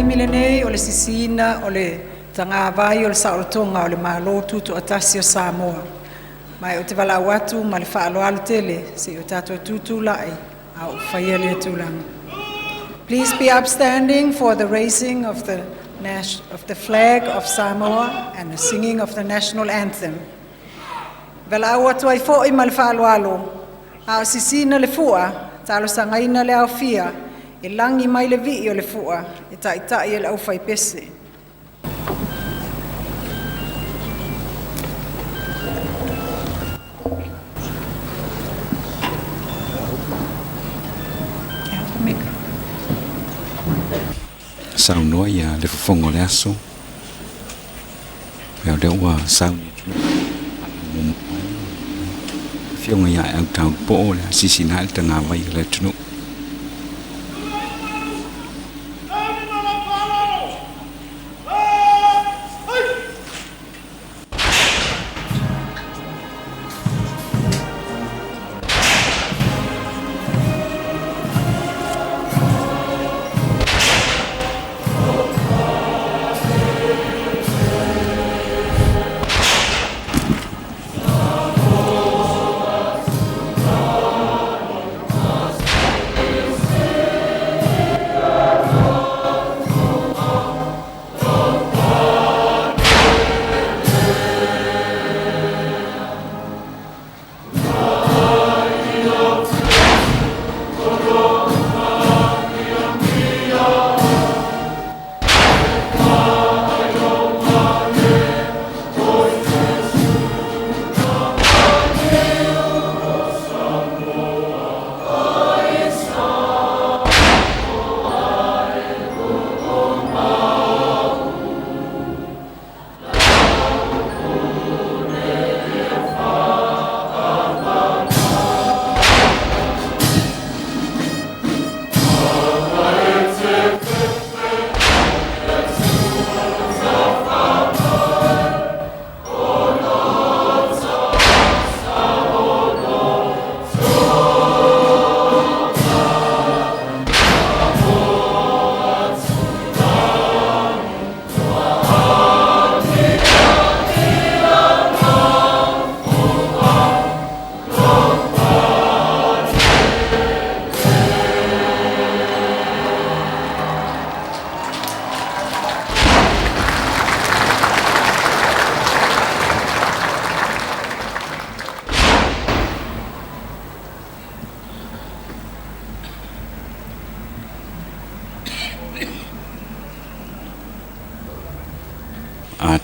milenei o le sisina o le tanga vai o le saorotonga o le malo Tuiātaga o Samoa. Mai o te walau atu ma le whaaloalo tele se o tātou tūtulai a o whaia le tūlanga. Please be upstanding for the raising of the flag of Samoa and the singing of the national anthem. Walau atu ai fo'i ma le whaaloalo a o sisina le fua talo sangaina le au fia e langi mai le vi o le fua e tai e le au fai pese. Sao noa ia le fofongo le aso. Peo le ua sao ni tunu. Fionga ia au tau po le sisi na le tanga vai le tunu.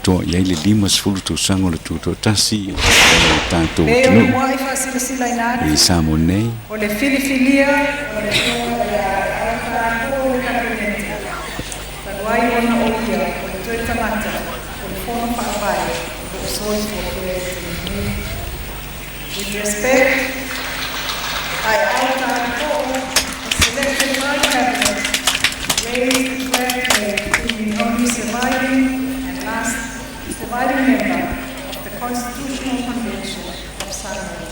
To ia le lima sfulu tu sango le tu tasi tanto tunu i Samoa nei o le filifilia o le taruai ona o ia o le Tuiātaga o le fono whaawai o sois o with respect I outline a selected by cabinet raised the flag to the only surviving member of the Constitutional Convention of Samoa.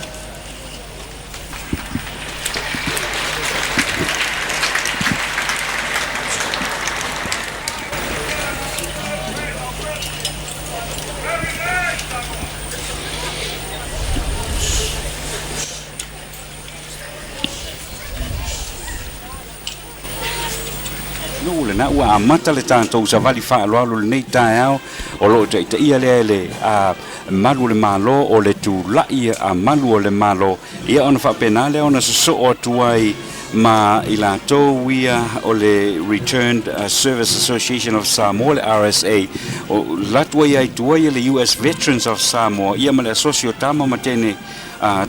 le na ua amata le tātou Savali whaaloalo le nei tāiao o lo te ia le a malu le malo o le tūlai a malu o le malo ia ona whapena le ona so o tuai ma i lātou ia o le Returned Service Association of Samoa le RSA o latua ia i tuai le US Veterans of Samoa ia ma le asosio tama matene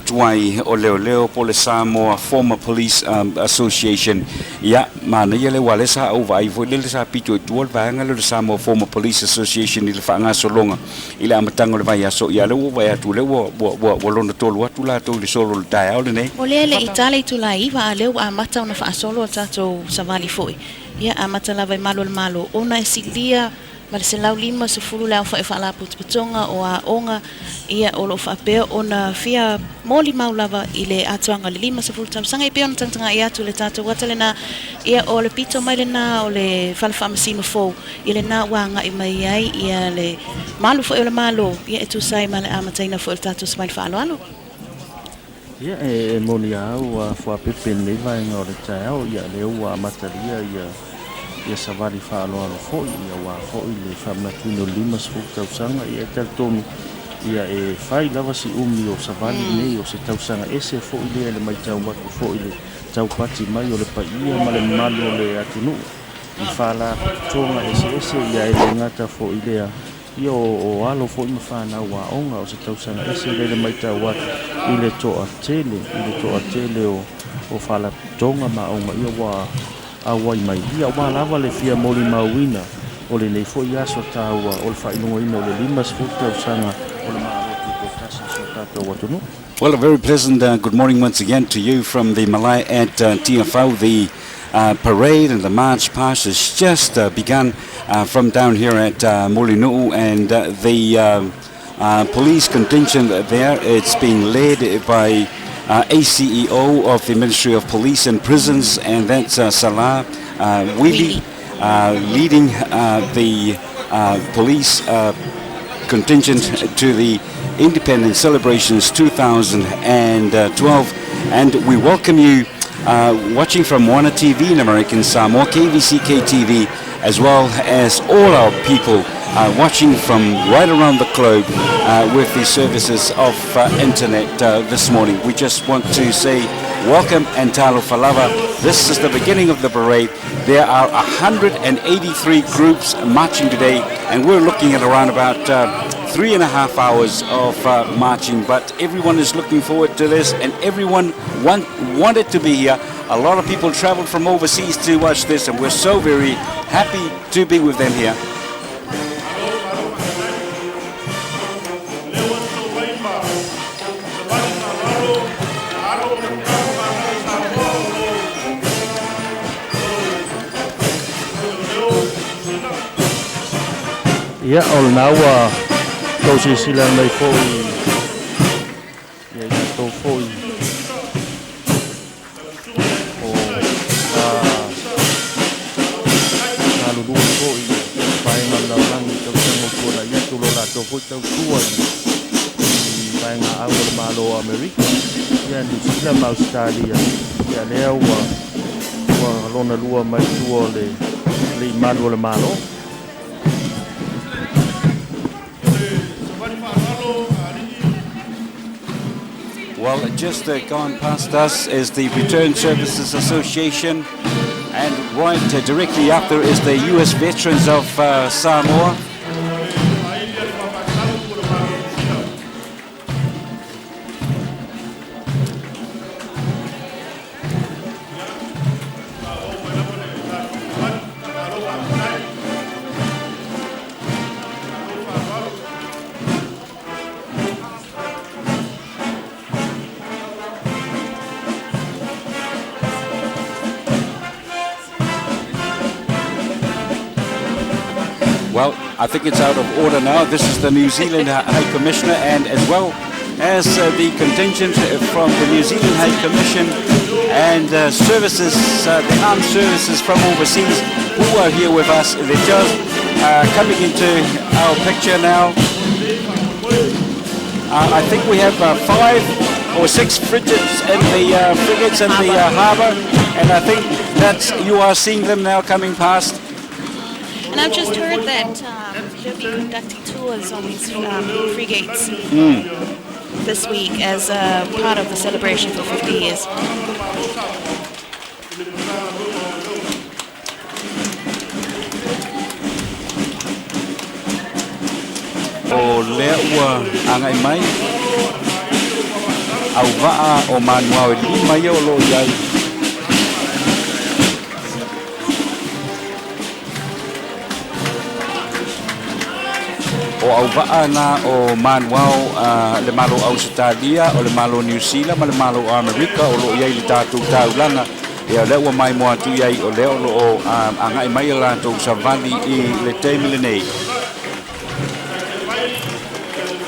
tuai o leo po le Samoa Former Police Association ia mana ia le wale sa au vai vo le sa pito tuol vanga le Samoa Former Police Association i le whanga solonga i le amatango le vai aso ia le vai atu le wo lona tolu atu la to le solo le tai au le nei o le itale tu la iva le a mata ona fa solo tato Savali foi ia a mata la vai malo ona silia Ma le selau 5 le au fa e whaala putuputonga o a onga ia o lo whapea o na fia moli maulava i le atuanga le 5 tausanga i pia ona tangtanga i atu le tātou watale na ia o le pito mai le na o le whalawhamasino fōu i le na wanga i mai ai ia le malu fo e o le malo ia e tūsai ma le amataina fo e le tātou smail whaaloalo. Ia e moni au a whapepe nei vaenga o le tae au ia le ua mataria ia Savali whaaloalo fōi ia wā fōi le whamatino 5 tausanga ia tal tonu ia e whai lava si umi o Savali nei o se tausanga ese fōi le mai tau watu fōi le tau pati mai o le paia ma le malu o le atinu i whala tonga ese ia e le ngata fōi lea ia o alo fōi ma whanau wa onga o se tausanga ese le mai tau watu i le toa tele o whala tonga ma onga ia wā awai mai ia wa lava le fia moli mauina o le nei foi aso taua o le whainunga ina o le 5 tausanga o le maaro ko tasi so tātou watunu. Well, a very pleasant good morning once again to you from the Malai at Tuiātaga. The parade and the march past has just begun from down here at Molinuu, and the police contingent there, it's being led by ACEO of the Ministry of Police and Prisons, and that's Salah Wili, leading the police contingent to the Independence Celebrations 2012. And we welcome you watching from Moana TV in American Samoa, KVCK TV, as well as all our people watching from right around the globe with the services of internet this morning. We just want to say welcome and talo falava. This is the beginning of the parade. There are 183 groups marching today, and we're looking at around about 3.5 hours of marching, but everyone is looking forward to this, and everyone wanted to be here. A lot of people traveled from overseas to watch this, and we're so very happy to be with them here. Ia o le naua tau sila mai fōi ia i tau fōi o lulu fōi whaenga laurangi tau tango kora ia tulo la tau fōi tau tua i whaenga au le malo o Amerika ia ni sila ma Australia ia lea ua lona lua mai tua le imalo le malo. Well, just gone past us is the Return Services Association, and right directly after is the U.S. Veterans of Samoa. Well, I think it's out of order now. This is the New Zealand High Commissioner, and as well as the contingent from the New Zealand High Commission and services, the armed services from overseas who are here with us. They're just coming into our picture now. I think we have 5 or 6 frigates in the harbour, and I think that's, you are seeing them now coming past. And I've just heard that they'll be conducting tours on these frigates this week as part of the celebration for 50 years. O lea ua angai mai au vaa o manuao e lima ia o lo iai. O au vaa na o manuao le malo Australia o le malo New Zealand ma le malo Amerika o lo iai le tātou taulanga ia le ua mai mo atu iai o le o anga i mai la to Savali I le taimile nei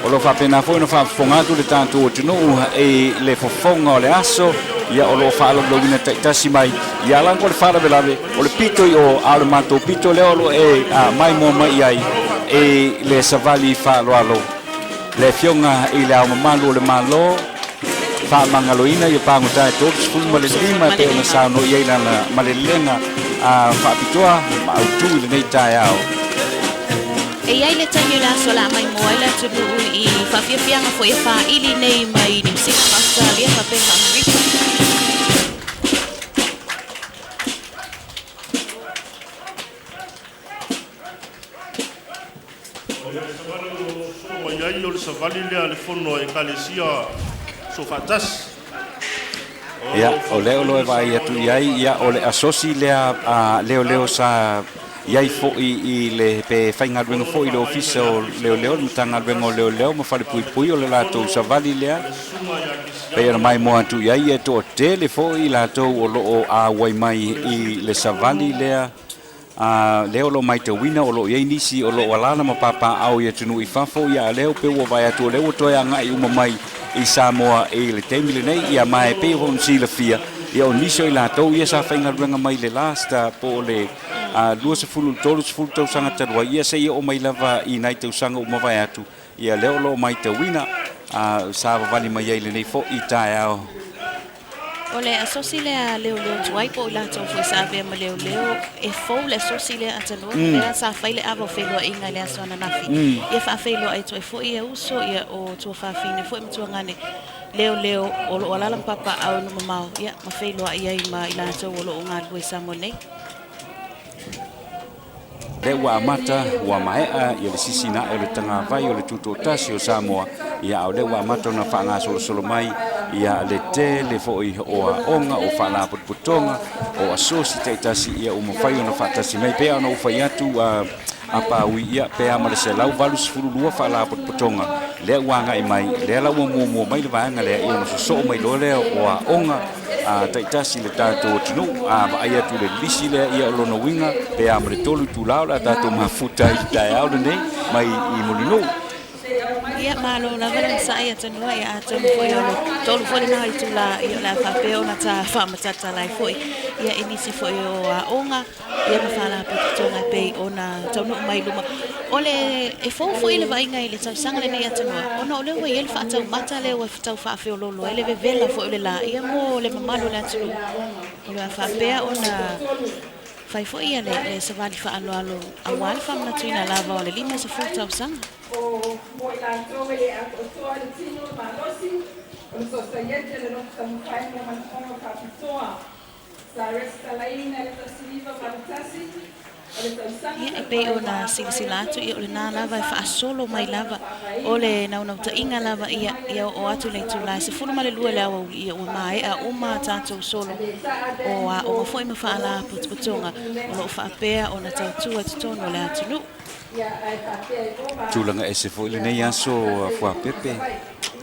o lo fa pena foi no fa fongatu le tanto tino e le fofonga o le aso ia o lo fa lo wina tasi mai ia lan ko le fa velave o le pito o almato pito le o mai mo mai iai e le Savali fa lo alo le fionga I le au malu le malo fa mangaloina ia pa ngota to skul ma le lima te na sa no ia na ma le lenga fa pitoa ma tu le nei tai au e ai le tangi la sola mai mo la tu I fa fianga foi fa ili nei mai ni sik Australia fa pe America o le Savali lea le fono e kalesia so fatas ia o leo lo vai atu iai ia o le asosi lea leo sa iai foi I le pe fainga wengo foi le ofisa o leo mtanga wengo leo ma fale pui o le lato Savali lea pe era mai mo atu iai e to tele foi lato o lo a wai mai I le Savali lea leo lo mai te wina o lo iai nisi o lo walana ma papa au ia tunu I fafo ia leo pe wo vai atu leo to ia ngai uma mai I Samoa e le temile nei ia mai pe hon sila fia ia o niso I lato ia sa fainga wenga mai le lasta po le lua se fulu tau sanga tarua ia se ia o mai lava I nai tau sanga uma vai atu ia leo lo mai te wina sa vali mai ia le nei fo I tai au ole asosi le leo tuai po la tau foi sa be ma leo e fo le asosi le atano le sa faile avo felo inga le asona nafi ia fa felo ai tu fo ia uso ia o tu fa fine fo mtu ngane leo o lo ala papa au no mamau ia ma felo ia ma ila tau o lo nga lu sa monei le ua amata ua maea ia le sisina o le tanga vai o le Tuiātaga o Samoa ia o le ua amata na whaanga solo mai ia le te le foi o onga o whaala putonga o asosi teitasi ia umawhai o na whaatasi mai pea na ufai atu apa ui ia pea ma le se lau valu sifurulua whaala putonga le ua ngai mai le lau mua mai le vaanga le ia na so mai lo le o onga taitasi le tātou tunu ai atu le lisi le ia o lona winga pe a mre tolu tu lao la tātou mafuta I tai au nei mai I molino ia malo la vela sa ia tanua ia atu foi o tolu foi na I tu la ia la fa pe ona ta fa matata lai foi ia inisi foi o onga ia ma fala pe tonga pe ona tonu mai luma ole e foi le vai ngai le tau sanga le nei atanua ona ole we ele fa tau mata le we tau fa fe lo ele ve vela foi le la ia mo le mamalo le atu ole fa pe ona fai foi ia le Savali fa alo awal fa na tuina lava ole lima se fu tau sanga o mo la trove le a toa le tino malosi o so sayete le no tamu fai mo man ono kapitoa sa resta laina le tasiva fantasi ia e pe ona silsilatu ia ole na lava e fa solo mai lava ole na una ta inga lava ia o atu le tula se fulu male lua le au ia o mai a uma tatou solo o foi ma fa ala putonga o fa pe ona tatu atono le atu tulanga e se foi le nei aso fua pepe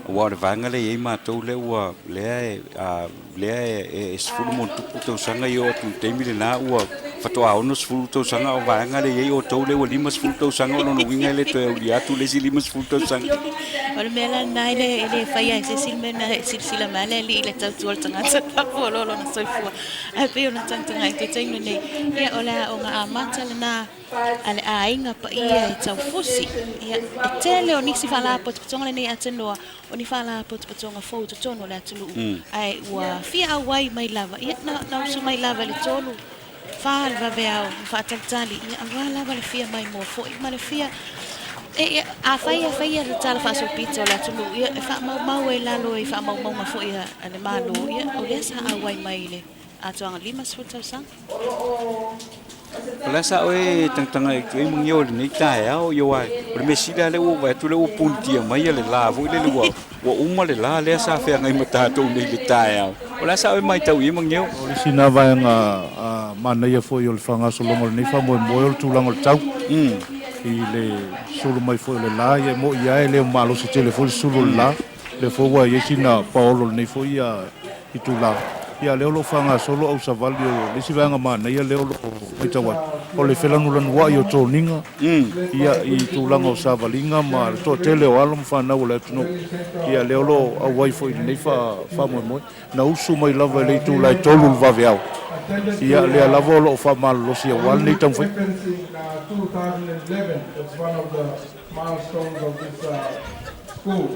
wa le vanga le ma to le ua le e sfulu mo tu sanga yo tu temile na ua fato a ono sfulu to sanga o vanga le o to le lima sfulu to sanga no winga le to ya tu le lima sfulu to sanga ole mela nai le fai ai se silmena silsila mala le tau tu tanga ta po lo na soifua a pe ona tanga ai te tino nei ia ola o nga amata le na ale ainga pa ia e tau fusi ia tele o nisi fala po tonga le nei atenoa o ni fala po tonga fo to tono le atulu ai wa fia wai mai lava ia na so mai lava le tolu fal va vea fa tantali ia wa lava le fia mai mo fo ma le fia e a faia le tala fa so pizza le atulu ia fa mau e lalo e fa mau ma fo ia ane malo ia o le sa wai mai le atuanga lima sfuta sang Pala sa oe tanga e tui mungi o nei tae au yo ai. Ore me sila le o vai tu le o puntia mai le la vo le wa uma le la le sa fe ngai mata to nei le tae au. Pala sa oe mai tau i mungi o. Ole sina vai nga mana ia foi o le fanga so longo nei fa mo o tu lango tau. I le solo mai foi le la ia mo ia le malo se telefone solo la le fo wa ia sina Paolo nei foi ia I tu la. ia leo lo fanga solo au Savali o le sivanga mana ia leo lo mai tawa o le felanu lan wa yo toninga ia I tulanga o Savalinga ma to tele o alom fana o le tuno ia leo lo au wai foi nei fa mo na usu mai lava le tu lai tolu va veao ia le lava lo fa mal lo sia wal nei tam foi 2011, it's one of the milestones of this school.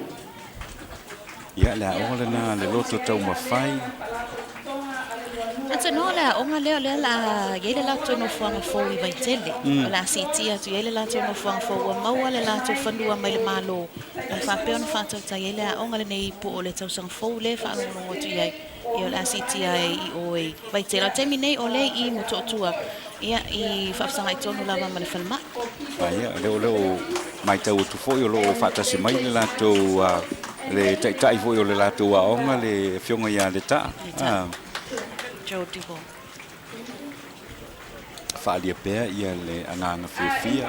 Ia la ola na le loto tau mawhai. Ata no la onga leo la yele la tono fuanga fo I vai tele. La sitia tu yele la tono fuanga fo wa maua le la to fandua mai le malo. Na fa pe ona fa ta yele onga le nei po le tau sang fo le fa no mo tu yai. Ia la sitia I o e vai tele temi nei o le I mo to tua. Ia I fa sanga I tono lava ma le falma. Ia leo mai tau tu fo yo lo fa ta se mai le la to le tai fo yo le la to onga le fionga ia le ta. Joe Divo. Whaalia pēr ia le anganga whiawhia,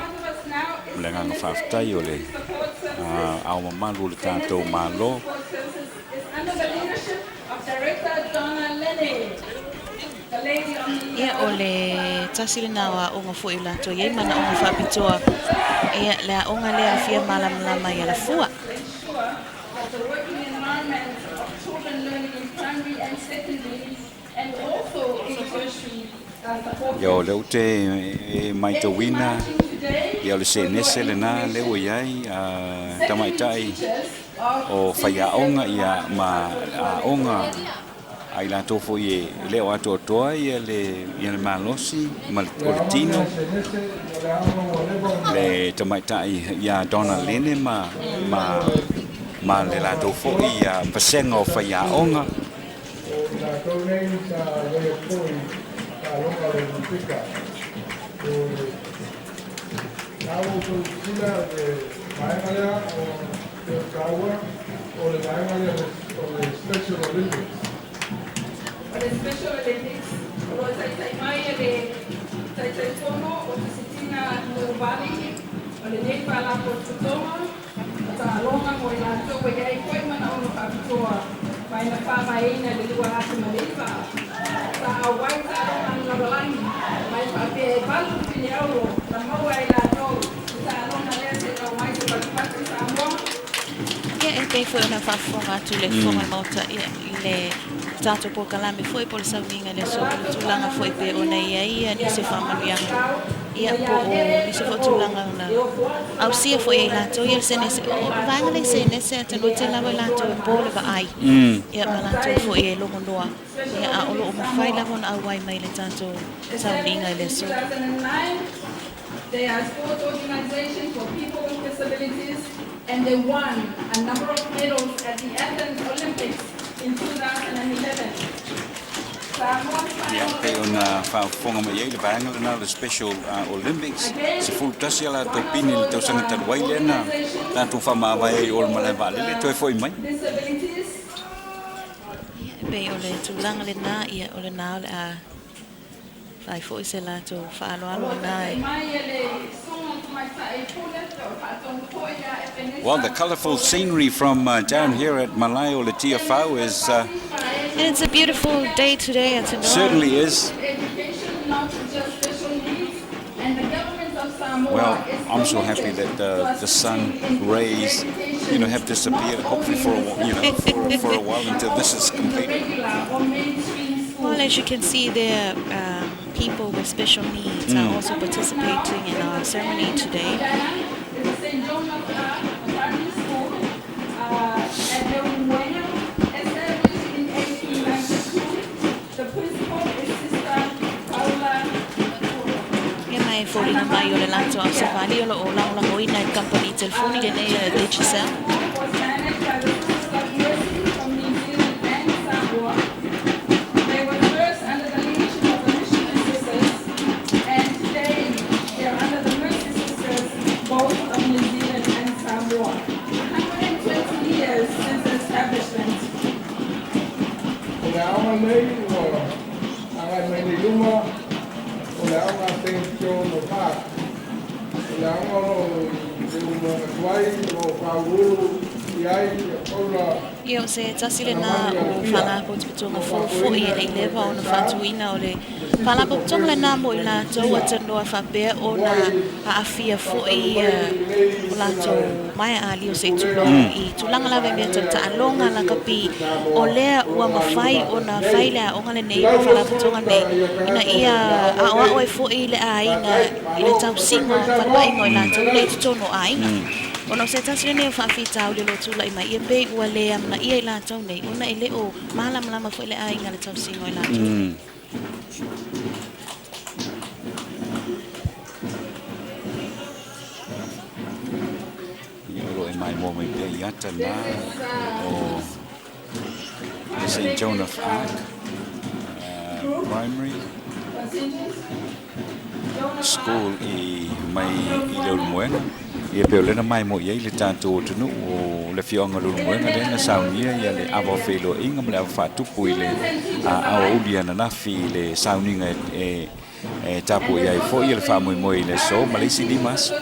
le anganga whawhtai o le au mamalu le tātou mālo. Ia o le tasile na wa onga fo I lato iei mana onga whapitoa. Ia le onga lea fia malamlama ia la fua. Ia o leo te mai te wina, ia o le se nese le nā leo iai, tamaitai o whaiaonga ia ma onga ai la tofo I leo ato toa ia le malosi ma o le tino le tamaitai ia dona lene ma le la tofo ia pasenga o whaiaonga. Special Olympics. For the Special Olympics, lo mai le fono o sitina no vale o le nei para la portoma ta longa mo la to we ai foi mana ono pa toa mai na pa mai na le lua la ma le pa ta wai ta na no lai mai pa pe balu pini au ta mo ai la no ta longa le se no mai pa pa ta mo Ia e pei foi ona whafonga tu le fonga mota le tato po kalame foi po le sauninga le so le tulanga foi pe ona ia ni se whamanuianga ia po ni se tulanga na au sia foi e lato ia se nese o vanga le se nese atano te lawa lato e pole va ai ia ma lato foi e longo noa ia a olo o mawhai lawa na awai mai le tato sauninga le so 2009, they are sport organization for people with disabilities, and they won a number of medals at the Athens Olympics in 2011. Ia pe ona whafonga mai ei le vaenga le nā le Special Olympics. Se fulutasi ala tau pini le tau sanga taruai le na tātou whamawai ei ola malai vale le toi foi mai. Disabilities. Ia e pei o le tulanga le nā ia o le nā o le a Fai foi se la to whaaloalo nai. Well, the colourful scenery from down here at Malayo Le Tuiātaga is... And it's a beautiful day today at Samoa. certainly is. Well, I'm so happy that the sun rays, have disappeared. Hopefully for a while, for a while until this is completed. Well, as you can see, there people with special needs are also participating in our ceremony today. Mai folina mai o le lato a Savali o lo la hoina I company telefoni le nei Digicel. Ia o se tasi le na o whanga po tuputonga fōfō i le lewa o na whatuina o le whanga po tuputonga le nā mo i la tau a tanoa whapea o na aafia fō i o la tau mai a li o se tulo i tulanga lawa mea tau ta alonga la kapi o lea ua mawhai o na whai lea o ngale nei o whanga po tuputonga nei ina ia a oa oe fō i le a inga i le tau singa whanua ingo i la tau nei tutono a inga. Ono se tasile ne fa fita o le lotula i mai ia pe ua le amna ia i la tau nei ona ele o malam lama fo le ai ngale tau singo i la tau. Ia lo e mai mo mai pe iata na o St. John of Arc Primary School i mai i le Ulmuenga. Ia pe ole na mai mo ia le tanto tunu o le fionga lu Ulmuenga le na saunia ia le avo felo inga le avo fatupu i le a ulia na nafi le sauninga e tapu ia i fo ia le fa mo i le so malisi dimas.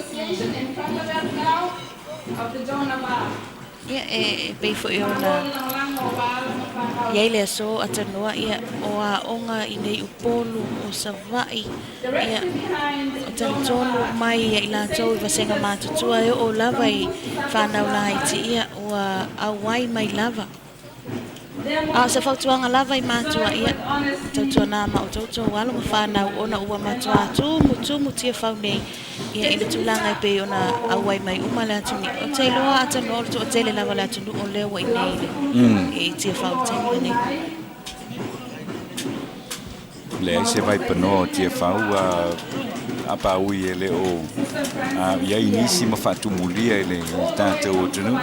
Ia e pe fo i ona ia le so atanua ia o a onga i nei upolu o Savali ia o talitonu mai ia i la tau i vasenga mātutua e o lava i whanau la haiti ia o a awai mai lava a se whautuanga lava i mātua ia tautua nāma o tautua walo ma whanau ona ua mātua tumu tia whau nei ia i le tulanga i pe ona awai mai uma le atuni o te loa atanu o to o te le lava le atunu o lewa i nei le i tia whau te nei le ai se vai pano tia whau a pa ui e le o ia inisi ma whatumulia e le tātou o tunu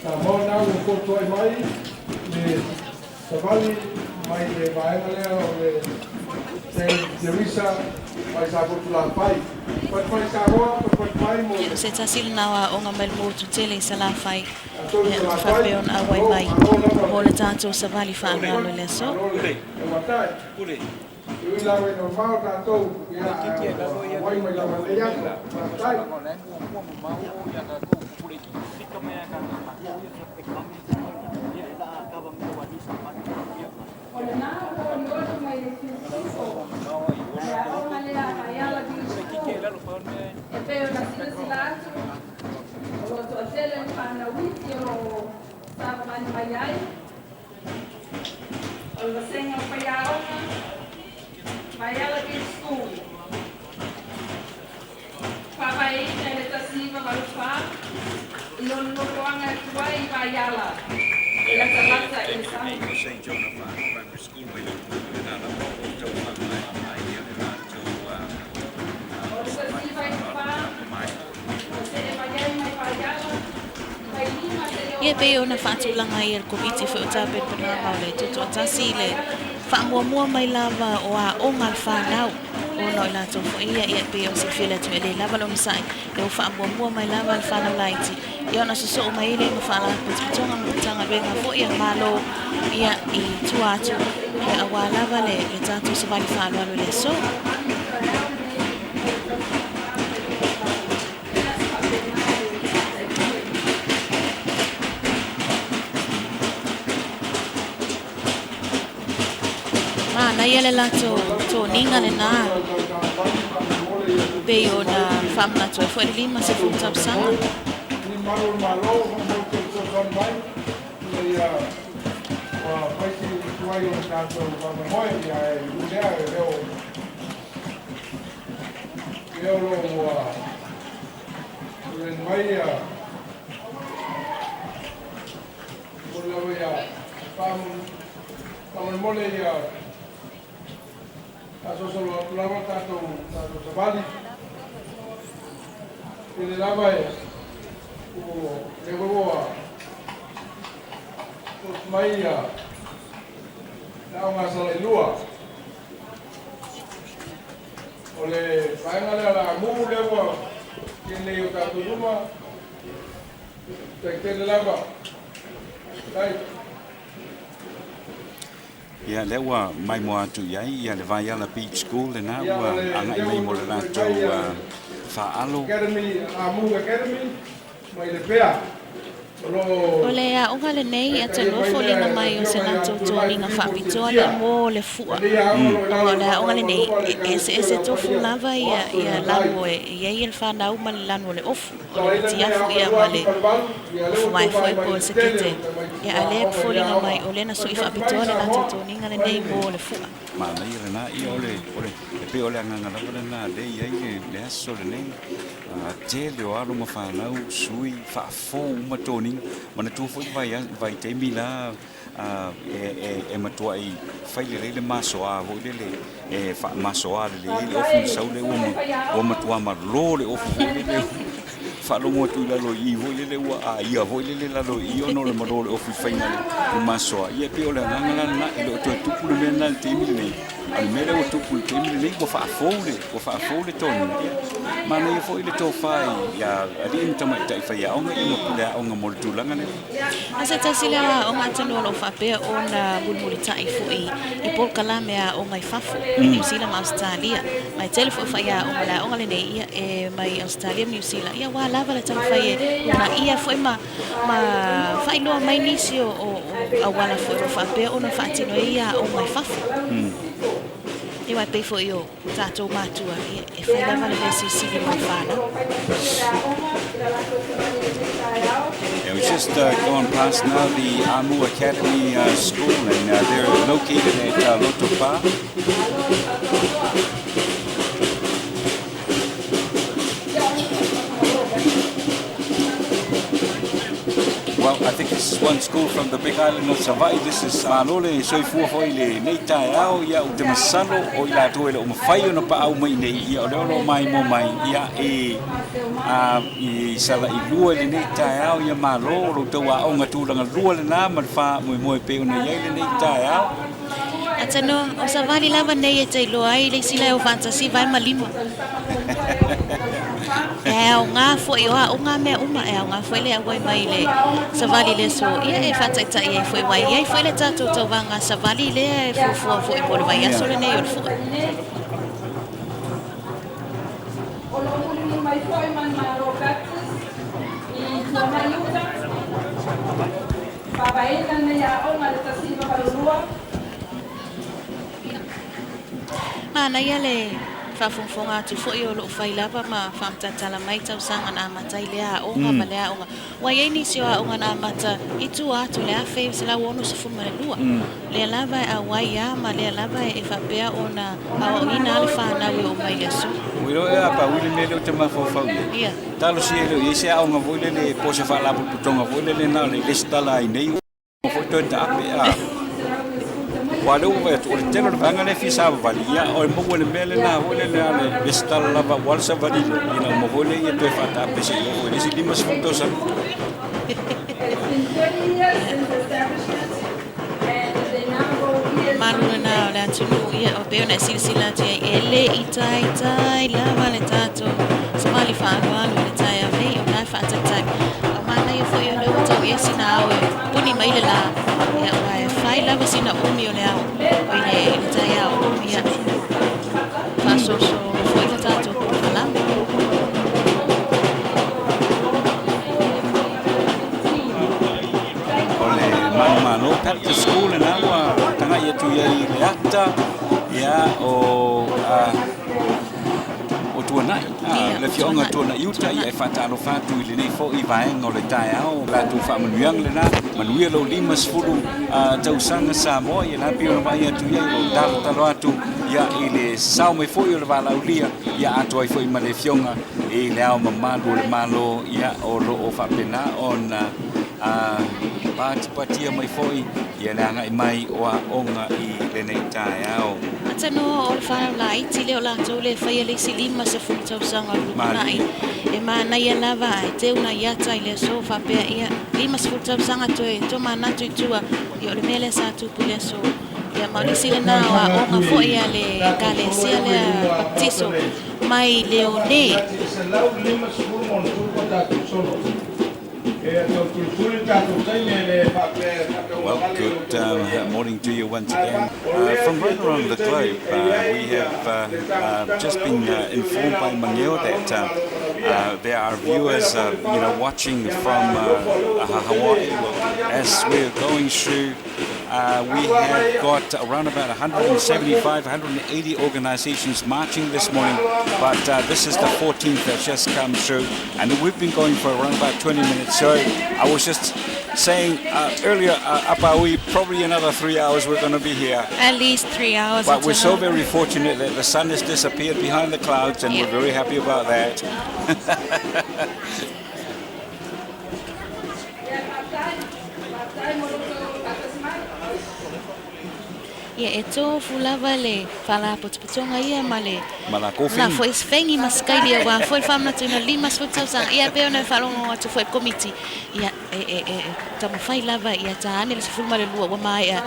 Samoa o koto ai mai le Savali mai le vaenga lea o le Teresa mai sa koto la pai. Pai Samoa, pai mo. Se tasil na o nga mel mo tu tele sa la fai. Fa pe on awai mai. O le tātou Savali fa ngalo le so. Ule. Ui la we normal tātou ia wai mai la le ia. Tai. St. John of Arc Primary School mai ia pe ona whaatulanga i el komiti whi o tāpen puna maule tutu o tasi le whaamua mai lava o a onga al whanau o no i lato fo ia pe o se while tu ele lava lo nisai le o whaamua mai lava al whanau laiti ia ona suso o mai le mwhala putonga mwitanga renga fo ia malo ia i tuatu ia awa lava le tātou Savali whanau le so na ia le lato to ninga le na pe ona famna to foi lima se fu tap sanga Ni malo mo ke so son mai. Ia pai si tuai o tātou pa mo ia ia eu lo le mai ia por la ia pam mole ia aso solo lava tātou Savali ele lava o levoa o mai ia na uma sala lua ole vaenga la mu levoa que le o tātou luma te lava dai Ia le ua mai mo atu iai ia le vai ala beach school le na ua angai mai mo le lātou whaalo. Academy, Move Academy, mai le pea. O le a onga le nei a te lofo linga mai o se lātou tōninga whapitoa le mō le fua. O le a onga le nei e se tofu lava ia lanu e iei il whanau ma le lanu le ofu. O le tiafu ia ma le ofu mai fwoi po se kete. Ia a le kufo linga mai o lena so i whapitoa le lātou tōninga le nei mō le fua. Ma nei le na i ole e pe ole anga ngala le na le iei le aso le nei. Te leo alo ma whanau sui whaafo uma tōninga. Mana tu foi vai te mila e matua i fai le masoa ho le fa masoa le ofu sau le o matua ma lo le ofu le fa lo mo tu la lo i ho le wa a ia ho le la lo i ono le mo le ofu fai na le masoa ia pe ole nganga na e lo tu pu le na te mi le al mele o tu pu te mi le ko fa fo le tonu ma nei foi le to fai ya ali inta mai tai fai onga i mo le onga mo tu langa ne asa tasila onga tano lo fa pe ona bulmuli tai foi I pol kala mea onga I fafu New Zealand ma Australia mai telefo fai ya onga le nei e mai Australia New Zealand ia wa lava le tau fai na ia foi ma fai no mai nisi o awala foi fa pe ona fa tino ia onga I fafu E vai pe fo io tato matua e fai lava le si di mafana. Yeah, we just going past now the Amu Academy School, and they're located at Lotopa. Well, I think this is one school from the big island of Savali. This is Malole, Soifua Hoile, Neitao, Ya Utemasalo, or Ya Toile, Umafayo, no Pau Mine, Ya Lolo Mai Momai, Ya Sala Ilua, Neitao, Ya Malo, Rotoa, Onga Tulang, Lua, Namadfa, Moy Peona, Yale, Neitao. Atano, o Savali lava nei te loai, le sila o fantasy vai malimo. O ngā foi o ngā mea uma o ngā foi le awai mai le Savali le so ia e whataita ia foi wai ia foi le tātou tau wanga Savali le e fuafua foi pole vai ia so le nei o le fua. O lo uli mai foi man maro katis I tua mayuta. Papaela nei a onga le tasiva parurua. Mana ia le whafonfonga tu foi o lo whailapa ma whamtatala mai tau sanga na matai lea onga ma lea onga. Wai ei nisi o a onga na mata I tu atu lea wheu sila wono sa fuma le lua. Lea lava a wai a ma lea lava e whapea o na a o ina ale whanau o mai le su. Wiro e apa wile mele o te mawhawhau. Ia. Talo si ero i se a onga wile le posa whaalapu putonga wile le nao le lestala I nei o whoto e ta ape a. Wale uwe o le telo le vanga le fi Savali ia o le mo le mele na wole le ale stala lava wal Savali ina mo wole ia te fata pese o le si dimas foto sa Manu na le tunu ia o pe na silsila te ele itai lava le tato Savali fa alu le tai a nei o na fa tai o mana ia foi o le tau ia sina o puni mai le la ia wa fai lava sina umi o le au o le tai au ia paso so foi le tato la Mano pet the school and now tanga ia tu ia le ata ia o tuanai le fionga tuana yuta ia fata lo fatu le nei fo I vai ngole tai au la tu fa manuang le na manuia lo limas fulu tau sanga Samoa ia na pio vai tu ia lo dal talo atu ia ile sau me fo ia le vala ulia ia atu ai fo I male fionga e le au mamadu le malo ia o lo o fa pena on patia mai foi ia le anga I mai o onga I le nei tai au Atano o le whanau la iti leo la tau le whaia le si lima se fulu tau sanga lumanai e mana ia lava e te una iata I le so whapea ia lima se fulu tau sanga toe to mana tu tua I o le mele sa tupu le so ia maurisi le na o onga fo ia le kale sia le baptiso mai leo ne Well, good morning to you once again. From right around the globe, we have just been informed by Maneo that there are viewers, watching from Hawaii. As we're going through, we have got around about 175, 180 organizations marching this morning, but this is the 14th that just come through, and we've been going for around about 20 minutes. So I was just saying earlier, Apawi, probably another 3 hours we're going to be here. At least 3 hours. But we're so very fortunate that the sun has disappeared behind the clouds, and we're very happy about that. Ia e tō fulava le whala potopotonga ia ma le Mana kofi. na foi sfengi maskaili a wa foi whamna tuna lima sfutausa ia peo na whalongo atu foi komiti ia tamo whai lava ia ta ane le sifulma le lua wa mai ia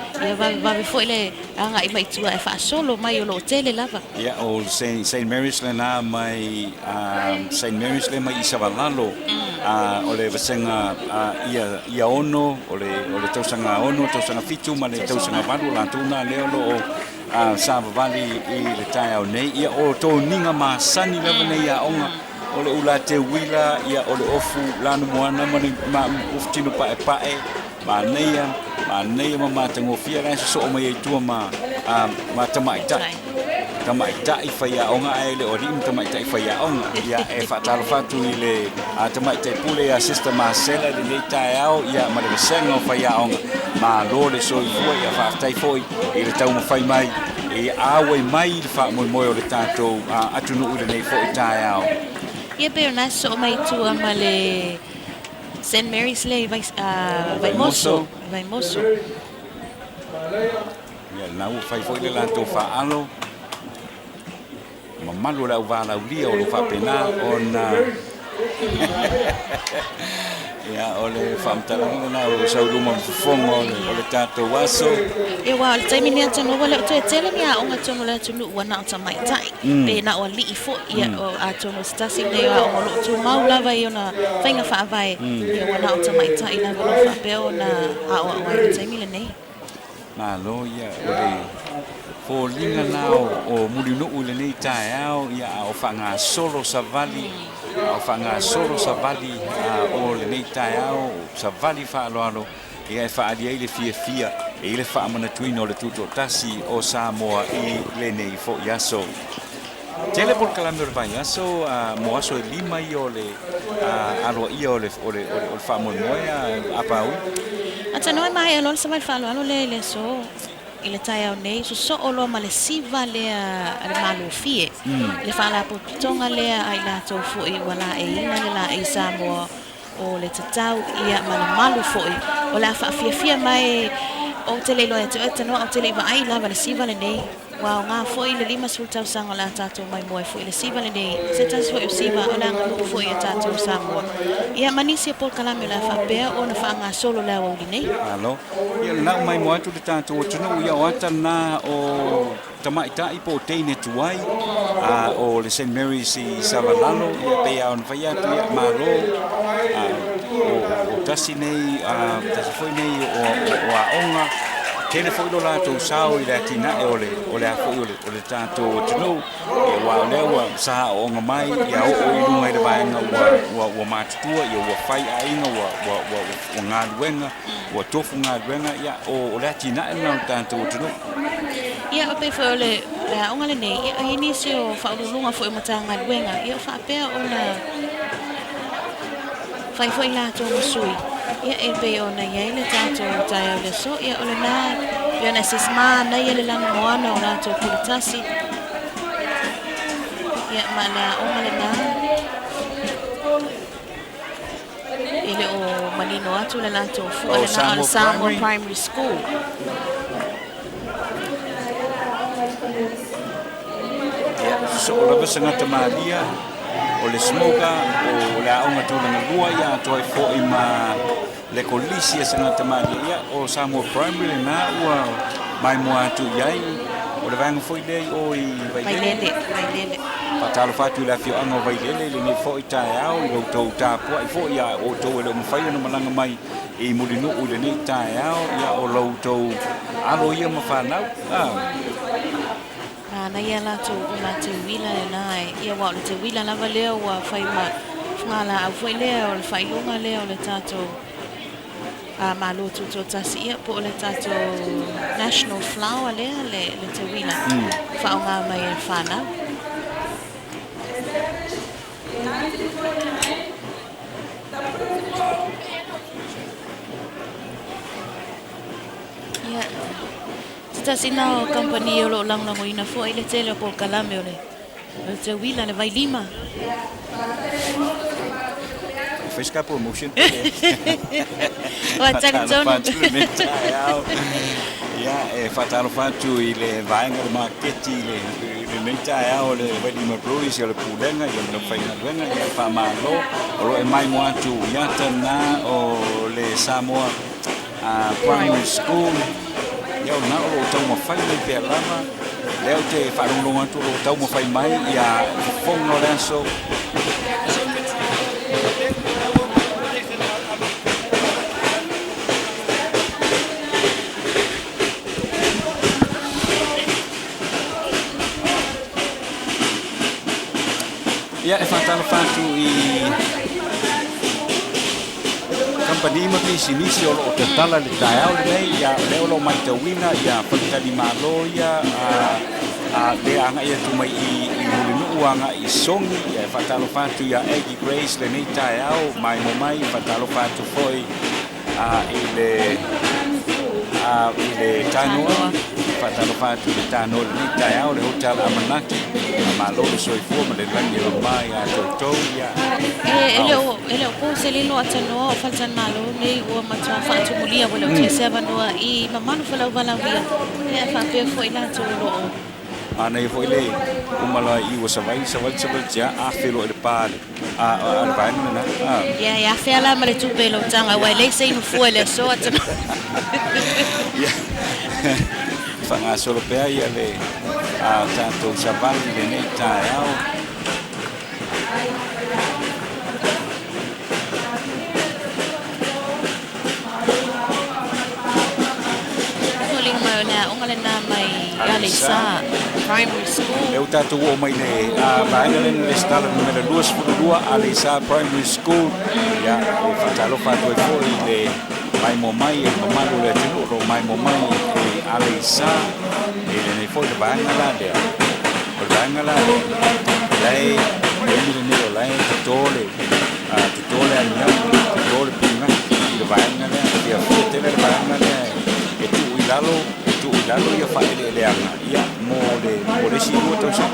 vave foi le anga i maitua e wha solo mai o lo tele lava. Ia o St. Mary's le nā mai St. Mary's le mai i Savalalo o le vasenga ia ono o le tausanga ono tausanga fitu ma le tausanga valu la tuna le o Savali i le tai au nei ia o tō ninga ma sani lava nei a onga o le ula te wila ia o le ofu lanu moana ma ufu tino pae pae ma neia ma matangofia lai so o mai e tua ma tamaitai whai a onga e le orim tamaitai whai a onga ia e whatalo whatu i le tamaitai pule a Sister Marcella le nei tai au ia ma le vesenga o whai a onga ma lo le soi fua ia whaftai foi i le tau mawhai mai i awe mai i le wha moi o le tātou atunu ule nei foi tai au. Ia peo na so mai tua ma le St. Mary's le vai moso. Ia na u fai foi le lanto fa alo. Mamalu la uvala ulia o lo fa pena ona. Ia o le famtalanga na o sauluma fongo o le tato waso. E wa le taimi ni atu no wale o te tele ni a onga tono le atu nu wana o tamaitai. Pe na o li i fo ia o atono stasi nei a o lo tu maulava i ona whainga whaavai i wana o tamaitai na wala whapeo na a o le taimi le nei. Nā lo ia o le fōlinga nā o murinu ule nei tae au ia o whanga solo Savali o whanga solo Savali o le nei tae au Savali whaaloalo ia e whaalia i le fia e le whaamana tuina o le Tuiātaga o Samoa i le nei fo iaso. Tele por kalame o le vai aso mo aso e lima i o le aloa ia o le whaamoemoe a Apaui. Ata noe mai e lolo sa vai whaaloalo le so i le tai au nei so o loa ma le siva lea le malo fie le whala potonga lea ai la tau fui wala e ina le la e Samoa o le tatau ia ma le malu fui o la whaafia mai o te leilo e te noa o te leiva ai lava le siva le nei Wow, ngā fwoi le lima sultau sanga la tātou mai moe fwoi le siva le nei. Se tas fwoi o siva o la ngā fwoi a tātou Samoa. Ia manisi e pol kalame la whapea o na wha ngā solo la wauli nei. Alo. Ia le nau mai moe tu le tātou o tunu ia o ata nā o tamaitai po teine tuai o le St. Mary's i Savalalo. Ia pea on whai atu ia malo. O tasi nei, tasi fwoi nei o a onga. Tele foi do lato sao i la tina e ole a foi ole tanto tunu e wa le wa sa o nga mai ia o i lunga i le vaenga wa matutua ia wa fai a inga wa ngā luenga wa tofu ngā luenga ia o le tina e nga tanto tunu ia o pe foi ole la onga le nei ia inisio fa lunga foi mata ngā luenga ia fa pe ona fai foi lato sui ia e pe ona ia le tato tai le so ia ole na ia na sisma na ia le lana moana o lato kulitasi ia mana ona le na ile o manino atu le lato fu ole na Samoa Primary School ia so la vesanga tamalia o le smoga o le aunga tūlanga lua ia toi fo i ma le kolisi e sanga tamari ia o Samoa Primary na ua mai moa atu iai o le vanga foi le o I Vailele. Patalo fatu la fio anga vailele le ne foi tai au I lo tau tapua I foi ia o tau le mawhai na malanga mai I mulinu u le ne tai au ia o lo tau alo ia mawhanau. Na ia la tu una te wila na ia wa le te wila lava leo wa fai ma ngala au foi leo le fai lunga leo le tato malo tu tasi ia po le tato national flower le te wila fa nga mai e fana ia tasi na company o lo lang lango ina fo ile tele po kalame ole le te wila le vai lima Fiscal promotion. Wa tang zone. Ja, fatalo fatu I le vaenga le marketi le meta au le wedi mapro isi le pulenga I le faina lenga ia fa malo o e mai mo atu iata na o le Samoa primary school ia na o tau mo fai le pe lama leo te farunga tu o tau mo fai mai ia fongo lenso Ja, fatalo fatu I company ma pisi nisi o te tala le tai au nei ia leo lo mai te wina ia fatali malo ia le anga ia tu mai I mulinu anga I songi ia fatalo fatu ia Eggy Grace le nei tai au mai mo mai fatalo fatu foi I le tanoa fatalo fatu le tanoa le nei tai au le hotel Amanaki malo soi fu ma le langi lo mai a toto ia ele o ko se lilo atano o faltan malo nei o matua fatu mulia wala o te seva noa I mamanu fala wala via e fa pe foi la to lo ana I foi le umala I o savai ja a felo le pale al baino na ya fela ma le tu pelo tanga wa le sei no foi le so atano fanga solo pe ia le tanto Savali le nei tai au ongale na mai Alisa primary school eu tatu o mai le baina le stala numero 2 Alisa primary school ya o fatalo fatu foi le mai mo mai e mamalo le tino ro mai mo mai e Alisa e le foi le baina la de o baina la lei e mi le lei tutole ania tutole prima le baina la e a fote le baina la e tu ilalo ia fa le anga ia mo le si mo to sa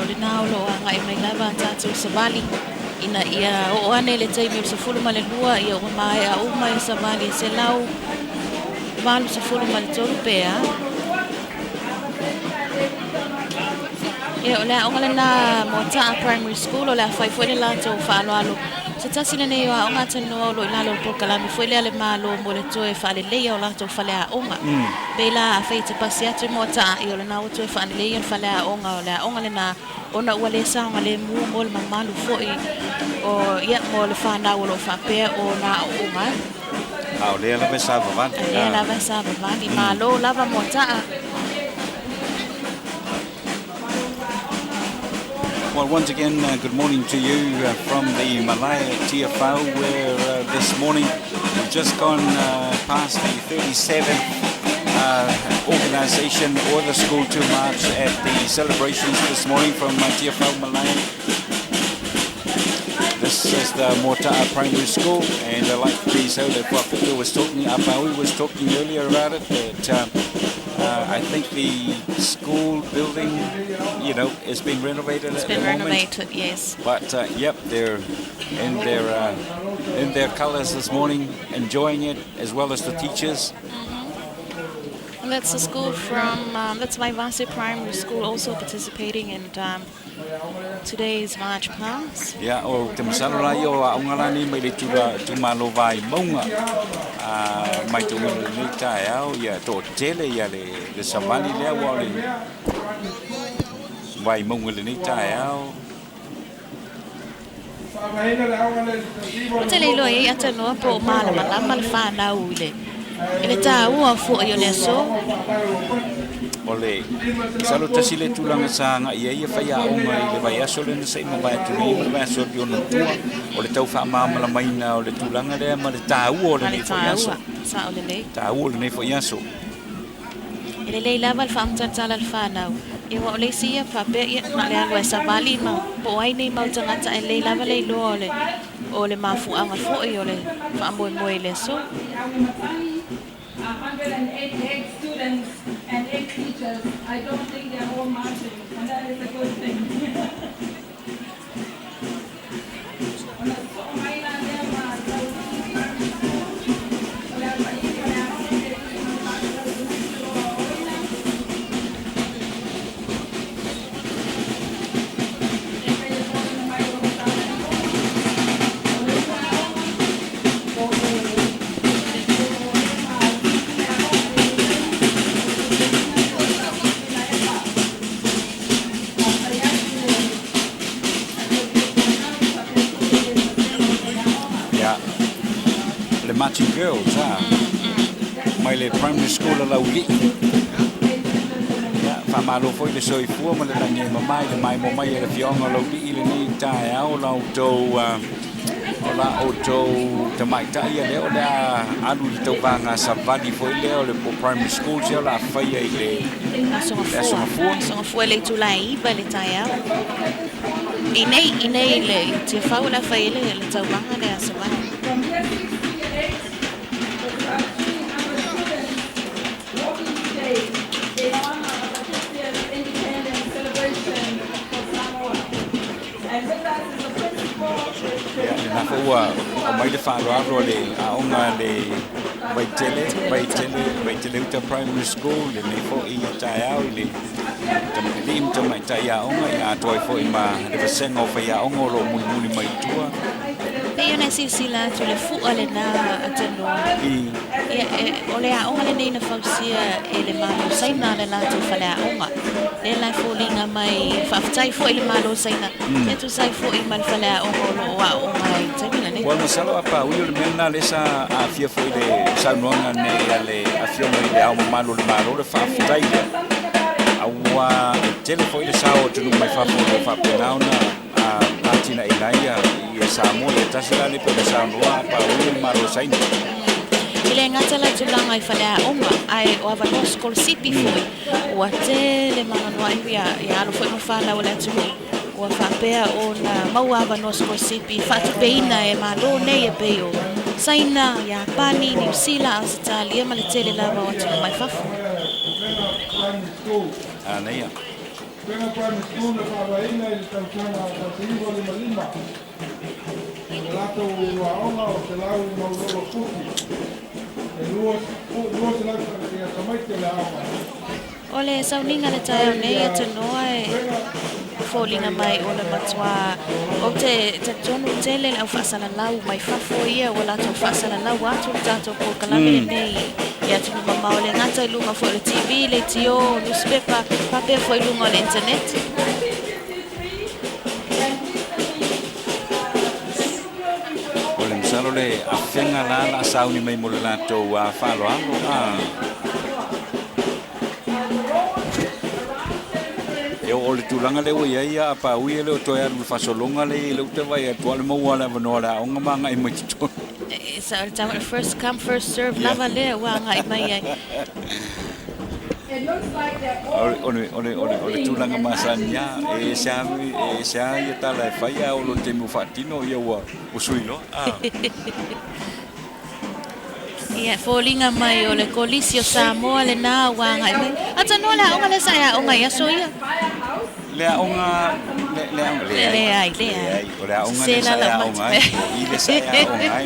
ole na lo anga I mai lava tatu Savali ina ia o ane le tai mi se fulu male lua ia o mai a o mai Savali se lau malu se fulu male tolu pea ia ole ongale na mota primary school ole fai foi le lato fa alo se tasi le nei o ngata no lo ina lo por kalami foi le malo mo le toe fa le le o lato fa le a onga bela a fai te pasiate mota I ole na o toe fa le le fa le a onga ole ongale na ona ua le sa ngale mu mo le mamalu foi o ia mo le fa na o lo fa pe o na onga au le la vesa va la vesa va di malo lava mota. Well, once again, good morning to you from the Malaya TFO, where this morning we've just gone past the 37th organisation or the school to march at the celebrations this morning from TFO Malaya. This is the Mota'a Primary School, and like the Saudi was talking about, we was talking earlier about it, that I think the school building, has been renovated. It's been renovated, yes. But yep, they're in their colours this morning, enjoying it, as well as the teachers. That's a school from, that's my Vasi Primary School also participating in today's March Past. Ya o te masalo la yo a ngala ni mai le tu malo vai monga mai tu ni ta ya to tele ya le Savali le wa le vai monga le ni ta Te le lo e ata no po mala mala fa na ule. Ele ta ua fo yo le so. Ole salo tasile tulanga sanga ia fa ya o mai le vai aso le sei ma vai tu ni ma aso yo no tu ole tau fa ma la maina ole tulanga le ma le ta o le fa aso sa ole le ta o le fa aso ele le lava al fam tsa al fa na e wa ole sia fa pe ia na le alwa Savali ma po ai nei ma tanga tsa le lava le lo ole ma fu anga fo i ole fa mo le so 108 students and 8 teachers. I don't think they're all marching, and that is a good thing. Matching girls, mai le primary school la uli. Ya, fa malo foi le soi fu ma le ngi mai le mai mo mai le fionga lo di le ni tai au la auto te mai tai le o da adu to vanga Savali foi le o le primary school je la fa ia le so fu le tu lai ba le tai au. Inei le te fa la fa ile le tau vanga le Savali. They honor the 50th independence celebration for Samoa. And with that is the principal. Na fua o mai le fa ro le a onga le vai tele uta primary school le nei fo I tai au le lim to mai tai a onga ya toi fo I ma le sengo fa ya onga lo muli mai tua. Ia na sila tu le fu ale na atano. Ole a onga le nei na fausia e le malo saina le la tu fale a onga. Le la folinga mai faftai fo I le malo saina. E tu sai fo I mal fale a onga lo a onga I tevila ne. Wa masalo apa u le mena le sa a fia fo le sa nona ne ale a fia mai le au malo le faftai le. Awa tele fo le sa o tu mai fa penauna Tina Ilaia ia Samoa le tasila le pe Samoa pa u maro saina. Ile ngata la tulanga I fale a onga ai o ava no school sipi foi. O tele manwa ia lo foi no fala o la tumi. O fa pea ona mau ava no school sipi fa te peina e malo nei e peo. Saina ia pani New Zealand Australia ma le tele la va o tele mai fa. Anaia. Venga primary school na whawaina I tautanga a Taiwa Lima. Lato waonga o te lau mauroro kuki. E lua se lau te a tamaite le awa. Ole sauninga le tae nei e te noa e fōlinga mai o le matua o te tonu tele au whaasala lau mai whafo ia o lato whaasala lau atu tato po kalame nei ia tunu mamau le ngata I lunga fo le TV le tio newspaper pape fo I lunga le internet Ole msalo le afenga la sauni mai mo le lato wa falo o le tulanga le o ia pa ui le o toi alu fasolonga le te vai a toale mo wala vanola onga manga I mai to. So first come first serve lava le wa ngai mai ai. It looks like they're all Ole tulanga masanya e sa ia tala fai a o lo te mu fatino ia wa o suilo. Ia fōlinga mai o le kolisio Samoa le nā wanga I mai. Ata no la onga le saia onga ia so ia. Le onga le ai. Ora onga le sa onga. Ile sa onga.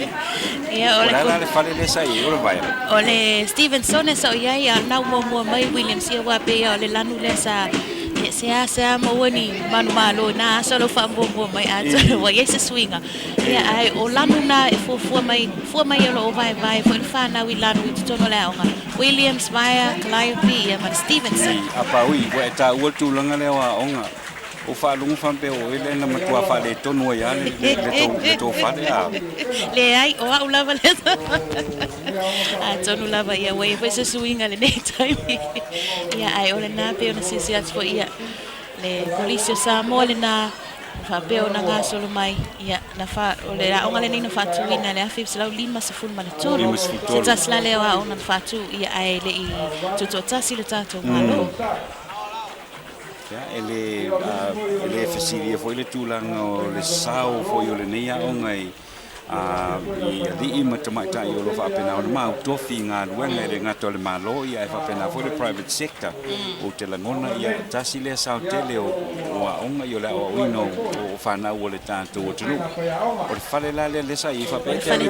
Ia Ora le fale le sa ora vai. Ole Stevenson so ia na mo mai Williams ia wa pe ole lanu le sa se mo woni manu malo na solo fa mo mai a wa yes swinga ia ai o lanu na fu mai lo vai fo fa na wi lanu i tono le onga Williams vai Calliope ia ma Stevenson apa ui wa ta u tu langa le wa onga o fa lungu fa pe o ele na matua fa le tono ia le to fa le ai o au lava le a tono lava ia wa se swinga le next time ia ai ole na pe ona sisi at fo ia le policio Samoa le na fa pe ona nga solo mai ia na fa ole la onga le ni na fa tu ina le afi sala lima se fun male tolo se tasla le wa ona fa tu ia ai le i Tuiātaga le tato malo ya ele fasili foi le tulanga o le sao foi o le nia onga i i matamata i lo fa pena o ma tofi nga luenga le nga tole malo ia fa pena foi le private sector o te langona ia tasi le sao tele o onga i le o ino o fa na o le tanto o tulu o fale la le sa i fa pena fale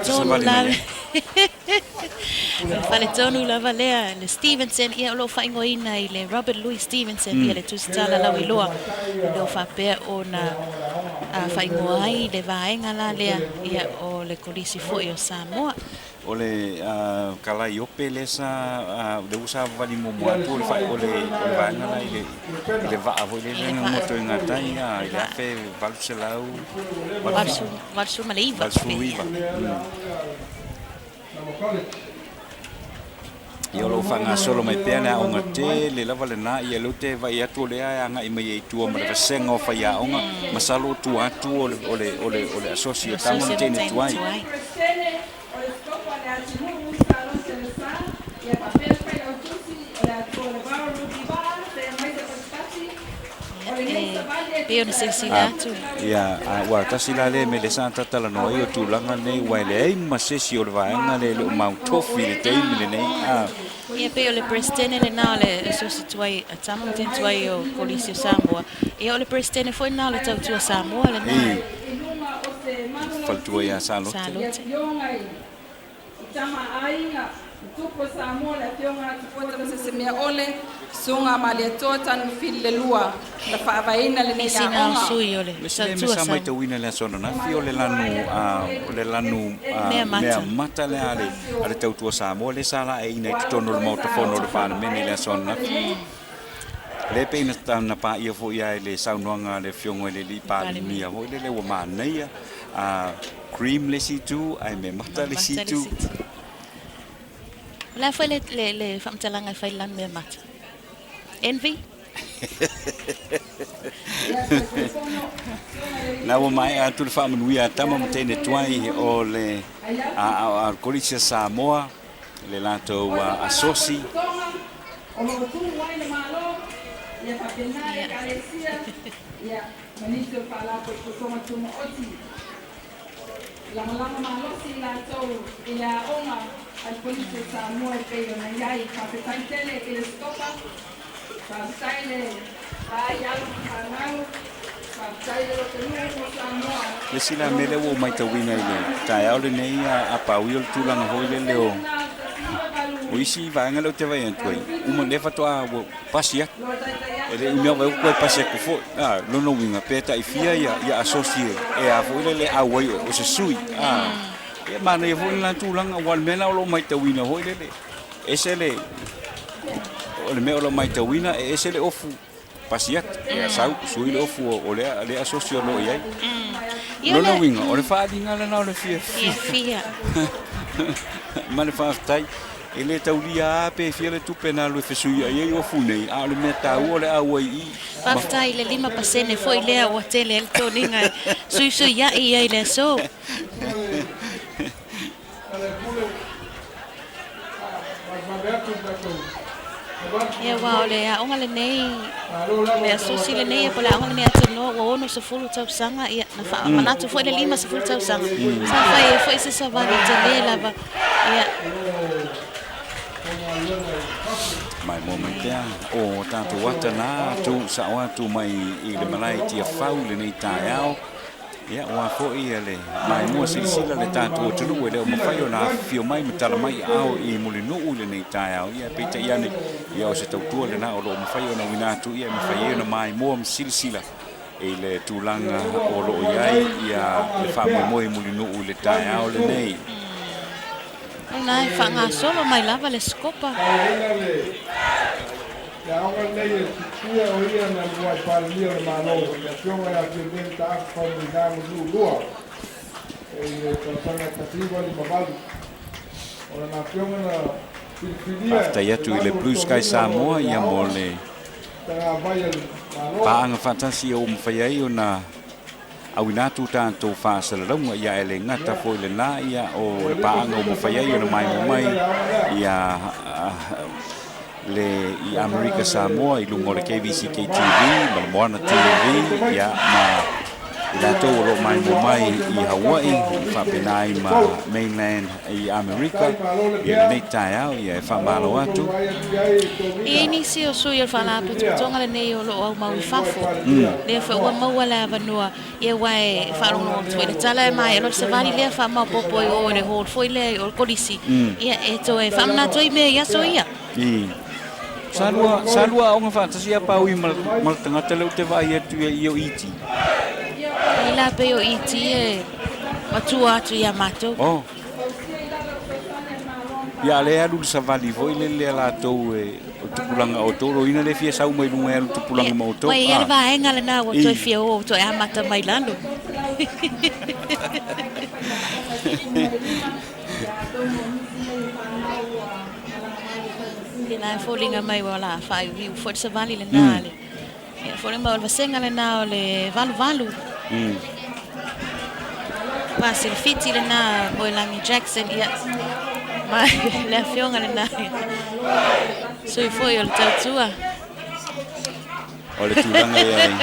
tonu lava lea le Stevenson ia lo fa ingoina i le Robert Louis Stevenson ia le Tuiātaga la wiloa lo fa pe ona fa ingoai le vaenga la lea ia o le kolisi foi o Samoa o le kalai ope le sa le usa vali mo atu le fai o le vaenga la i le va avo le moto nga tai ia fe valselau valsu maleiva Ia lo fanga solo mai pena onga te le lava le na ia lo te vai atu le anga i mai tu ma le sengo fa ia onga masalo tu atu ole associate tamo te ne tuai Peo na sesilato. Ia, wa tasila le me le santa tala no io tu langa nei wa le ai ma sesi o va nga le mau tofi le te le nei. Ia peo le prestene le na le so situai atamo ten tuai o policio Samoa. Ia le prestene foi na le tau tu Samoa le na. Faltua ia salote. Tama ainga tupo Samoa la tionga tupota se mea ole sunga mali tota no fil le lua la fa vaina le nei sina sui ole sa mai te wina le sona na fi ole lanu mea mata le ale tau tua Samoa le sala e ina tono le motofono le fa meni le sona le pena tana pa ia fo ia le saunoanga le fiongo le li pa mia mo le wa maneia cream le situ ai me mata le situ la foi le famtalanga fai lan me mata envy na wa mai atu le famanuia tama mtene tuai o le a kolisia Samoa le lato asosi ya papenare kalesia ya manito pala ko koma tumo oti lama malo sila to ya oma al polisi Samoa pero na yai kapitantele que stopa kapitale ya lo kanau kapitale lo que no Samoa le sila mele wo mai tawina ile tai ole nei a pauil tulanga hoile leo Uisi vanga lo te vai antoi. Uma leva to a pasia. Ele meu vai ko pasia ko fo. No no winga peta I fia ia associate. E a fo le a wai o se sui. E mana e fo na tulanga wal mena lo mai te wina ho le. Esele. O le me lo mai te wina e esele ofu pasia. E sau sui lo ofu o le associate lo ia. No no winga o le fa dinga le na le fia. Fia. Mana fa tai ele taulia pe fiele tu penalo fe suia ia o funei a le meta o le awai I faftai le 5% foi le o tele el toninga sui ia ia le so ia wa le a onga le nei le asosi le nei po la onga nei atu no o no se fulu tau sanga ia na fa manatu foi le 5 se fulu tau sanga sa foi se Savali te le lava ia mai mo mai tea o tātou wata nā tu sa watu mai I le malai tia whau le nei tāiao ia ua fo'i le mai mua silisila le tātou tunu e leo mawhai o nā fio mai matala mai au I muli nuu le nei tāiao ia peita iane ia o se tautua le nā o lo mawhai o na winatu ia mawhai o na mai mua silisila e le tūlanga o lo iai ia le whamomoe muli nuu le tāiao le nei Nai whanga solo mai lava le skopa. Ya aunga nei e tia o ia na lua I pālia le mālo. Ya fionga ya whiwhen ta ako whau I nāmu lua. E le tāsanga katiwa li mawali. Ora nā fionga na whiwhiria. Aftai atu I le Blue Sky Samoa ia mo le Tanga vai le mālo. paanga fantasi o mwhai ai o na awinatu tātou whāsalaunga ia e le ngata fo le nā ia o le paanga o mwhai ai o na mai mo mai ia le I Amerika Samoa I lungo le KVCK TV ma le Moana TV ia ma I lātou o lo mai mo mai I Hawaii whapenai ma mainland I Amerika ia le nei tāiao ia e whamalo atu I nisi o sui al whalapu tonga le nei o lo au mau I whafo. Lea wha ua maua la vanua ia wae wharongo o tue. Le tala e mai e lo Savali lea wha mau popo I o le hol foi lea o kolisi. Ia e to e whamna toi mea ia so ia. Salua o ngā whātasia pau I mal tangata leo te vai atu I o iti. I la pe o iti e matua atu ia matou. Oh. Ia le alu Savali foi le lātou e o tupulanga o toro ina le fia sau mai lunga alu tupulanga ma o toro. Wai ia le vaenga le nā o toi fia o toi amata mai lalo. Nā e fōlinga mai wala whai riu fōi Savali le nā le. Ia fōlinga mai o le vasenga le nā o le valu. Pasi le fiti le nā Moelangi Jackson ia. Mai le fionga le nā. Sui fōi o le tautua. O le tūranga e ai.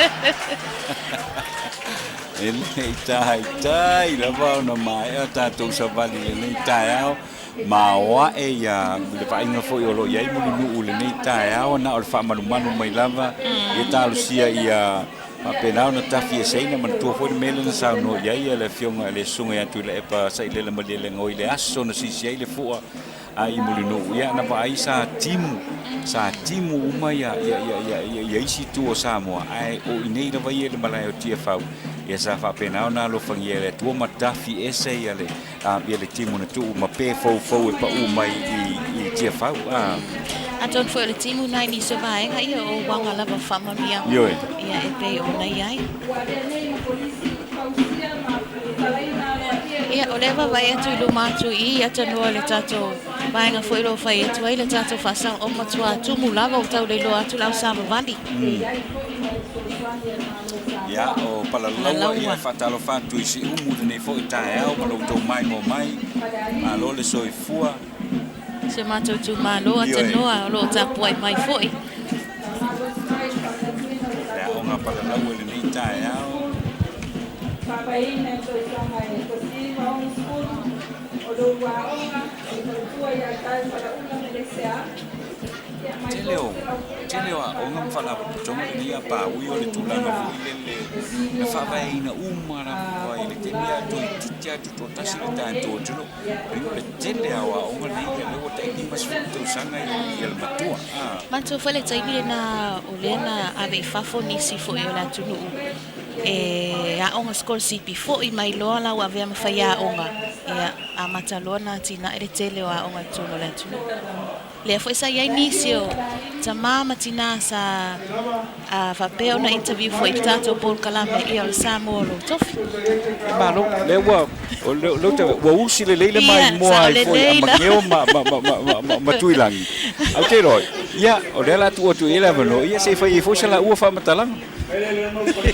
E nei tai, la wau na mai a tātou Savali le nei tai au. Ma oa e ia le whainga fōi o lo iai muli nuu le nei tai au na o le whamanumanu mai lava. I tālusia ia penau na tafi e seina man tua fōi mele na sao no iai le fionga le sunga atu le epa sa ile le mali le ngoi le aso na sisi ai le fua. A I muli nuu ia na vai sa timu uma ia isi tu o Samoa. Ai o inei na vai le malai o tia whau. Ia sa whapenau nā lo whangi ele tua matafi ese ia le timu na tu ma pē fau e pa umai I tia whau. Aton foi le timu nai ni se vaenga ia o wanga lava whamamia. Ioe. Ia e pe o nei ai. Ia o lewa vai atu I lumatu I atanua le tato vaenga foi lo fai atu ai le tato whasang o matua tumu lava o tau le lo atu lau Savali. Ia o palalaua ia whatalo whatu isi umu nei fo I tae au malo tau mai mo mai. Malo le soifua. Se matou tu malo atanua o lo tapua I mai foi. Ia o ngā palalaua le nei tae au. Teleo a o ngā whala tonga ni a pā ui o le tūlanga fui le whawai na umara wai le te mea toi titi atu tō tasi le tāi tō tino. Rio le teleo a o ngā nei a leo tai ni maswhut tau sanga I le matua. Mantou foi le taini na o lena ave fafo nisi foi o la tunu. E a onga skol sipi fo I mai loa la wa vea mawhai a onga. E a mataloa na tina ere tele o a onga tunu le tunu. Lea foi sa iai nisi o ta mama tina sa a whapeo na interview foi tato Paul Kalame I o Samoa lo tofi. Malo, le wa te wa usi le leile mai moa ai foi a makeo ma tuilangi. Au te roi. Ia, o le la tu o tu ele vano, ia se fai foi sa la ua fa matalang.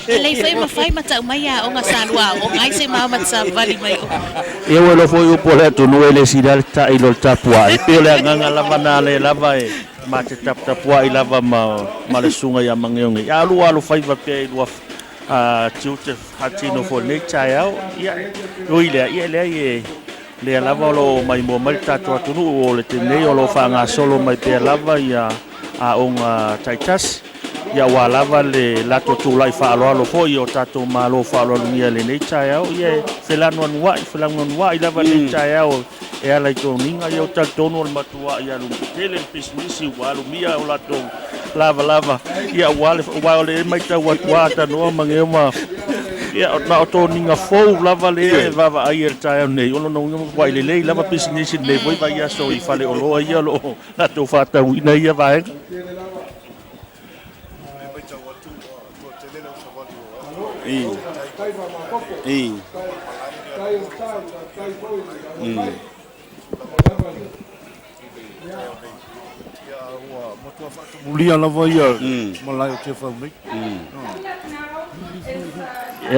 Lei fai mawhai matau mai a onga salua o ngai se mama Savali mai o. E o lo foi o pole tu no ele sidal ta I lo tapua. E pe le nganga lava na le lava e ma te tapua I lava ma le sunga ia mangeongi. A lu fai va pe lu a tiute hatino fo le chai au. Ia o ile ia le le lava lo mai mo mai tato atunu o le tenei o lo whaanga solo mai pe lava ia a onga taitas ia wa lava le lato tulai whaaloalo fo i o tato malo whaaloalo nia le nei tai au ia whelano anua i lava nei tai au e ala i tō ninga i o tatonu o le matua i alu tele pisnisi wa alu mia o lato lava ia wale o le mai tau atua atanoa mangeo ma ia na o tō ninga fou lava le vava ai e tai au nei ono no wai le lei lava pisnisi nei voi vai aso i fale o loa ia lo lato whatau ina ia vaenga mulia lava ia malai o te whau nei.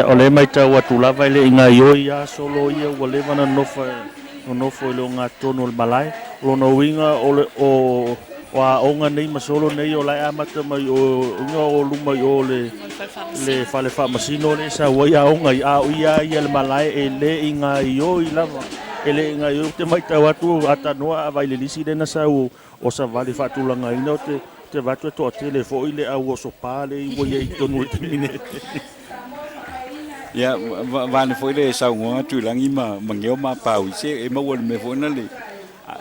O le mai tau atu lava le inga ioi ia solo ia ua le wana nofo i leo ngā tono le malai lona winga o wa onga nei masolo nei o lai amata mai o inga o luma i o le fale whamasino le sa waia onga i a uia ia le malai e le inga ioi lava e le inga ioi te mai tau atu atanoa a vai le lisi lena sa o Savali whatulanga ina o te watu e toa tele fo i le au o sopa le i waia i tonu i te mine. Ia, vane foi le saungoa tuilangi mangeo ma pau se e maua le me foi na le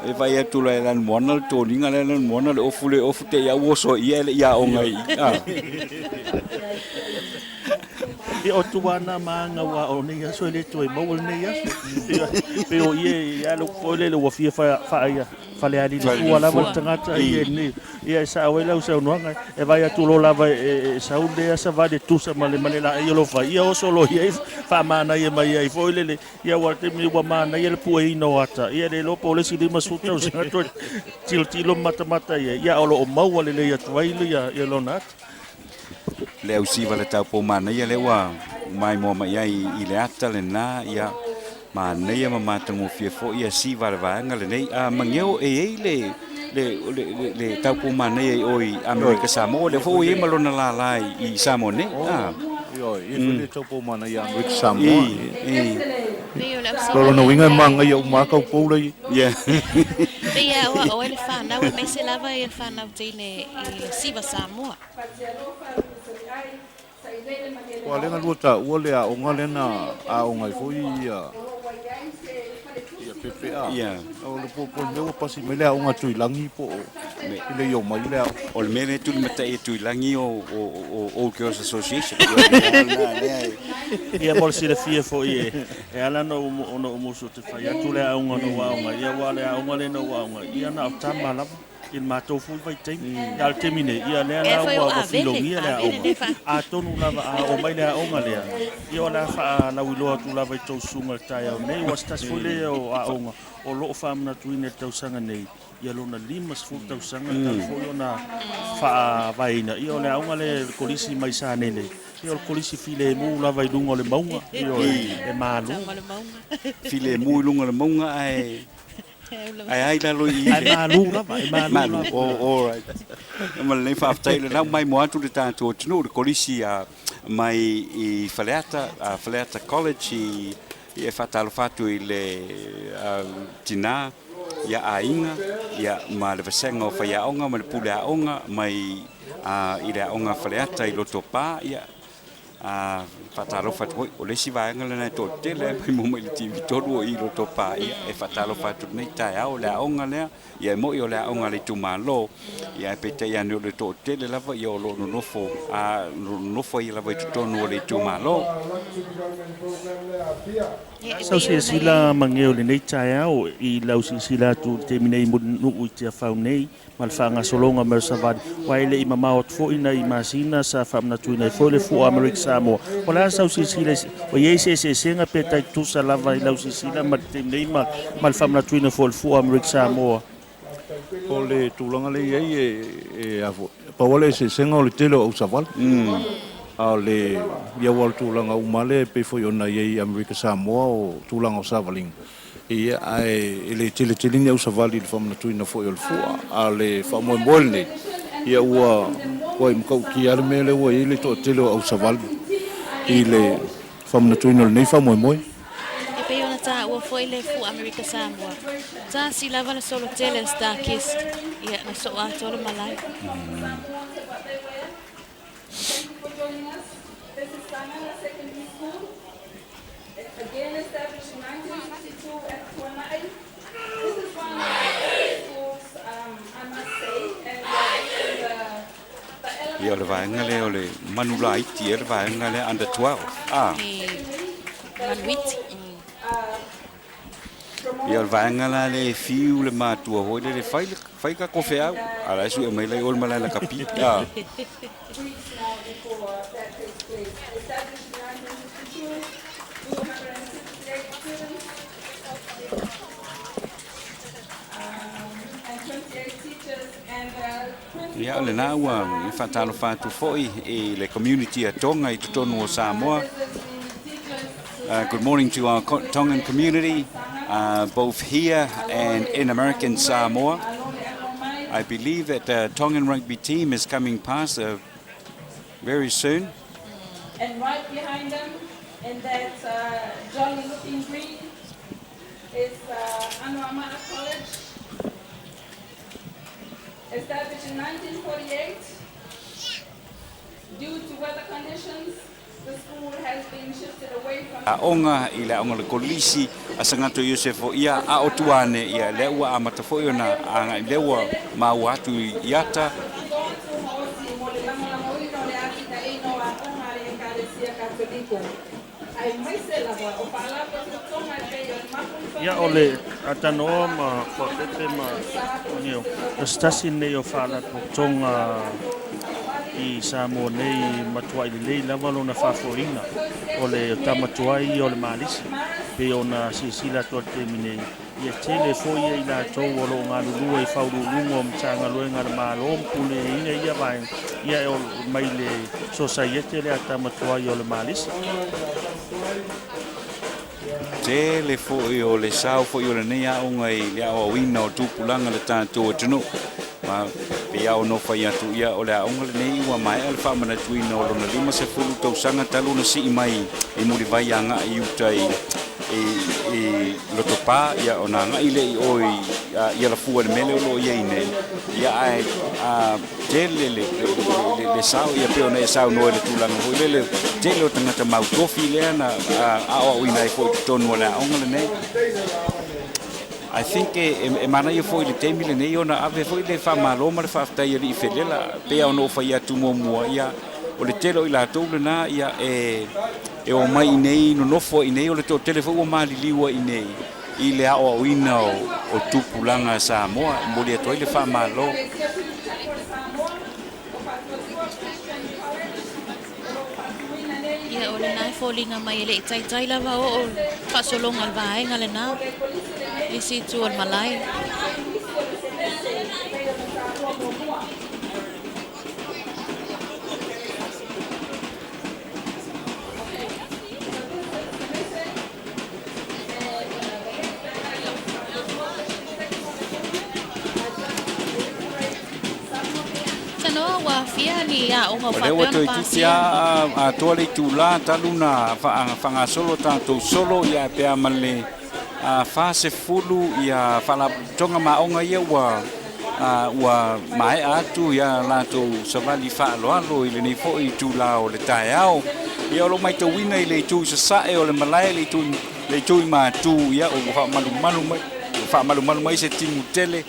e vai atu le lan mona le toninga le lan mona le ofu te ia woso ia le ia o ngai e o tuana manga wa o nei aso le toi maua nei aso pe o ia lo foi le wa fia fa ia fale ali le ua lava tangata ia nei ia sa wela usa unuanga e vai atu lo lava e saunde asa vade tusa male la ia lo fa ia o solo ia fa mana ia mai ia foi le ia wa te mi wa mana ia le pueino ata ia le lo pole si lima suta o singa to tilo mata ia o lo mau le ia tuaile ia lo nat le au siva le tau po mana ia le wa mai mo mai i le ata le na ia ma nei ma matango fia fo ia siva le vanga le nei a mangeo e le tau po mana ia oi America Samoa le fo ia malona la i Samoa ne Yo, le tau po mana ia America Samoa Lolo winga manga ia umaka upoula ia Pea o ele whanau e me se lava e whanau tine i Siva Samoa. Wa lenga luata ua le a onga lena a onga i foi ia PPA. ia O le po meu pasi me le a onga tuilangi po ile yo mai le o le mele tu mata e tuilangi o Girls Association ia mol si le fia fo e ala no musu te fai atu le a onga no wa onga ia wa le a onga le no wa onga ia na tama lava il matou fu vai tem ia al termine ia le ala wa filongia le a tonu lava o mai le onga le ia la fa la wilo tu lava to sunga tai o nei was tas fu le o a onga o lo fa na tuine tau sanga nei ia lona limas fu tau sanga tau fo ona fa vaina ia le onga le kolisi mai sa nele ia o kolisi file mu lava i lunga le maunga ia e malu file mu lunga le maunga ai la lo i malu all right ma le fa taile na mai mo atu le tanto tunu le kolisi mai i Faleata College e fatalo fatu i le tina ia ainga ia ma le vasenga o faia onga ma le pula onga mai i le onga Faleata i lotopa ia fatalo fatu o le sivaenga le na to tele mo mo le TV todo i lotopa ia e fatalo fatu nei tai au le onga le ia mo i le onga le tumalo ia pe te ia no le to tele lava ia lo nofo ia lava i tonu le tumalo sau se sila mangeo le nei tai au i lau sila tu te minei mo nu te fau nei mal fanga solonga mer Savali waile i mama ot fo ina i masina sa famna tu nei fo le fu America Samoa wala sau sila o ye se senga pe tai tu sa lava i lau sila ma te nei mal famna tu nei fo le fu America Samoa o le tulanga le e avo pa wale se senga o le telo o Savali a le ia wal tulanga umale pe fo yona ye America Samoa o tulanga o Savali ia ai le tele ni o Savali le famna tuina fo yo fu a le famo molne ia ua koi mkau ki ar mele ua ile to telo o Savali ile famna tuina nei famo moi E pe ona ta ua foi le fu America Samoa. Ta si lava na solo tele Star Kiss. Ia na so ato le malai. Thank you for joining us. This is Samoa Secondary School. Again established in 1962 at Tuiātaga. This is one of the best schools, I must say, and the Ia le vaenga le o le manula iti e le vaenga le under 12. Manuiti. Ia le vaenga la le fiu le matua hoi le fai ka kofe au. Ala su e mai le ol malai la kapi. weeks now before that takes place. Established in 1962, 268 students, and 28 teachers, and 20 Ia le na ua i whatalo whātu foi e le community a Tonga i tutonu o Samoa. Good morning to our Tongan community, both here and in American Samoa. I believe that the Tongan rugby team is coming past very soon. And right behind them, in that jolly-looking green, is Anuamara College. Established in 1948, due to weather conditions, the school has been shifted away from. A onga I le onga le kolisi a sangato Iosefo ia a o tuane ia le ua a matafoi ona a le ua ma watu iata. Ia ole atanoa ma ko pepe ma nio. Stasi nei o fala tonga I Samoa nei matua I lei lava lona fafoina o le tamatuai o le malisi pe ona sisila to termine ia tele foi I la to o lo ngalulu I faululu o mtanga luenga le malo pule ina ia vai ia o mai le society le tamatuai o le malisi Tele foi o le sau foi o le nei a onga I le a wina o tupulanga le tātou o tunu. Ma pe au no fa atu ia o le aonga le nei ua mai al fa mana tuina o lona 50 tausanga talu na si mai I muri vai anga I uta I lotopa ia ona nga ile I oi ia la fua le mele o lo ia nei ia ai tele le sau ia pe ona sau no le tulanga ho le tele o tangata mau tofi le na a o ina I fo tonu le aonga le nei I think e mana ia foi le temi le nei ona ave foi le fa malo ma le fa tai I felela pe ono fa ia tu mo ia o le telo I la tou le na ia e o mai nei no nofo I nei o le to telefo o mali liwa I nei I le a o ina o tupulanga Samoa mo le to le fa malo Ia o le nai fōlinga mai ele I taitai lava o whasolonga le vaenga le nā. Isi tu o le malai. Tanoa wa fia ni a o ngau Lewa to whapea titia a tole tu la taluna fanga solo tanto solo ia pe amale a fase fulu ia fala tonga maonga ia wa mai atu ia la to Savali fa lo ile ni fo I tu la o le taiao ia lo mai to wina ile tu sa e o le malai le tu ma tu ia o fa malu mai se timu tele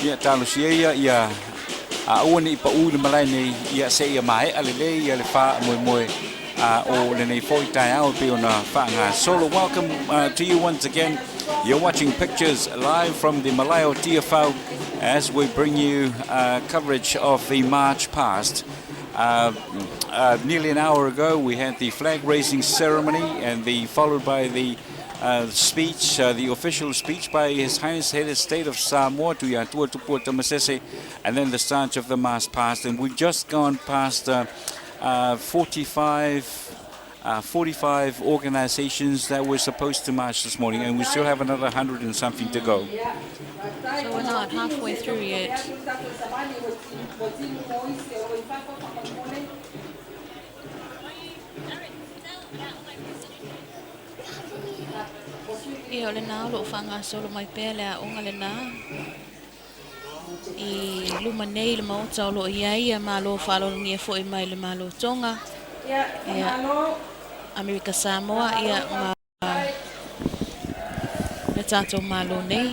ia talo ia a oni pa u le malai nei ia se ia mai ale le ia le fa moe o le nei foi tai au pe ona fa nga solo. Welcome to you once again. You're watching pictures live from the Malayo TFO as we bring you coverage of the march past. Nearly an hour ago we had the flag raising ceremony and followed by the speech, the official speech by His Highness Head of State of Samoa, Tuiātaga, and then the start of the mass past. And we've just gone past 45 organizations that were supposed to march this morning, and we still have another 100 and something to go. So we're not halfway through yet. ia o le nā lo whanga solo mai pēr le a onga le nā. I luma nei le maota o lo ia ma lo whalo ngia fo i mai le malo tonga. Ia Amerika Samoa ia ma le tātou malo nei.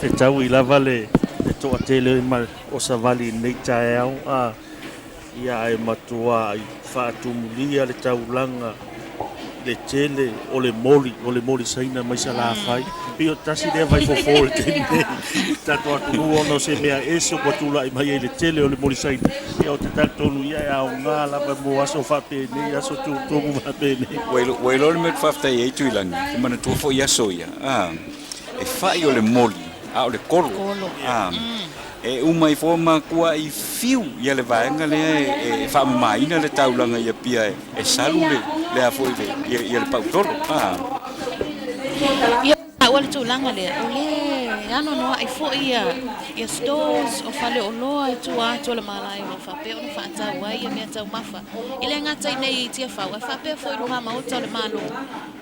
Te tau I lava le toa tele ma o Savali nei tae au ia e matua I whaatumulia le taulanga le tele o le moli saina mai sa la fai. Pio tasi lea vai fo le tele nei. Tato atunu ono se mea eso kwa tula I mai le tele o le moli saina. Ia o te tatonu ia e au ngā lava mo aso whape nei, aso tūtongu whape nei. Wailo le met whaftai e tuilangi, te mana tua fo I aso ia. E whai o le moli, o le kolo. E umai fo ma kua I fiu ia le vaenga lea e whaamamaina le taulanga ia pia e salu le a fo ia le pautoro. Ia wale tūlanga le, o le ano noa I fo ia stores o whale o loa I Tuiātaga le malai o whape o no whaatau ai ia mea tau mafa. I le ngata I nei I tia whau, e whape fo I runga mauta o le malo.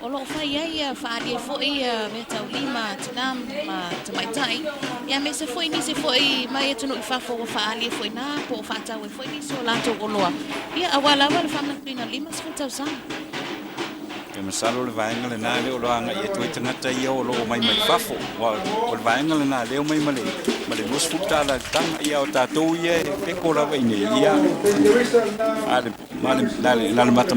O lo whai ia whaali e fo ia mea tau lima, tinam, ma tamaitai. Ia me se fo I nisi fo I mai e tunu I whafo o whaali e fo I nā, po o whaatau e fo I nisi o lato o loa. Ia awala wale whamna krina lima sifutau sana. E masalo le vaenga le nā leo loanga I e tui tangata ia o lo mai whafo. O le vaenga le nā leo mai male lus futala tanga ia o tātou ia e peko rawa ine ia. Nale mata.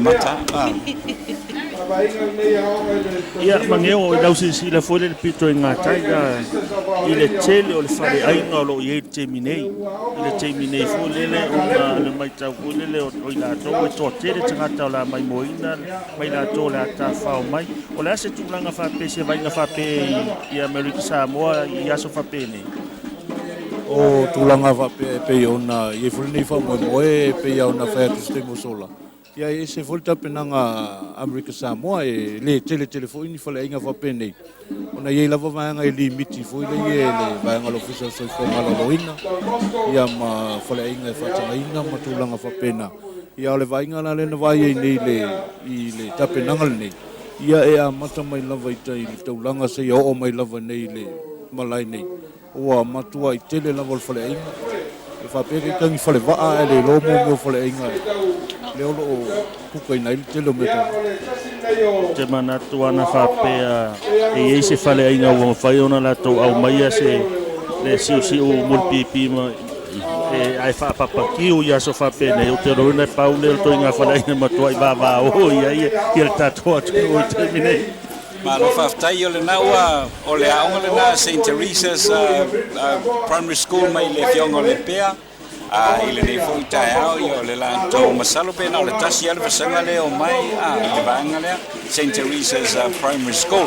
Ia mangeo o dausi si la foi le pito en ngatai I le tele o le whare ainga o lo I e te minei. I le te minei fu lele o le mai tau fu lele o I la tō e tō tere tangata o la mai moina, mai la tō le ata whao mai. O le ase tūlanga whape se vainga whape I Amerika Samoa I aso whape nei. O tūlanga whape pe ona I e fulini wha moe pe ona whai atu ste mosola. Ia e se volta penanga Amerika Samoa e le telefoni whale inga whape nei. Ona I lava vaenga I limiti fo I le le vaenga lo fisa soi whonga loina. Ia ma whale inga e whatanga inga ma tūlanga whapena. Ia o le vainga la lena vai e nei I le tapenanga le nei. Ia e a mata mai lava I tai I taulanga se o mai lava nei le malai nei. Oa matua I tele lava o whale inga. E whapeke kangi whale waa e le lomo mo whale inga. Le olo o kuka I nai tele o meta. Te manatu ana whapea e eise whale ainga o whai ona lato au maia se le siu o mulpipi ma e ai whapapaki o ia so whapea nei o te roina e pau leo to inga whale ainga matua I vava o ia le tatoa o te minei. Ma lo whaftai o le naua o le aonga le nā St. Teresa's Primary School mai le fionga o le pea. I le nei fo I tae au I o le la tau masalo pena o le tasi ala vasanga le o mai le vaanga lea St. Teresa's Primary School.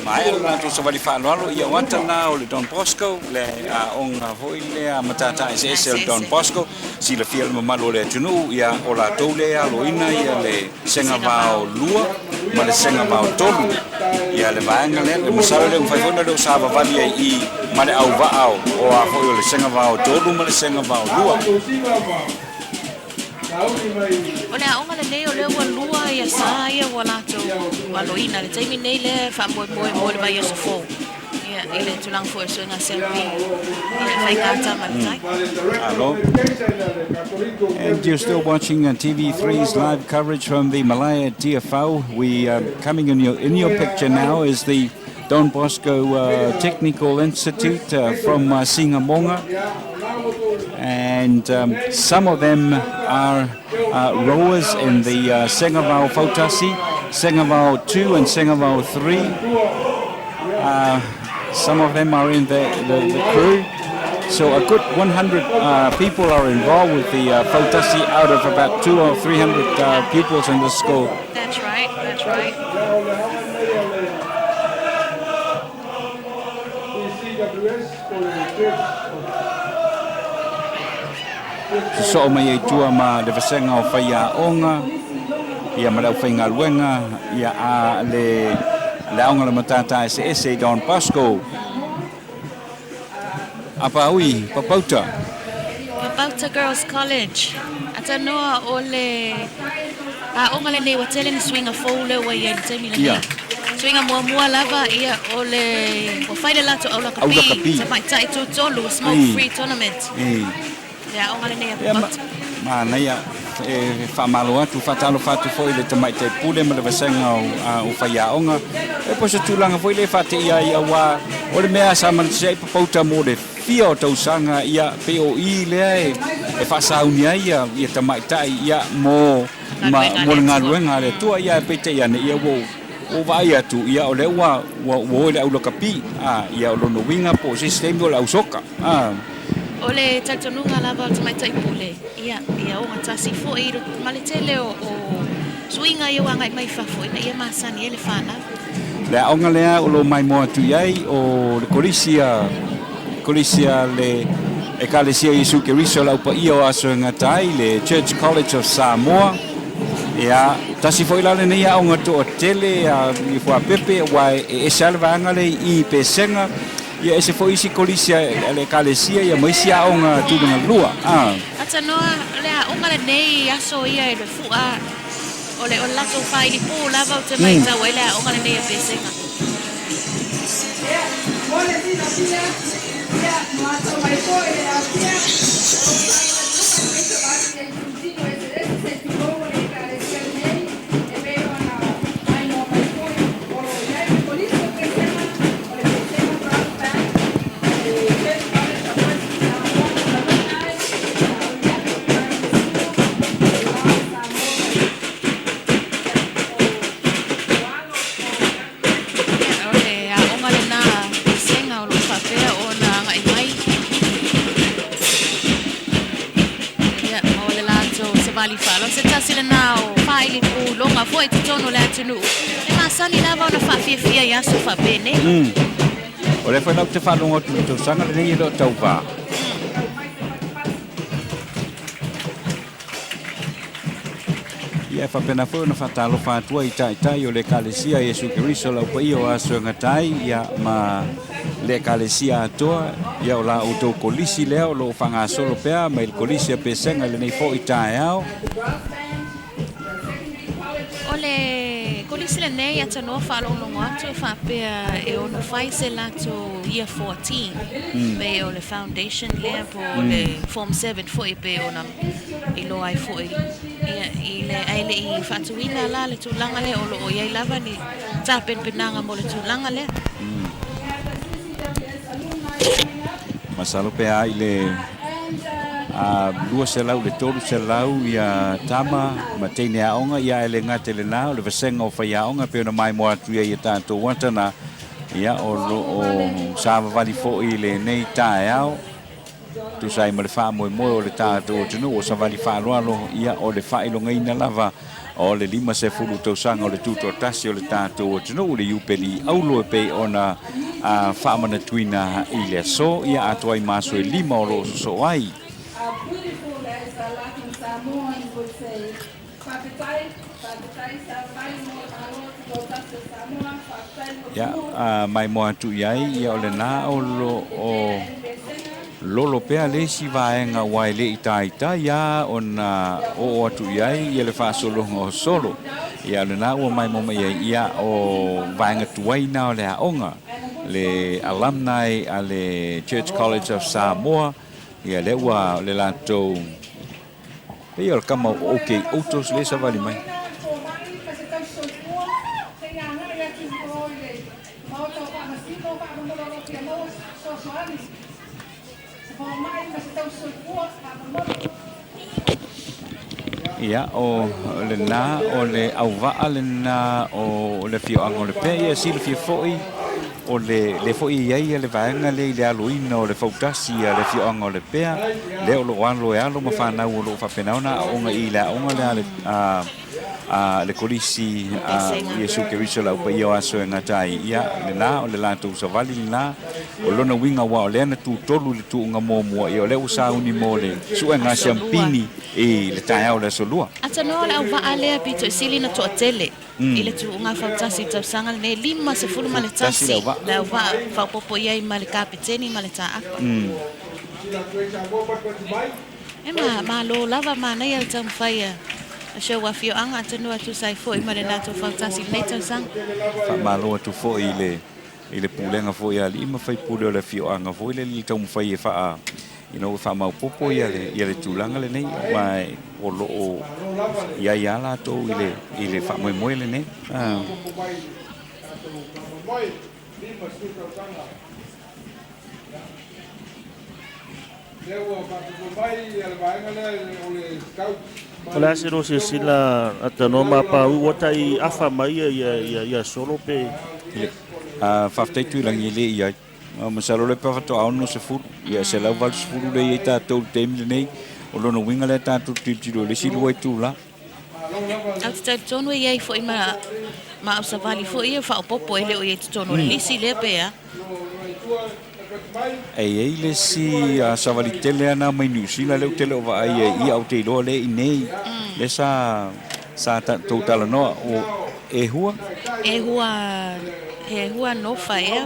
Mai ala nā tō Savali whaaloalo I awanta nā o le Don Bosco le onga hoi le matata SS le Don Bosco si le fia le mamalo le tunu ia o la tau le aloina ia le senga vao lua ma le senga vao tolu ia le vaanga le masalo le mwhaifona leo Savali I ma le au vaao o a hoi o le senga vao tolu ma le senga vao lua. O le aonga le nei o leo wa lua ia sa ia wa lato aloina le taimi nei le whamoe le mai aso fō. Ia I le tulang fō e soinga selfie. Ia whai kata malitai. Hello. And you're still watching TV3's live coverage from the Malaya TFO. We coming in your picture now is the Don Bosco Technical Institute from Singamonga. And some of them are rowers in the Sengavao Fautasi, Sengavao 2 and Sengavao 3. Some of them are in the crew. So a good 100 people are involved with the Fautasi out of about 200 or 300 pupils in the school. That's right. So mai tua ma le vasenga o whaia onga ia marau whainga luenga ia a le aonga le matata ese Don Bosco apa ui papauta about a girls' college. Ata noa ole onga le nei watele ni swinga fole wa ia te mi le. Swinga mua lava ia ole o faile lato au la kapi. Sa mai tai to tolu smoke free tournament. Ya onga le nei about. Ma na ia fa malo atu fatalo fatu foi le tamai te pule ma le vasenga o faiaonga e po se tulanga foi le fate ia wa o le mea sa man se pauta mo le fia o tausanga ia POI le e fa saunia ia tamai tai ia mo ngaluenga le tua ia pete ia ne ia o vai atu ia o le wa le au lokapi ia o lono winga po system o la usoka Ole tatonunga lava o mai tai pule. Ia o matasi fo i maletele o swinga i wanga mai fa fo ina ia masani ele fana. Le onga lea o lo mai mo atu iai o le kolisia le ekalesia Yesu Keriso la upa ia o aso ngatai le Church College of Samoa. Ia tasi fo ilale nei a onga to tele i fo pepe wa e salva ngale I pesenga. Ia ese foi isi kolisia le kalesia ia mai sia onga tudunga lua ata noa le onga le nei aso ia e le fua ole o lato fai li pu lava o te mai ta wele onga le nei pesenga ole tina tia ia mato mai ko ele atia Savali falo se tasile nao faili pu longa foi tono le atunu e masani lava ona fa fia ia so fa bene o le foi no te fa longa tu sanga le ni lo tau va ia fa pena foi no fa talo fa tua tai o le kalesia Yesu Keriso la pa io aso ngatai ia ma le kalesia toa ia o la auto kolisi leo lo fanga solo pea ma il kolisi pe senga le nei fo itaiao ole kolisi le nei ata no fa lo atu fa pe e ono fai se lato year 14 be o le foundation le po le form 7 fo pe ona i lo ai fo ile ai I fatuina la le tulanga le o lo ia lava ni tapen penanga mo le tulanga le masalo pe ai le lua se lau le tolu se lau ia tama ma teine aonga ia ele ngate le nao le vasenga o fai aonga pe ona mai mo atu ia tātou watana ia o Savali fo I le nei tae au tu sai ma le wha moe o le tātou tunu o Savali wha aloalo ia o le wha ilongaina lava o le 5 tausanga o le Tuiātaga o le tātou tunu o le upeli aulo e pe ona whaamana tuina I le so ia atuai maso e 5 o lo so ai beautiful as the Latin Samoan would say. Ya mai mo atu iai ia o le na o lolo pea le si vaenga wai le itaita ia ona o atu iai ia le fasolo ngo solo ia le na o mai mo mai ia o vaenga tuaina o le aonga le alumni a le Church College of Samoa ia le ua le lato ia le kama okay autos le Savali mai ia o le na o le auva le na o le fio ango le pe ia sil fio foi o le foi ia le vaenga le aluina o le fautasi le fio ango le pe le o lo wan lo ya lo mafana o lo fa penaona onga ila onga le le kolisi Yesu Keriso la upa ia aso ngatai ia le na o le lato Savali na o lona winga wa o le na tu tolu le tu nga momo ia le usa uni mole su nga champini e le taia o le solua ata no la va ale pito sili na to tele ile tu nga fautasi tau sanga ne 5 se fulu male tasi la va fa popo ia i male kapiteni male ta ma lo lava mana ia tam faia. Asho wa fio anga tenu atu sai fo ima le nato fautasi nei tau sang. Whamalo atu fo i le pulenga fo ia li ima fai pule o le fio anga fo i le tau mwhai e wha whamau popo ia le tūlanga le nei mai o lo o ia la tau i le whamoe moe le nei. Ole ase ro se sila atano mapa u otai afa mai ia solo pe Whaftai tui langi le ia masalo le pawato au no se furu ia se lau walu se furu le ia tātou teimi le nei o lono winga le tātou titiro le silu ai tūla. Au te tonu iai fo ima ma au Savali fo ia wha o popo ele o iai te tonu le lisi le pea. Ei le si Savali tele ana mai niusila leu tele o vai ia au te iloa le i nei le sa tātou tala noa o e hua no faia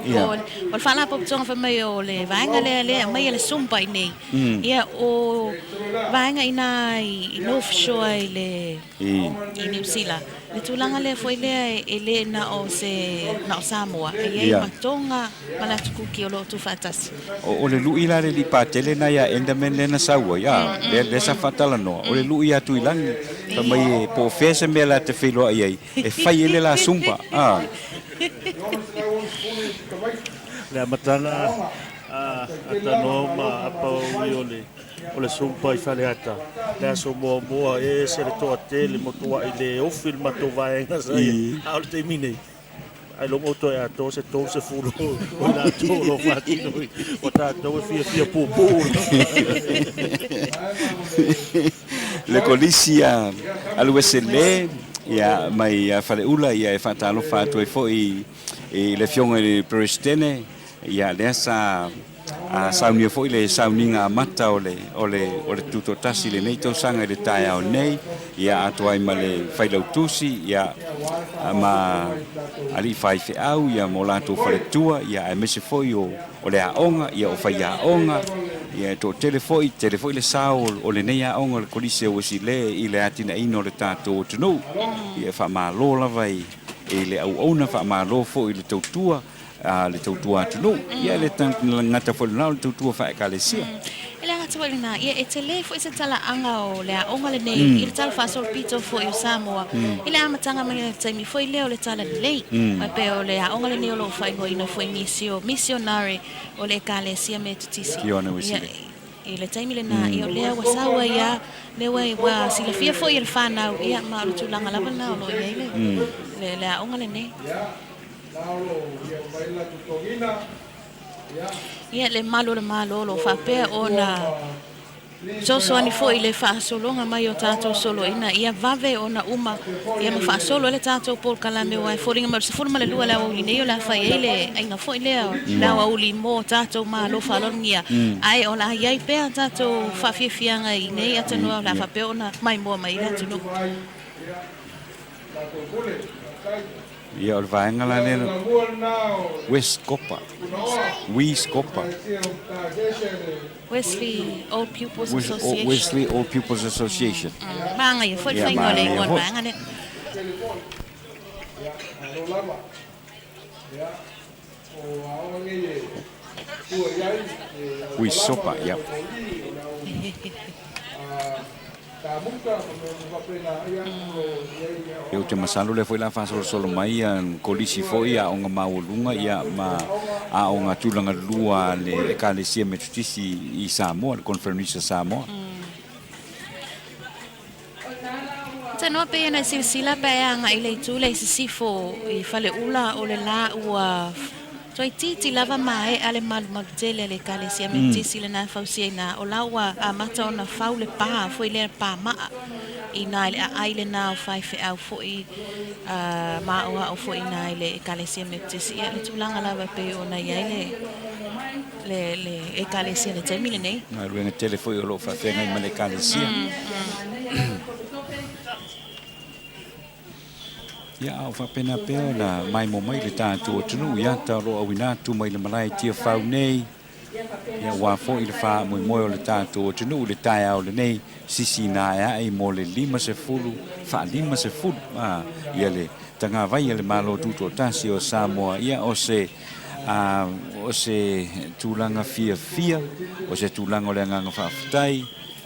o fala pop tonga fa mai o le vainga le mai le sumpa nei ia o vainga ina I North Shore I New Zealand le tulanga le foi le ele na o Samoa e matonga mala tukuki o lo tu fatasi o le lui la le lipatele na ia endamen le na saua ia le sa fatala no o le lui atu ilangi fa mai po fese me la te filo ai e fai ele la sumpa le matanga atano ma apa o le sumpa I fale ata le aso moa e se le toa tele mo toa I le ofil ma to vaenga sai au te mine ai lo moto e ato se to se fulu o la to lo fatino o ta to fia pupu le colisia alu esele ia mai fale ula ia e fatalo fatu e foi e le fionga le presidente ia dessa a saunia foi le sauninga mata o le tuto tasi le nei to sanga le taia o nei ia atoai male failau tusi ia ma ali fai fe au ia molato fale tua ia e mese foi o le aonga ia o fai aonga ia to telefoi le sao o le nei aonga le kolise o si le I le atina ino le tato tunu ia fa malo lavai e le au ona fa malo foi le tautua le tautua tunu ia le ngata fo na le tautua fa ekalesia ele ngata wale na ia etele fo se tala anga o le onga le nei il tal fa sol pito fo I Samoa ile amatanga mai taimi fo ile o le tala lei ma pe o le onga le nei o lo fa ngo ina fo missionary o le ekalesia me tutisi ile taimi le na ia le wa sawa ia le wa sila fia fo ia fana ia ma lo tulanga lava na o ia le onga le nei ia le malo lo fa pe ona so ani fo ile fa solonga mai o tato solo ina ia vave ona uma ia ma fa solo le tato por kala me wa foringa ma se forma le lua la o nei la fa ile ainga fo ile na wa uli mo tato ma lo fa lo ngia ai ona ia pe tato fa fianga I nei atano la fa pe ona mai mo mai la tunu ia o le vaenga la le West Copa Wesley Old Pupils Association Wesley Old Pupils Association manga ia foi ngole ngol manga ne We sopa ia eu te masalo le foi la fa solo mai an kolisi foi a onga maulunga ia ma a onga tulanga lua le ekalesia metutisi I Samoa le conference Samoa tano pe na silsila pe anga ile tule sifo I fale ula o le la ua toi titi lava mai ale mal tele le kalesia metisi le na fausia na o lawa a mata ona faule pa foi le pa ma ina le aile na fai fe au foi ma o foi na le kalesia metisi le tulanga lava pe ona ia le kalesia le temile nei na ruenga tele foi o lo fa fenga I male kalesia ia au fa pena pe na mai mo mai le tātou tunu ia ta lo awina tu mai le malai tia fau nei ia ua fo'i le wha moe o le tātou tunu le tai au le nei sisi nā ai mo le 50 wha 50 ia le tanga vai le malo tuto tasi o Samoa ia o se tūlanga fia o se tūlanga o le nganga whaafutai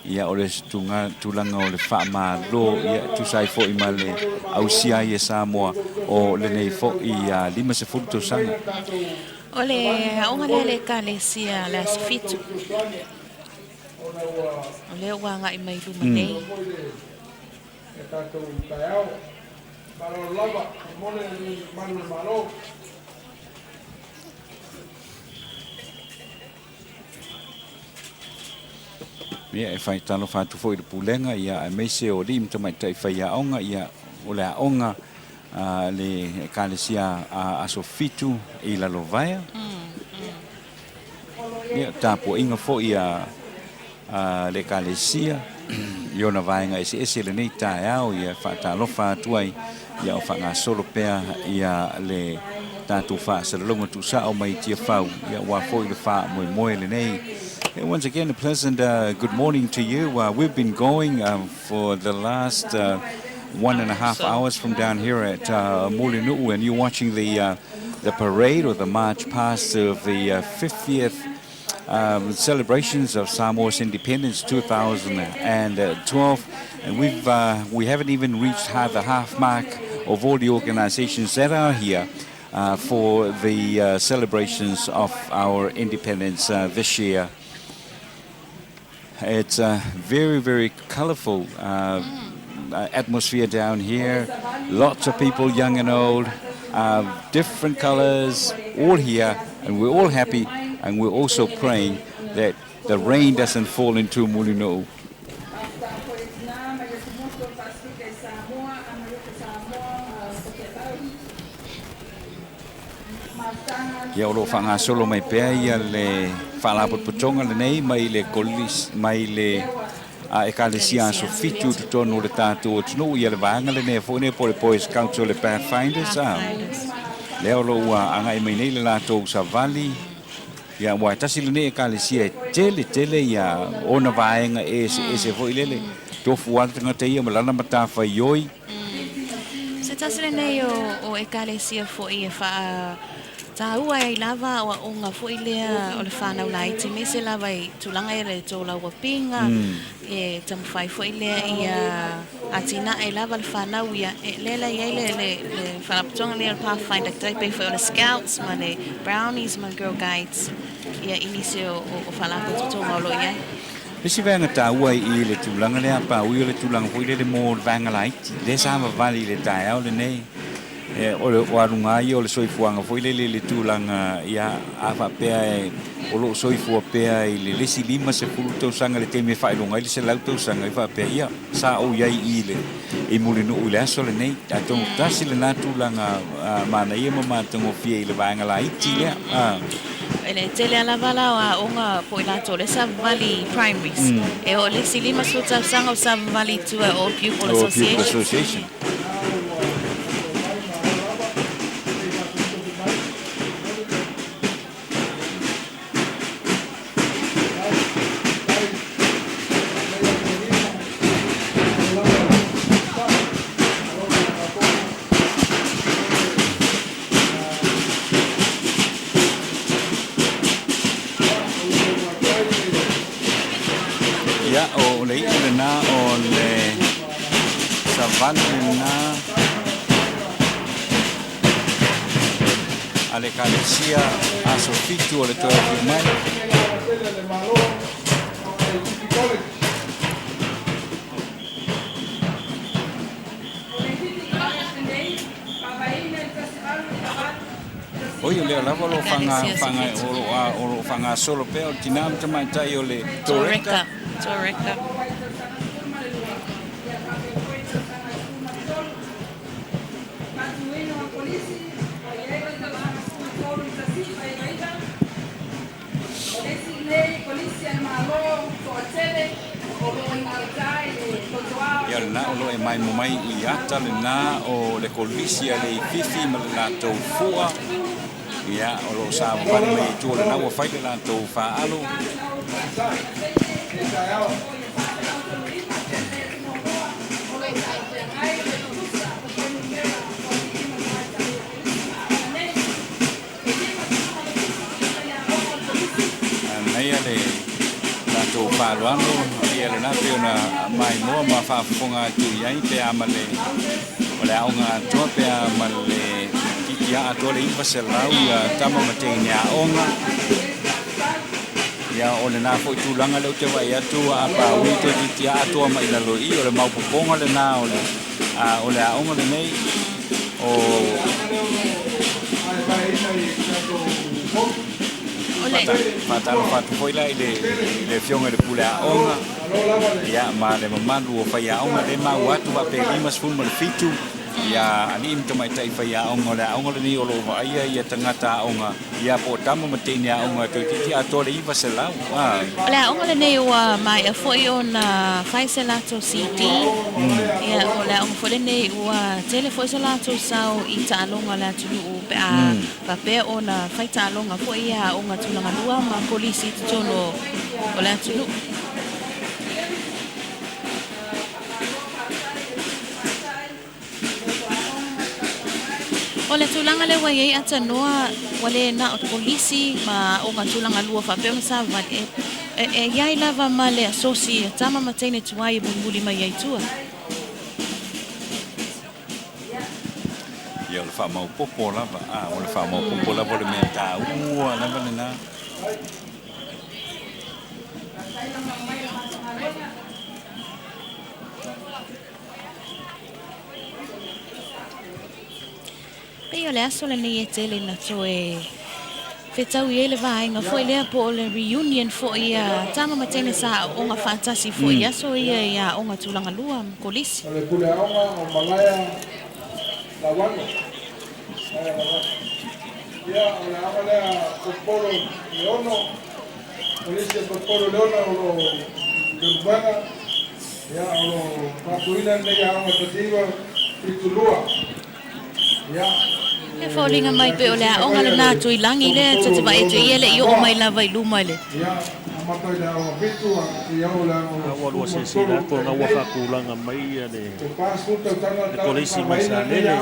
ia o le tūlanga o le whaamalo ia tusai fo'i ma le ausia ia Samoa o le nei fo'i 50 tausanga. Ole aunga le kalesia la fitu. Ole wa nga mai lu nei. Ia e fai talo fatu foi de pulenga ia e mese o lim tamai tai fai aonga ia o le aonga le kalesia aso fitu i la lovaia. Ia tapo inga foi le kalesia io na vainga ese le nei tai au ia fa talo fatu ai ia o fanga solo pea ia le tatu fa se longa tu sa o mai tia fau ia wa foi le fa moi le nei. And once again, a pleasant good morning to you. We've been going for the last 1.5 hours from down here at Molinuu, and you're watching the parade or the march past of the 50th celebrations of Samoa's independence 2012, and we haven't even reached the half mark of all the organizations that are here for the celebrations of our independence this year. It's a very, very colorful atmosphere down here. Lots of people, young and old, different colors, all here, and we're all happy, and we're also praying that the rain doesn't fall into Molinuu. Ia o lo whanga solo mai pēr ia le whalapot patonga le nei mai le kolis mai le ekalesia so fitu te tonu le tātou o tunu ia le vanga le nei fōne po le Boys Council le Pathfinders le o lo ua anga i mai nei le lātou Savali ia wai tasi le nei ekalesia tele ia ona vaenga se fo ilele tofu alta te ia malana mata whaioi Se tasi le nei o ekalesia fo ia wha Tāua ai lava o onga fo ilea o le whanau laiti me se lava i tulanga i le tōla ua pinga e tamawhai fo ilea ia atina e lava le whanau ia e lela i le whanaputonga lea le Pathfinder taipe fo o le Scouts ma le Brownies ma Girl Guides ia inise o whalapo tutonga o lo ia. Pesi vanga tāua i le tulanga lea pa ui o le tulanga fo ilea le mō vanga laiti le sama vali le tai au le nei o le warunga i o le soifuanga foi le tūlanga ia awa pēa o lo soifua pēa i le lesi 50 tausanga le te me whailonga i le se lau tausanga i wha pēa ia sa o iai i le i Molinuu i le aso le nei atongu tasi le nā tūlanga mana ia ma mātango fia i le vaenga la iti lea Ele tele ala vala wa onga po ilato le Savali Primaries e o le silima suta sanga o Savali to All Pupil Association. Ale kalesia aso fitu o le toa mai. Oi le lava lo fanga solo pe o tinam tamai tai o le Toreka. Ia na o lo e mai mo mai I ata le na o le kolisia le fifi ma le lātou fua ia o lo sa vale mai tu le na wa fai la to fa alo nei ale la to fa lo ano ia le na pe na mai mo ma fa fonga tu ia pe amale ole aunga to pe amale ya atole iwa se lau ya tama matei a onga ya ole na fo tulanga le te wa ya tu apa wi te ti ato mai la lo I ole mau poponga le na ole ole a onga le nei o ole fatalo fatu foi la le fionga le pule a onga ya ma le mamandu o fa ya onga le ma watu va pe limas fu mo fitu ya ani to mai tai fa ya onga le ni o lo va ia tangata onga ia po tama mateni a onga to ti atore iwa se lau ole onga le nei wa mai a foi ona fai se lato CD ia ole onga foi nei wa tele foi se lato sau I ta longa la tu pe a pa pe ona fai ta longa foi ia onga tu longa lua ma polisi tono ole tu ole tulanga le wa ye atanoa wale na polisi ma o ma tulanga lua fa pe sa va e yai lava male asosi tama matene tuai bumbuli mai ai tua ia le fa mau popo lava ole fa mau popo lava le me ta lava le na Peo le aso le nei e tele na toe fetau I ele vaenga foi lea po le reunion foi ia tama matene sa onga fantasi foi aso ia onga tulanga lua kolisi. Ole pule onga o malaya la wano. Ia ole ama lea popolo leono. Polisi popolo leono o Gilbana. Ia o papuina nei ama tatiwa pitulua. Ia E faulinga mai pe ole onga le nā tui langi le tatu vai tu ele I o mai lava I luma le. ia amatai le o bitu a I au le o Awa se si la ko na wa fa kulanga mai le pasputa tana le polisi mai sa lele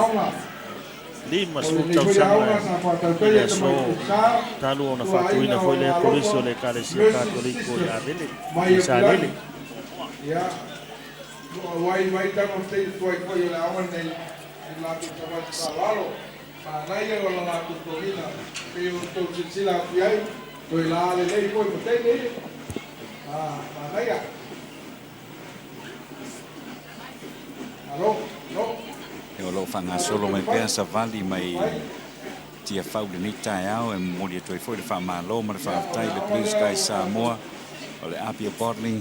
lima sfuta usanga ile so talu ona fa tuina foi le polisi le kale si katoliko ya lele sa lele ia vai tamo te toi foi le awan nei la tu tama salalo nai e o la tu torina pe o to sila fiai to la le lei foi te nei nai ya alo no e o lo fanga solo mai pe Savali mai tia fau le ni tai au e mo le toi foi le fa malo ma le fa tai le blue sky Samoa o le apia bottling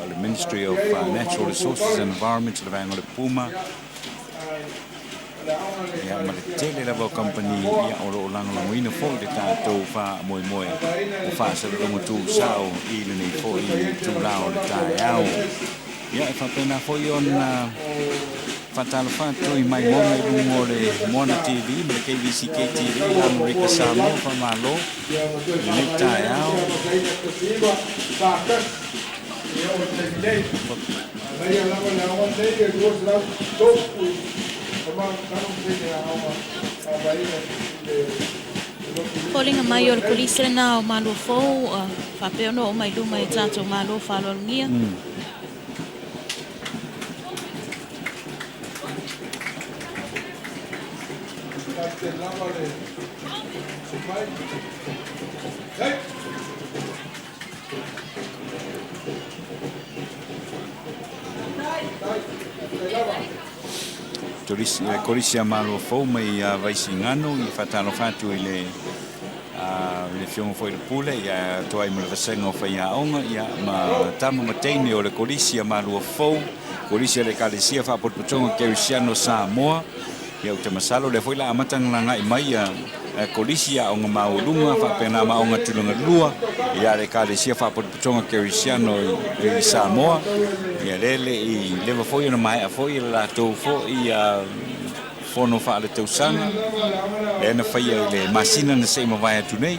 o le Ministry of Natural Resources and Environment le vanga le Puma ia ma le tele lava o company ia o lo langa languina foi le tātou fa moe moe o fa se le mo tu sao I le nei foi tu lao le tai au ia e fa pena foi on fatalo fatu I mai mo mai lungo le Mona TV ma le KBC TV America Samoa fa malo le nei tai au Faulinga mai o le polisi le nā o malo fou fa pe ono o mai luma e tato malo fa longia. Kolisia malo fou mai vaisingano I fatalo fatu I le fionga foi le pule ia toai mo le vasenga o faia onga ia ma tama matene o le kolisia malo fou kolisia le kalesia fa potpotonga Kerisiano Samoa ia te masalo le foi la amatanga langa I mai kolisia onga maulunga fa pena ma onga tulunga lua ia le kalesia fa potpotonga Kerisiano I Samoa ia lele I leva foi ona mai a foi la to foi ia fono fa le tausanga e na faia le masina na se mawai atu nei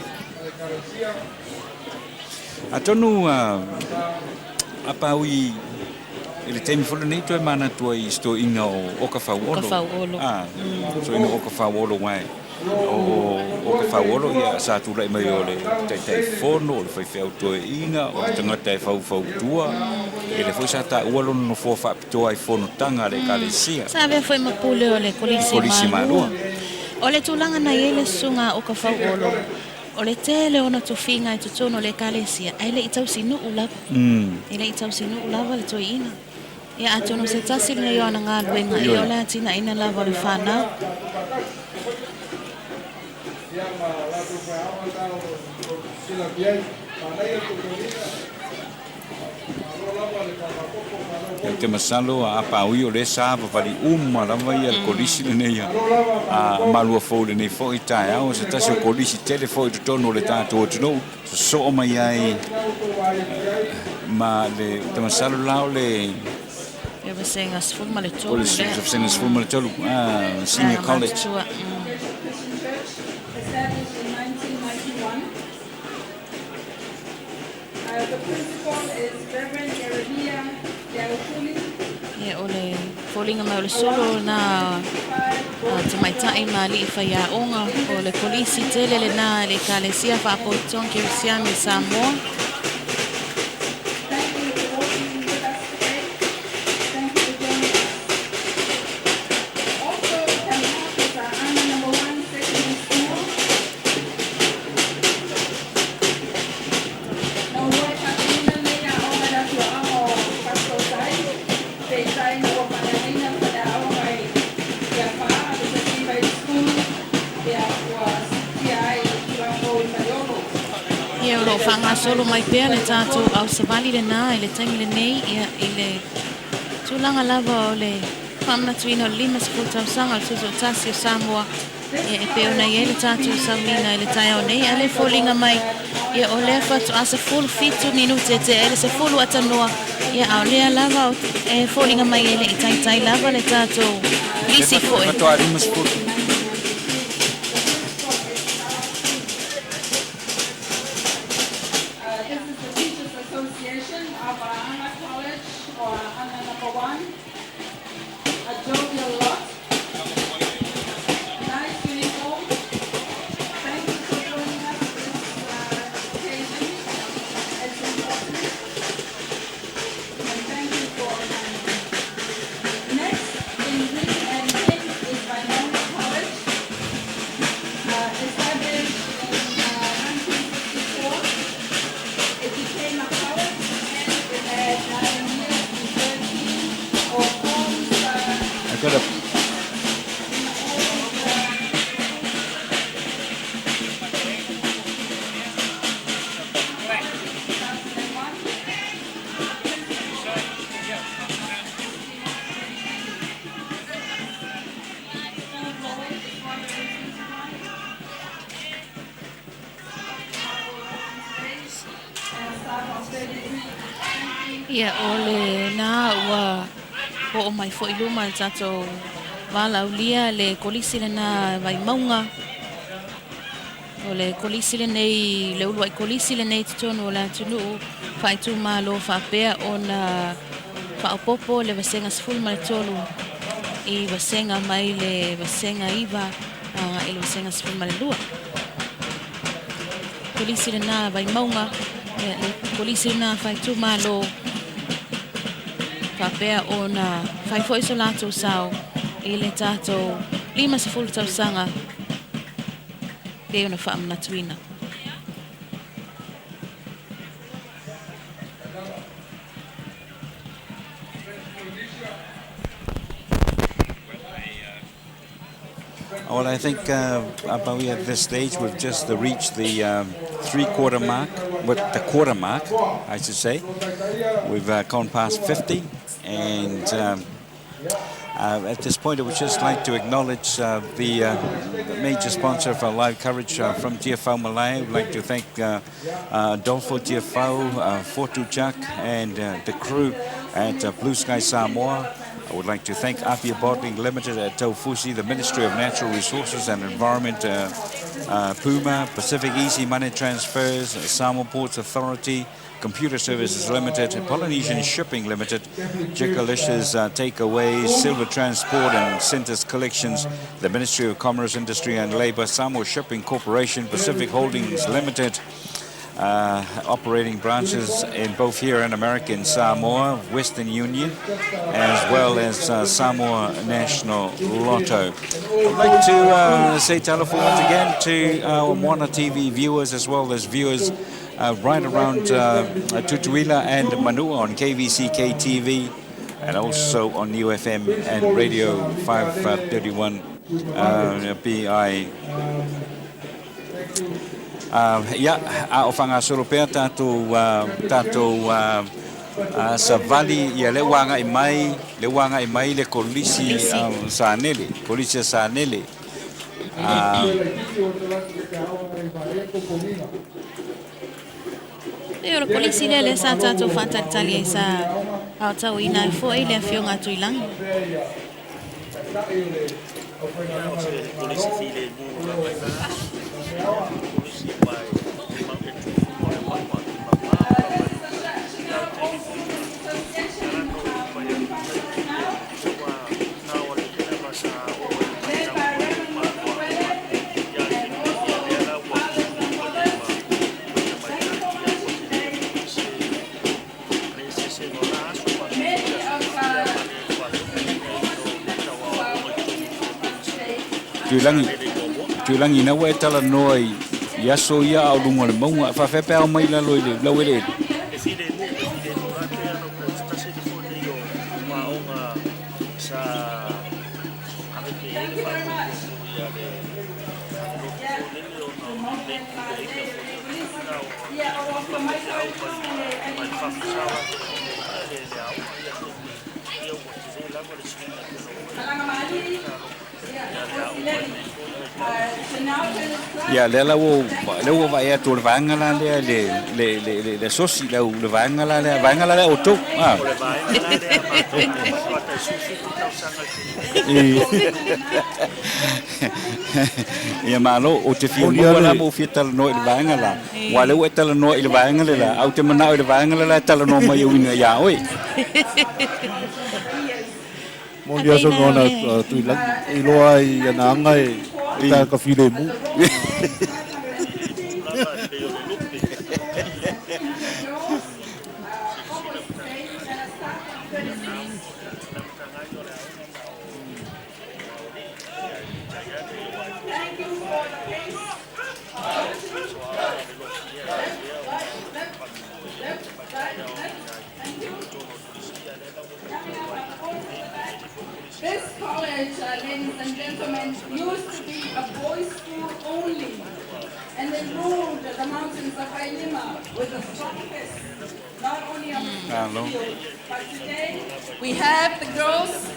atonu apa ui ele temi folo nei toi mana tua I sto inga o ka fauolo so ina o ka fauolo wai o ka fauolo ia sa tu lai mai o le tai fono o le fai auto inga o le tangata e fau tua ele foi sa ta ualo no fo fa pito ai fono tanga le kalesia sabe foi mapule o le kolisi malua o le tulanga na ele sunga o ka fauolo o le tele ona tofinga I tutono le kalesia ai le itau sinu ulava ele itau sinu ulava le toina ia atono se tasi le yo na nga luenga I o le tina ina lava le whanau te masalo a paui o le sa vali lava ia le kolisi le nei a malua fo le nei fo I tae se tasi o kolisi tele fo I tutono le tatou atunou so mai ai ma le te masalo lao le ia vasenga sfulma le tolu senior college Established in 1991. The principal is Reverend Jeremiah Yaukuli. ia o le folinga mai o le solo na tamaitai ma li whaiaonga o le polisi tele le na le kalesia whaapotong Kirisiami Samoa Thank you for working with us today. Thank you for joining us. Also, can we have this Anna number 1 secondary school? No way, Katrina, Lena, all of us are all pastoral side. They try to work on the Lena for the hour. Their father, the secondary school, their was TI, Tuiātaga, Mayobo. ia o lo whanga solo mai pēr le tātou au Savali le nā I le taimi le nei ia I le tūlanga lava o le whamna tuina o 5 sepultau sanga o tuto tasi o Samoa ia e peo nei e le tātou saumina I le tai au nei a le fōlinga mai ia o lea whatu a se fulu fitu minute te ele se fulu atanoa ia au lea lava e fōlinga mai ele I tai lava le tātou lisi foe This is the Teachers Association of Anna College or Anna number 1. A jovial lot. Nice uniform. Thank you for joining us this occasion. It's important. And thank you for attending. Next in green and pink is Minority College. Established in 1964. It became a college and it had 9 years and 13 or homes. I got a ia o le nā ua po o mai fo iluma le tātou walaulia le kolisi le nā vai maunga o le kolisi le nei le ulu ai kolisi le nei tutonu o le atunu whaitu malo whapea o na whaopopo le vasenga sfulma le tolu I vasenga mai le vasenga iwa I le vasenga sfulma le lua kolisi le nā vai maunga le kolisi le nā whaitu malo Papea o na whai fo iso lātou sao I le tātou 5 sepultau sanga Peo na whaamna tuina. Well, I think about at this stage we've just reached the 3/4 mark, the quarter mark, I should say. We've gone past 50, and at this point I would just like to acknowledge the major sponsor of our live coverage from TFO Malaya. We'd like to thank Adolfo TFO, Tuiātaga, and the crew at Blue Sky Samoa. I would like to thank Apia Bottling Limited at Taufusi, the Ministry of Natural Resources and Environment, Puma, Pacific Easy Money Transfers, Samoa Ports Authority, Computer Services Limited, Polynesian Shipping Limited, Jikalicious Takeaways, Silver Transport and Centers Collections, the Ministry of Commerce, Industry and Labour, Samoa Shipping Corporation, Pacific Holdings Limited, operating branches in both here in America and Samoa, Western Union, as well as Samoa National Lotto. I'd like to say telephone once again to our Moana TV viewers as well as viewers right around Tutuila and Manua on KVCK TV and also on UFM and Radio 531 BI. O whangasoro pēr tātou Savali ia le wanga i mai le kolisi Sanele, kolisi Sanele. E o polisi le sa tātou whantatali sa au tau ina i fo e le whionga tuilangi. Tuilangi na we tala noi ya so ya au lunga le maunga fa fe pe au mai la loi le lawe le ya le wo va ya tur vanga la le sosi le vanga la o to ya malo o te fio la mo fieta no il vanga la wale o tala no il vanga la au te mana il vanga la tala no mai winga ya oi mo dia so ngona tuilangi i loa i ana ngai ta ka file mu This college, ladies and gentlemen, used to be a boys' school only, and they ruled the mountains of Hailima with a strong fist, not only on the field, but today we have the girls.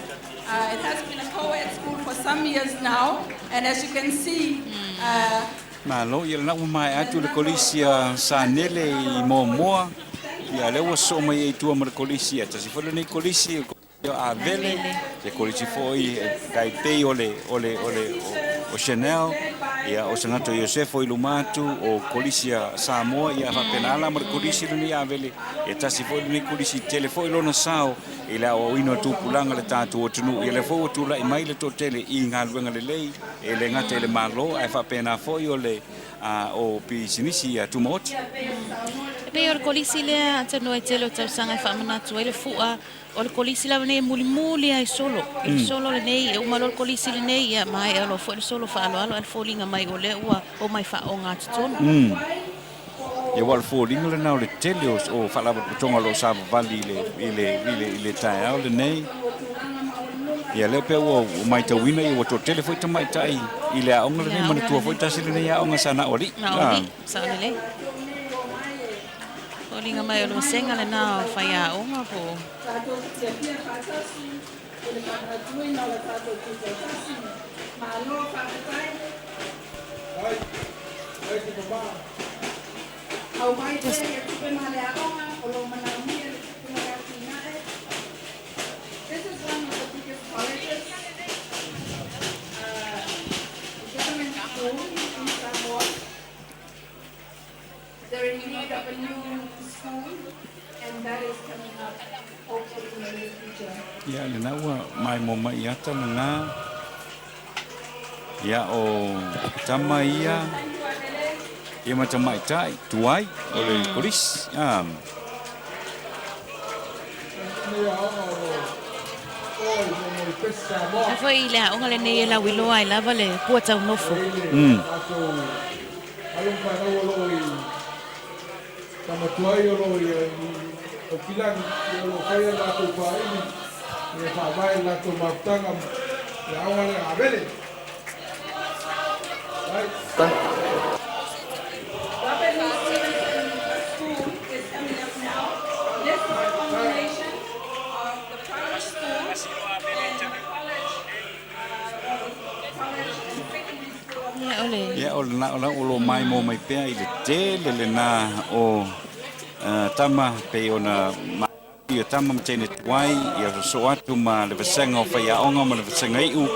It has been a co-ed school for some years now, and as you can see, malo ia na mai atu le kolisia Sanele I moa ia le wa so mai I tua mar kolisia tasi fo le kolisia a vele le kolisi foi dai pei ole o Chanel ia o Sanato Josefo I Lumatu o kolisia Samoa ia fa penala mar kolisi le a vele e tasi fo le kolisi telefo lona sao ila o ino tu pulanga le tatu o tunu ia le fo tu la I mai le totele I ngaluenga le lei e le ngate le malo ai fa pena fo ole o pisinisi tu mot Pe o kolisi le ata no telo tau sanga fa mana tu ele fua o kolisi la ne muli ai solo il solo le nei o malo kolisi le nei ia mai alo fo solo fa alo al folinga mai o le o mai fa o ngatu tonu ia wal folinga le na le tele o fa la tonga lo Savali le tai o le nei ia le pe o mai ta wina I o to tele foi ta mai tai I le aonga le mana tua foi ta sile nei aonga sana oli sa le Olinga mai o lo senga le na fai a onga po. This is one of the we're in need of a new school, and that is coming up hopefully in the near future. Ia le na ua mai mo mai ata na nga. Ia o tama ia. Ia macam mai tai tuai oleh polis. A foi le o ngale nei la wilo ai la vale pu tau nofo. Alung pa na wala o tamatuay o kilang o kaya nato pa ini ni pabay nato magtangam ya awal ng abel. Right. School is coming up now. This is a combination of the private schools and the college and secondary school. Ia ole. Ia o mai mo mai pea i le tele le na o tama pe ona ia tama mtene tuai ia so atu ma le vasenga o fai aonga ma le vasenga iu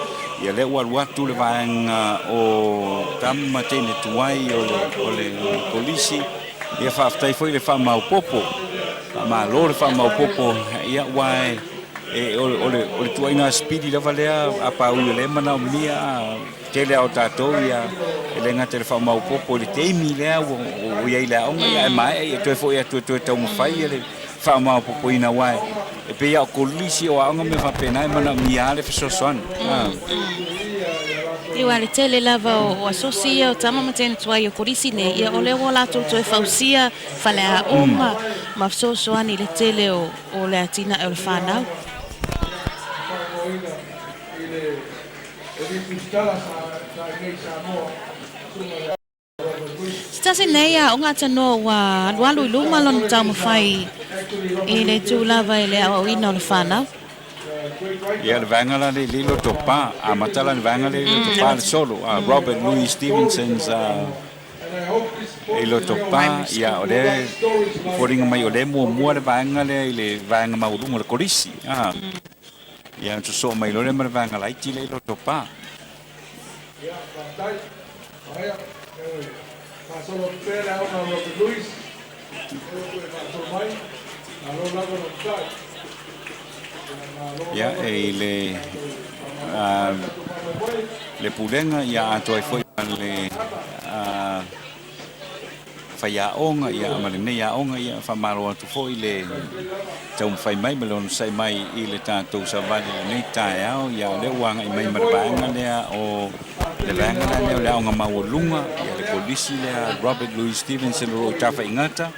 ia le watu le vaenga o tama mtene tuai o le polisi ia whaaftai foi le wha mau popo ma lo le wha mau popo ia wai ole tuai na spidi lava lea a pau le mana o mia tele au tatou ia ele ngate le wha mau popo le teimi lea o ia ila onga ia mai e toe foi atu tau mawhai le wha mau popo ina wai e pe ia o kolisi o aonga me whapena e mana mia le whasosoan Iwa le tele lava o asosia o tama matene tuai o korisi ne ia ole o lato toe fausia fale a onga ma sosoani le tele o le atina e o le whanau. Stasi nei a onga tano wa walu luma lon tau mawhai i le tū lava i le au ina o le whanau. Ia le vangala le lilo topa a matala le vangala le lilo topa le solo Robert Louis Stevenson's ilo topa ia o le foringa mai o le mua le vangala le vanga maurunga le korisi ia so mai lo le vangala iti le ilo topa ia le pulenga ia atoai foi le whaiaonga ia amale nei aonga ia whamaro atu foi le tau mwhai mai malon sai mai i le tātou Savali le nei tae au ia le wanga i mai marabanga lea o le vanga lea le aonga maua ia le polisi lea Robert Louis Stevenson ro tafa ingata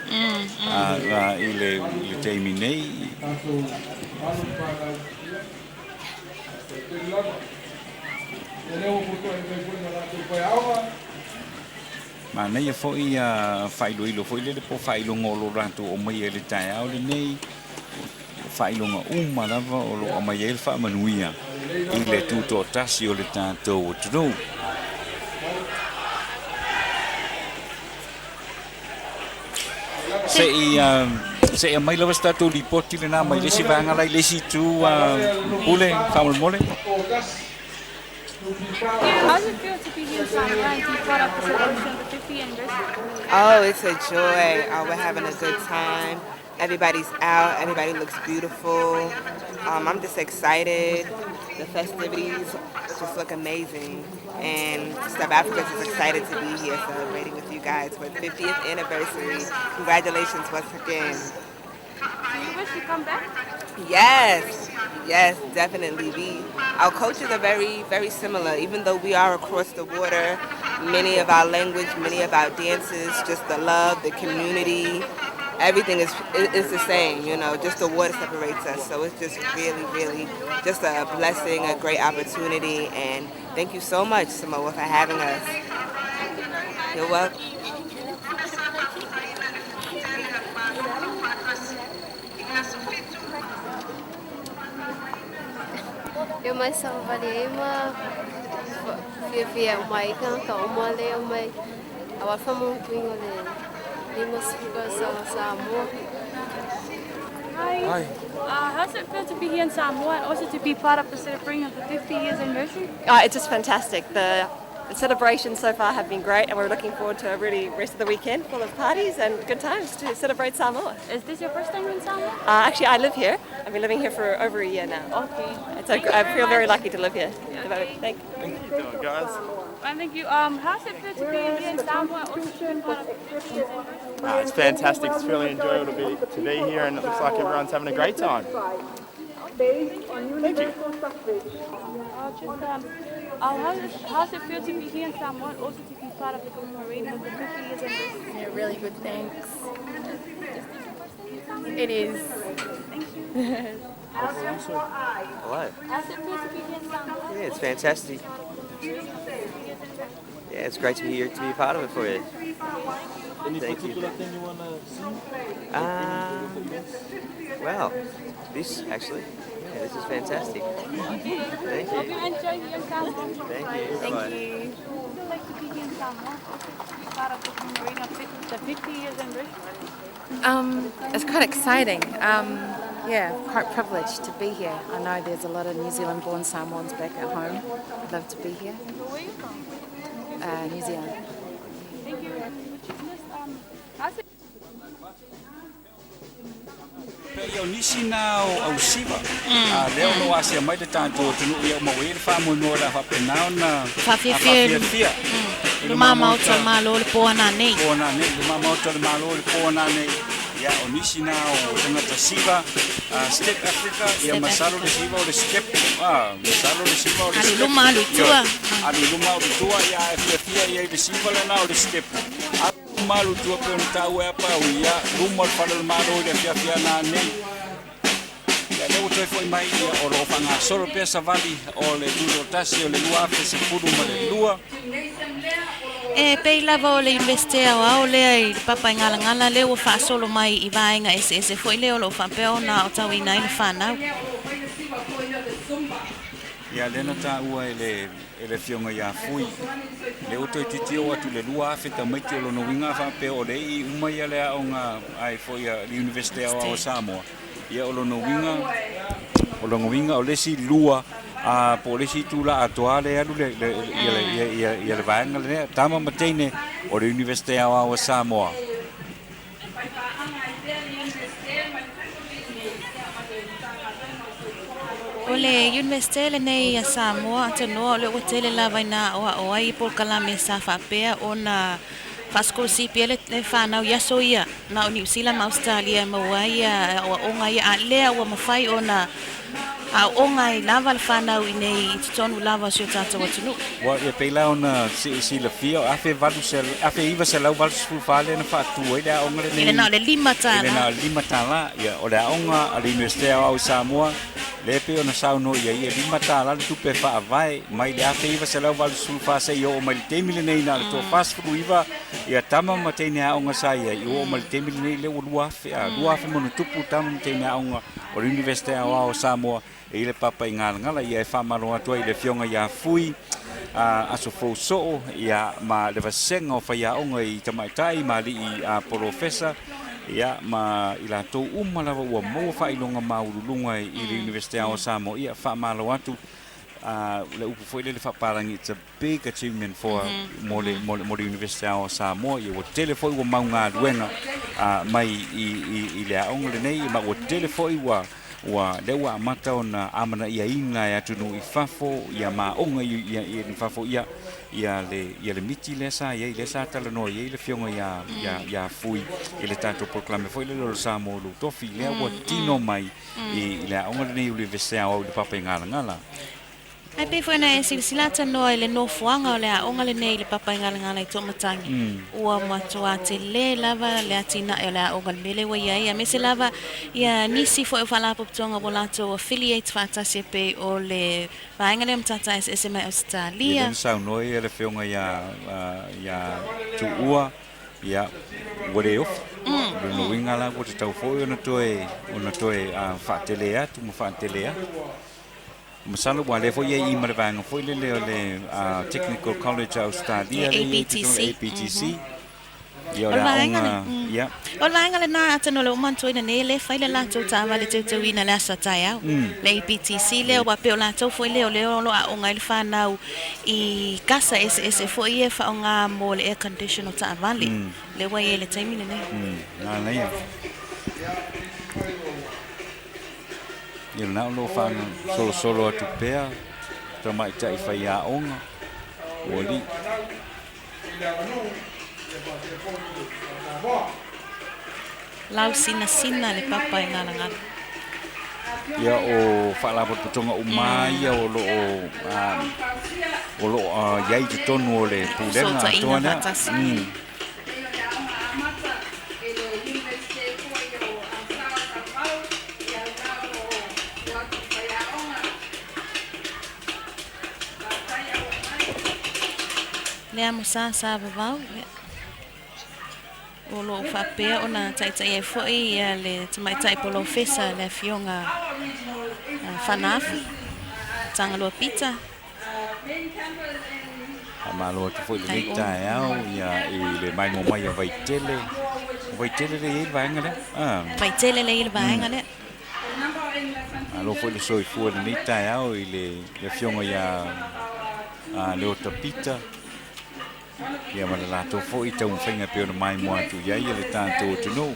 i le teimi nei ma nei foi failoilo foi le po failo ngolo rato o mai le tae au le nei failo nga uma lava o lo mai el fa manuia i le tuto tasi o le tatou o tunou se mai lava sta tu ripoti le na mai le si vanga lai le si tu pule famol mole. How does it feel to be here in Samoa and be brought up for celebration of the 50th anniversary? Oh, it's a joy. We're having a good time. Everybody's out. Everybody looks beautiful. I'm just excited. The festivities just look amazing. And South Africa is just excited to be here celebrating with you guys for the 50th anniversary. Congratulations once again. Do you wish to come back? Yes, definitely. Our cultures are very, very similar. Even though we are across the water, many of our language, many of our dances, just the love, the community, everything is the same. You know, just the water separates us. So it's just really, really just a blessing, a great opportunity. And thank you so much, Samoa, for having us. You're welcome. Eu mai Savali ma via mai kan ka uma le mai awa famu twingo le lima suka Samoa. Hi. How does it feel to be here in Samoa and also to be part of the celebration of the 50 years anniversary? It's just fantastic. the celebrations so far have been great, and we're looking forward to a really rest of the weekend full of parties and good times to celebrate Samoa. Is this your first time in Samoa? Actually, I live here. I've been living here for over a year now. Okay. I feel very lucky to live here. Thank you. Thank you, doing, guys. And thank you. How's it feel to be here in Samoa? Also being part of the It's fantastic. It's really enjoyable to be here, and it looks like everyone's having a great time. Thank you. How's it feel to be here in Samoa? Also to be part of the commemorating of the 50 years anniversary? Yeah, really good, thanks. It is. Thank you. Hello. How's it feel to be here in Samoa? Yeah, it's fantastic. Yeah, it's great to be here to be a part of it for you. Any Thank particular you. thing you want to sing? Well, this actually. Yeah, this is fantastic. Thank you. Hope you enjoy here in Samoa. Thank you. Thank Bye. you. Would you like to be here in Samoa? Also to be part of the commemorating of the 50 years anniversary? It's quite exciting. Yeah, quite privileged to be here. I know there's a lot of New Zealand-born Samoans back at home. I'd love to be here. Where are you from? New Zealand. Thank you. Would you just how's it? Yo nisi na au siva. Leo no asia mai tanto tunu ia mo we fa mo no la fa penao na. Fa fia. Luma mauta malo le poana nei. Poana nei, luma mauta le malo le poana nei. Ya onisi na o tanga siva. Step Africa ia masalo le siva o le step. Masalo le siva o le step. Luma lu tua. Ani luma lu tua ia fia ia le siva le na o le step. Malu tua pe un tau e pa uia rumo al palo malo le fia na nei ya le utoi foi mai o lo fanga solo pe Savali o le Tuiātaga o le lua pe se puru ma le lua e pe lava o le investea o le ai papa ngala le o fa solo mai I vaenga ese foi le o lo fa pe ona o tau ina ile fa na ya le na ta ua ele fionga ya fui le utoi titio atu le lua feta mai te lo no winga fa pe o le I uma ia le aonga ai foi a University o Samoa ia o lo no winga o le si lua a po le si tula atuale alu le ia le vaenga le tama matene o le University o Samoa o le university le nei a Samoa te no le hotele lava ina o ai por kala me sa fa pe ona faskol si pe le fa na ya so ia na New Zealand Australia ma wai o ngai a le o ma fai ona a o ngai lava le fa na nei tonu lava so tata watunu wa e pe la ona si le fio a fe valu sel a fe iva sel valu fu fale na fa tu ile o ngale nei na le lima tala ya o le onga a University o Samoa le pe ona sauno ia lima tala tu pe fa vai mai le a fe iva sel valu fu fa se yo mai te mile nei na to fast fu iva ia tama matene a onga sa ia o mai te mile nei le lua fe mo tupu tama matene a onga o University o Samoa e le papa ngala ia fa maro atu ile fionga ia fui aso fo so ia ma le vasenga o fa ia onga I tamaitai ma li a professor ia ma ila to umala wa mo fa ilonga maulunga I le University o Samoa ia fa maro atu le upu foi le fa parangi it's a big achievement for mo le University o Samoa ia o telefoi wa maunga luenga mai I le onga le nei ma o telefoi wa lewa mata ona amana ia inga ya tunu I fafo ia ma onga ia fafo ia le miti lesa ia le sa tala no ia le fionga ia fui ile tanto proclame foi le lo Samoa lu tofi le wa tino mai I le onga nei University o le papa ngala ai pe foi na silsilata no ile no fuanga o le onga le nei le papa ngala I tomatangi ua matua te le lava le atina e le onga mele wa ia me se lava ia nisi foi fala poptonga volato affiliate fatasi pe o le vaenga le mtata SMA Australia ia sa no ia le fionga ia tuua ia wale of no winga la ko tau foi ona toe fa telea tu mo fa telea masalo wa le foi I marvanga foi le Technical College Australia APTC Ia le aonga, ia. O lainga le na atano le umanto ina ne le fai le lato tawa le tau ina le asa tai au. Le IPTC le o wape o lato foi le o le o a onga il whanau I kasa ese foi e wha o ngā mo le air condition o Savali. Le wai e le taimine ne. Nā leia. Ia le nao lo whanga solo atu pēr. Ta mai tai whai a onga. O li. Lau sina le papa ngā ngā. Ia o whaalapot putonga o mai ia o lo iai te tonu o le pulenga atoana. Lea mo sa vavau. O lo whapea o nā taitai e fwoi ia le tamaitai polo fesa le fionga whanafi. Tangaloa pita. Amalo te fwoi le leita e au ia I le mai mo mai a vaitele. Vaitele le il vaenga le? Vaitele le il vaenga le. Alo fwoi le soi fua le leita e au I le fionga ia le o tapita. Ia mana lato fo I tau whainga peo na mai mua tu iai le tātou tunu.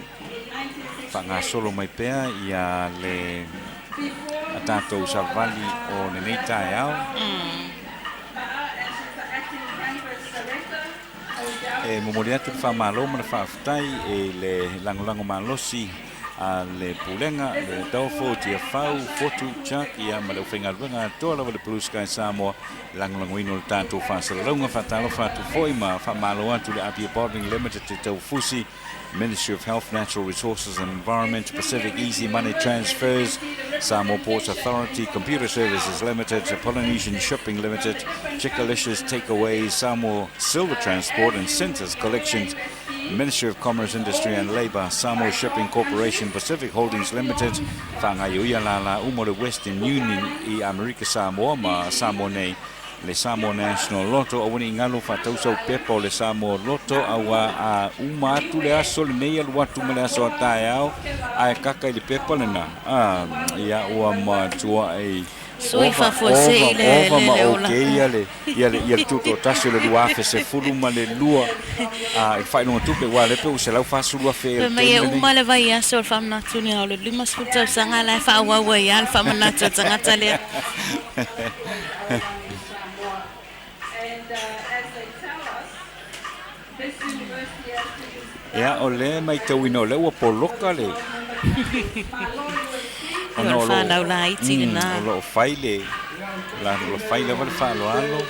Whanga solo mai pea ia le a tātou Savali o ne nei tae au. E momori atu whamalo mana whaafutai e le langolango malosi a le pulenga, le taufo, tia whau, fotu, chak, ia ma leo whainga runga, toa lawa le Blue Sky Samoa, langolango ino le tātou whaasalaunga, whatalo whatu foi ma whamalo atu le Apia Bottling Limited te tau fusi, Ministry of Health, Natural Resources and Environment, Pacific Easy Money Transfers, Samoa Ports Authority, Computer Services Limited, Polynesian Shipping Limited, Chickalicious Takeaways, Samoa Silver Transport and Centers Collections, Ministry of Commerce, Industry and Labour, Samoa Shipping Corporation, Pacific Holdings Limited, Whangaioia la Umore Western Union I America Samoa, ma Samoa nei, le Samoa National Lotto, a wini ngalo whatausau pepa o le Samoa Lotto, awa a uma atu le aso le nei alu atu me le aso a tae au, a e kaka I le pepa le na, ia ua ma tua e Sui whafose le ola. Ia le tuto tasi le luafe se fulu ma le lua I whainonga tupe wa le peu se lau whasurua whea. Mai e uma le vai aso o whamanatu ni au le lima sfuta sanga lai whaawawa I al whamanatu tangata lea. Ia o le mai tau ino le ua poloka le. Ono whanau la iti le nā. O lo whai le. La lo whai le wale whaalo alo.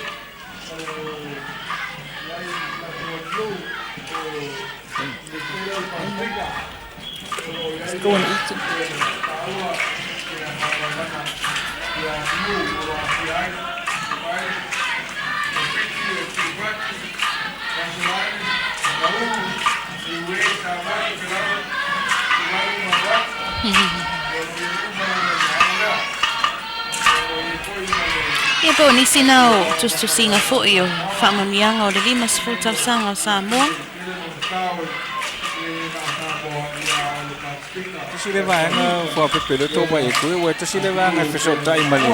Let's go and eat it. Ia po nisi nau tu singa fo'i o whamamianga o le lima sifutau sanga o Samoa. Tasi le vaenga wha pepele tō pai e koe, ua tasi le vaenga whesotai mali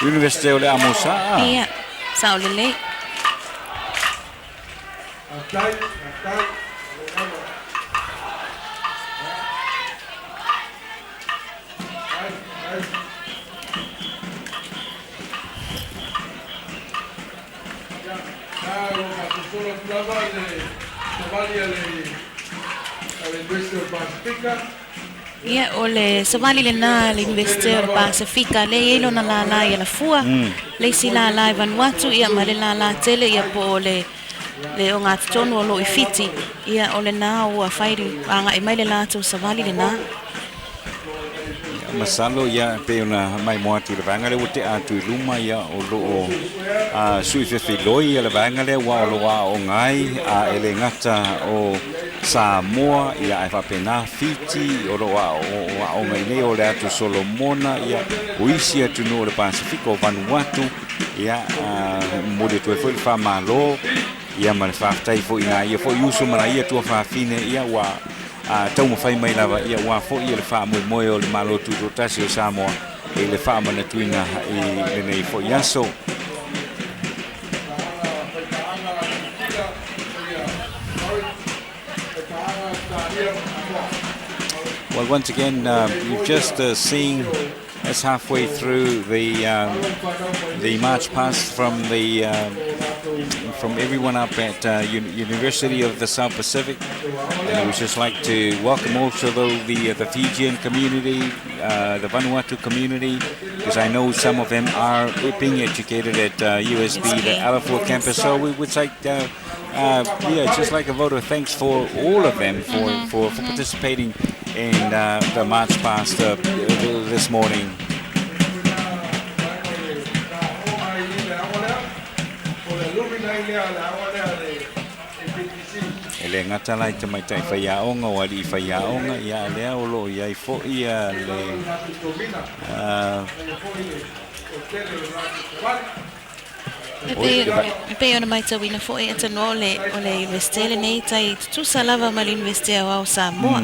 Universite o le Amosa. Ia, sa o le lei. Ia o le Savali le nā le Universite o le Pasifika le ilo na la ia la fua le si la e Vanuatu ia ma le la tele ia po le o ngā tonu o lo I fiti ia o le nā ua whairi anga I mai le lātou Savali le nā. Masalo ia pe ona mai moatu le vanga le wote atu I luma ia o lo o sui fefiloi ia le vanga le wa o loa o ngai a ele ngata o Samoa ia e whapena Fiji o loa o ngai nei o le atu Solomona ia o isi atu no le Pasifiko Vanuatu ia mo le tue foi le whamalo ia ma le whaatai fo ina ia fo iuso mara ia tua whaafine ia wa tau mawhai mai lava ia wa fo ia le wha moe o le malo tuiātasi o Samoa e le wha mana tuina i le nei fo iaso. Well, once again, you've just seen us halfway through the march past from everyone up at University of the South Pacific, and I would just like to welcome also the Fijian community, the Vanuatu community, because I know some of them are being educated at USB, the Alafua campus. So we would like, just like a vote of thanks for all of them for participating in the march past this morning. Ele ngata lai te mai tai whaiaonga o ali whaiaonga ia lea o lo ia i fo ia le Pe ona mai tau ina fo e atano o le universite nei tai tusa lava ma le universite o Samoa.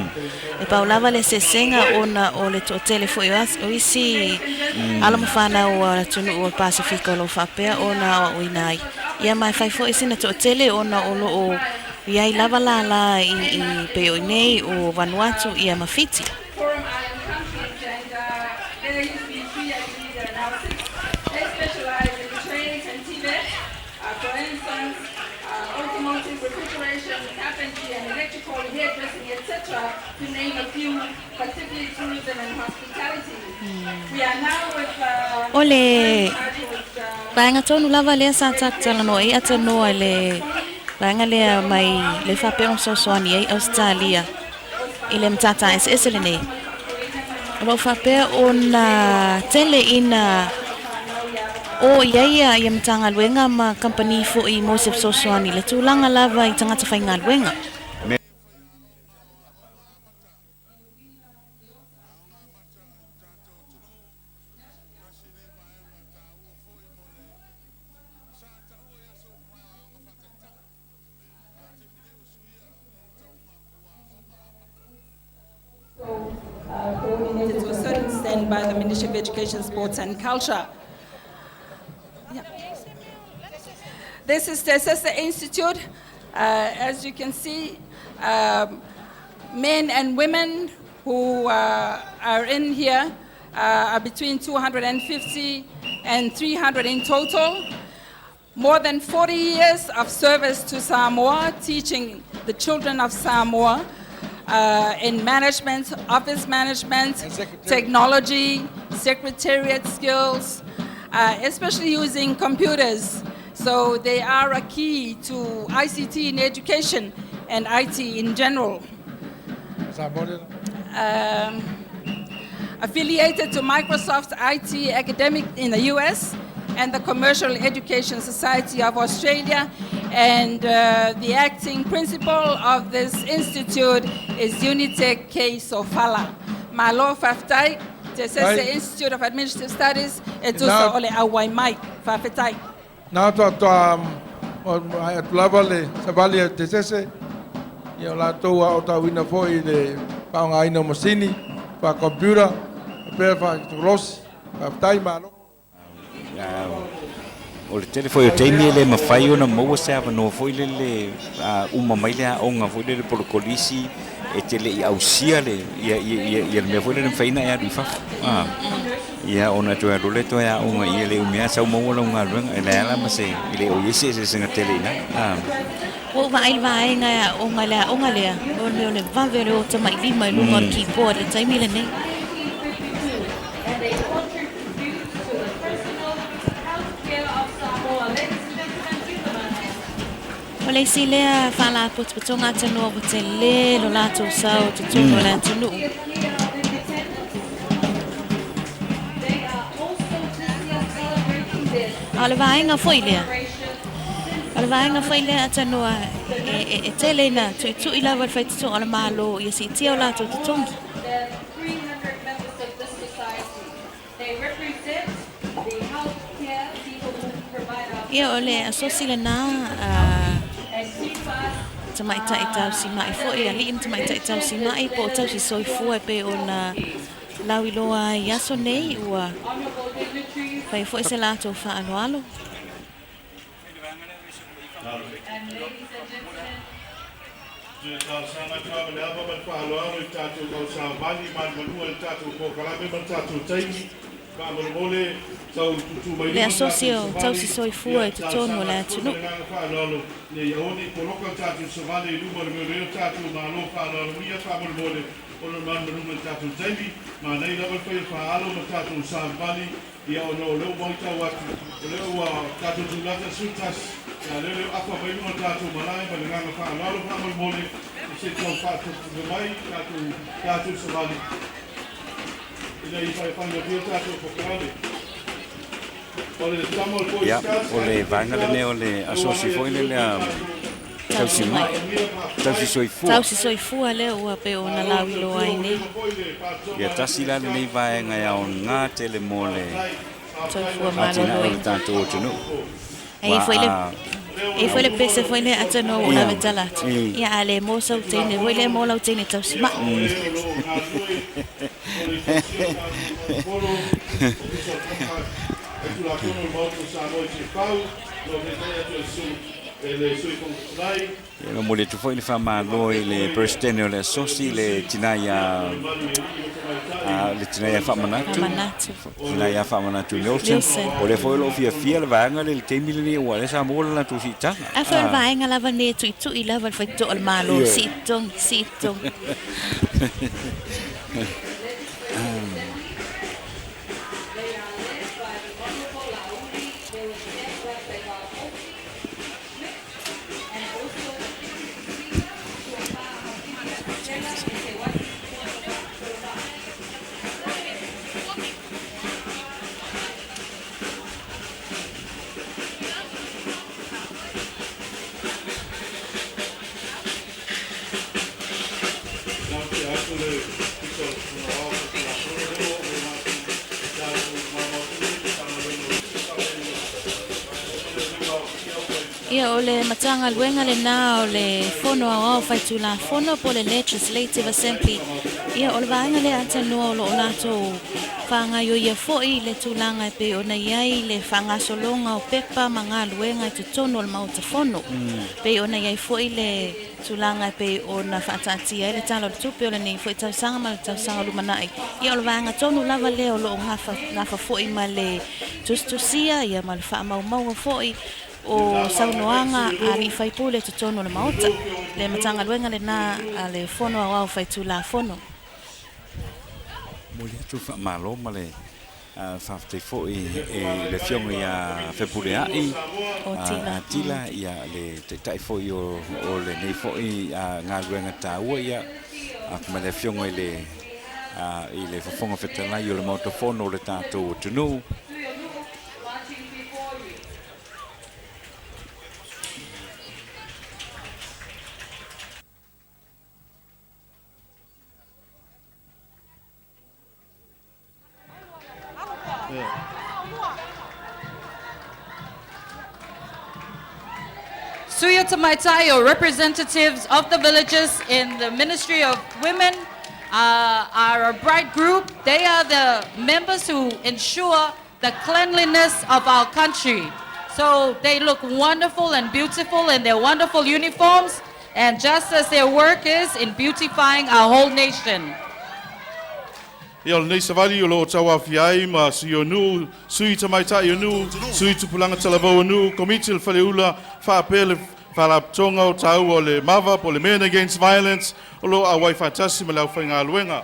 E pa lava le sesenga ona o le totele fo o isi ala mo fana o tunu o Pacific o lo fapea ona o inai. Ia mai fai fo isi na totele ona o lo o ia I lava la I pe o nei o Vanuatu ia mafiti. To name a few, particularly tourism and hospitality. We are now with Ole Banga tonu lava le sa tatala no e atano le banga le mai le fa pe on so soani e Australia. Ile mtata es le nei. Lo fa pe on tele ina o ia ia mtanga luenga ma company fo I Mosef so soani le tulanga lava I tangata fainga luenga. To a certain extent by the Ministry of Education, Sports and Culture. Yeah. This is the Sister Institute. As you can see, men and women who are in here are between 250 and 300 in total. More than 40 years of service to Samoa, teaching the children of Samoa in management, office management, technology, secretariat skills, especially using computers. So they are a key to ICT in education and IT in general. Affiliated to Microsoft IT Academic in the US and the Commercial Education Society of Australia, and the acting principal of this institute is Unitek K. Sofala. Malo Faftai, the Institute of Administrative Studies, et also ole awai mai Faftai. Now to level Savali Tesese, Yola Toa Otawina Foi, the Pangaino Mosini, for computer, prepare for Ross, Faftai Malo. O le telefoi o teimi le mawhai o na maua se awa no foi le uma mai le aonga foi le polokolisi e te le I ausia le ia le mea foi le mwhaina e adu whafu. Ia ona toa role toa e aonga ia le umea sau maua la unga ruenga e le ala ma se I le o yese se singa tele ina. O vai nga onga lea o le vave o ta mai lima lunga keyboard le taimi le nei. Ole si lea whala putonga tanu o te le lo lato sao te tunu le tunu. Ale vaenga foi lea. Ale vaenga foi lea tanu e tele na tu I lava fai tu ala malo I si tia o lato te tongi. Ia ole asosile na tamaita i tau si mai fo i ali in tamaita i tau si mai po tau si soifua pe ona lau iloa i aso nei ua fai fo i se lato fa alo. Le asocio tau si soifua e te tonu le atunu. Ono man manuma tatu taimi ma nei la fa fa alo ma tatu Savali ia ono le mo ta wa le wa tatu tulata sutas ya le apa mai mo tatu malai ma nganga fa alo fa mo mole se ko fa tu mai tatu Savali ila i fa no dia tatu ko kale ya ole vanga le ole asoci foi le Tau si soifua le ua pe ona lau iloa ai nei. Ia tasi la nei vaenga ia o ngā tele mole. Soifua malolo ai. Tātou o tunu. E foi le pese foi le atano o la metala. Ia ale mo sau tene, foi le mo lau tene tau si ma. Ia mole tu foi le fa malo le presidente o le sosi le tinaya fa manatu. Tinaya fa manatu Nelson. O le foi lo fia le vanga le temile ni o le Samoa la tu sita. A foi le vanga lava ne tu i lava foi to al malo sitong. Ia o le matanga luenga le nā o le fono au faitu la fono po le Legislative Assembly. Ia o le vaenga le atanua o lo lato whanga yo ia foi le tūlanga pe o na iai le whanga solonga o pepa manga luenga i te tono o le mauta fono. Pe o na iai foi le tūlanga pe o na whaatatia le talo le tupe o le nei foi tausanga ma le tausanga lumanai. Ia o le vaenga tonu lava le o lo ngafa foi ma le tustusia ia ma le wha mau foi. O saunoanga a li fai pule te tono le maota. Le matanga luenga le nā a le fono a wau fai tu la fono. Mole tu fa malo male fa te fo e le fionga ia februari a tila ia le te tai fo o le nei fo i ngā luenga tāua ia a kuma le fionga i le fofonga fetala i o le maota fono le tātou tunu. Tuiātaga, representatives of the villages in the Ministry of Women, are a bright group. They are the members who ensure the cleanliness of our country. So they look wonderful and beautiful in their wonderful uniforms, and just as their work is in beautifying our whole nation. Ia nei Savali o lo tawa fiai ma sionu sui tamaita ionu sui tupulanga talavau nu komiti le faleula fa apele fa tonga o tau o le mava po le men against violence o lo awai fantasi ma lau fainga luenga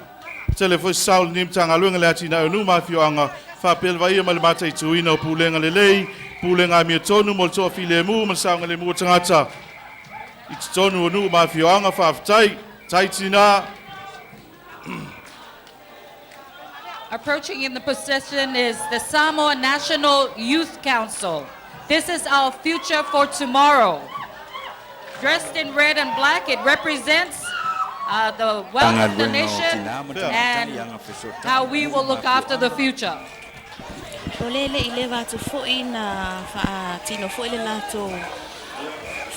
tele foi saul nim tanga luenga le atina nu ma fioanga fa apele vai ma le mata i tuina o pulenga le lei pulenga mi tonu mo to file mu ma saunga le mu tangata i tonu nu ma fioanga fa aftai taitina. Approaching in the procession is the Samoa National Youth Council. This is our future for tomorrow. Dressed in red and black, it represents the wealth of the nation and how we will look after the future.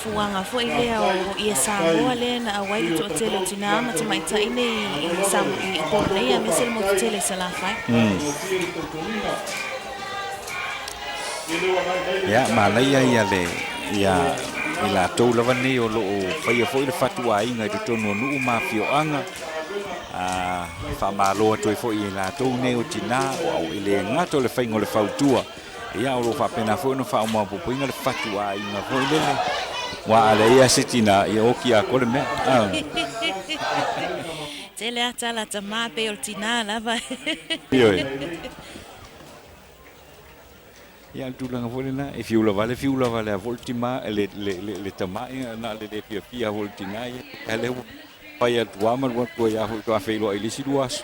fuanga fo ile o ia Samoa le na awai le to tele tina ma mai ta ine i sam i po le ia mesel mo tele sala fai ya malaya ya le ya ila to lava nei o lo fai fo ile fatua inga to tonu nu ma fioanga fa malo to fo ila to nei o tina o ile ngato le fai ngole fautua ia o fa pena fo no fa mo po inga le fatua inga fo ile wa ale ia sitina ia oki a kole me tele atala tama pe o tina lava ya tu langa volena e fiula vale a voltima le tamai na le fia voltina ele pai a tuama wa ko ya ho to afelo ele si duas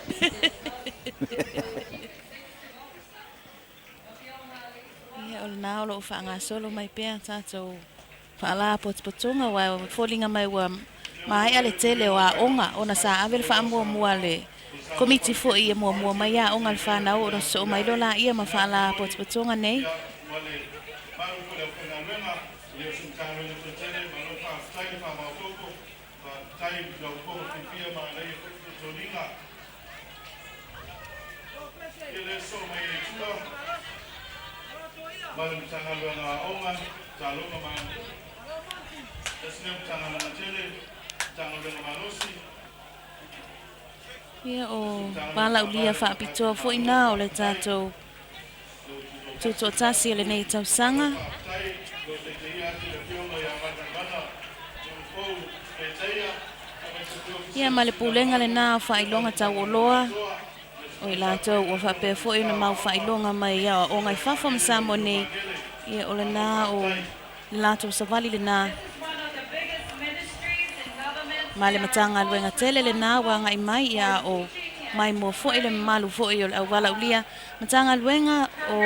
ia o na lo fa nga solo mai pe tato fala potonga wa folinga mai wa mai ale tele wa onga ona sa avel fa mo le komiti fo ia mo mai a onga fa na o so mai lo la ia ma fala potonga nei ia o pala ulia fa pito fo ina o le tato Tuiātaga le nei tausanga ia ma le pulenga le na failonga tauoloa o i latou ua faapea foʻi ona mau failonga mai ia o ngai fafa ma Samoa nei ia o le na o le latou savali le na ma le mataga aluega tele le na ua agai mai ia o mai mo foʻi le mamalu foʻi o le auala ulia mataga aluega o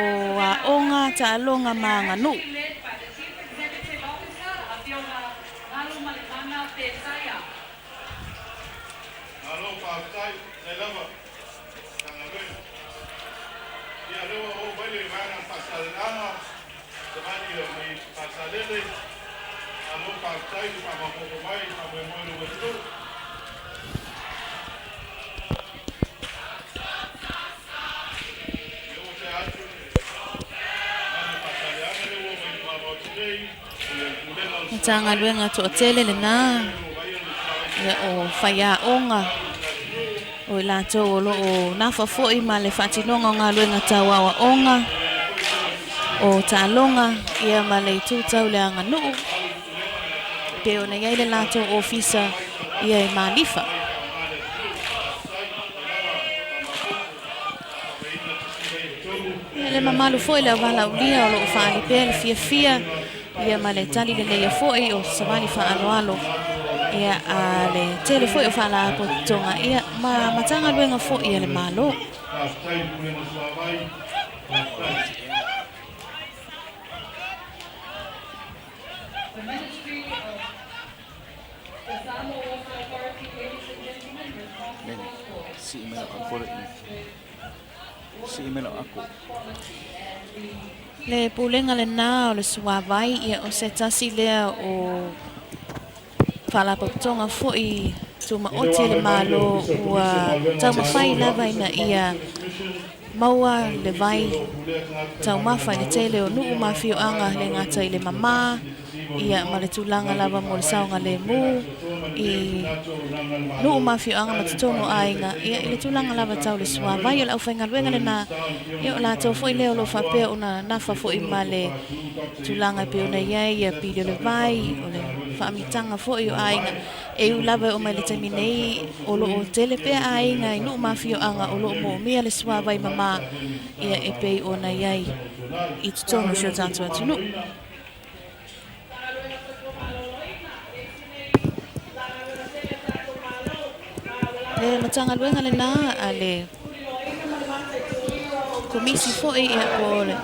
aʻoga taaloga ma ganuu mataga aluega toʻatele lenā ia o faiaʻoga o i latou o loo nafa foʻi ma le faatinoga o galuega tauaʻoaʻoga o taaloga ia ma le itutau le aganuu pe ona iai le latou ofisa ia e malifa ia le mamalu foʻi le avalaulia o loo faalipea le fiafia ia ma le tali leleia foʻi o savali faaaloalo ia a le tele foʻi o faalapotoga ia ma mataga aluega foʻi ia le malo le pulenga lenā o le suavai ia o se tasi lea o faalapotoga foʻi tumaoti le malo ua taumafai lava ina ia maua le vai taumafa i le tele o nuu mafioaga le gata i le mamā ia ma le tulaga lava mo le saoga lemu i nuu mafioaga ma totonu aiga ia i le tulaga lava tau le suavai o le ʻaufaigaluega lenā ia o latou foʻi lea o loo faapea ona nafa foʻi ma le tulaga pe ona iai ia pili o le vai o le faamitaga foʻi o aiga e iu lava o mai le taimi nei o loo tele pea aiga i nuu mafioaga o loo moʻomia le suavai mamā ia e pei ona iai i totonu sio tatou atunuu le matagaluega lenā a le komisi foʻi ia po le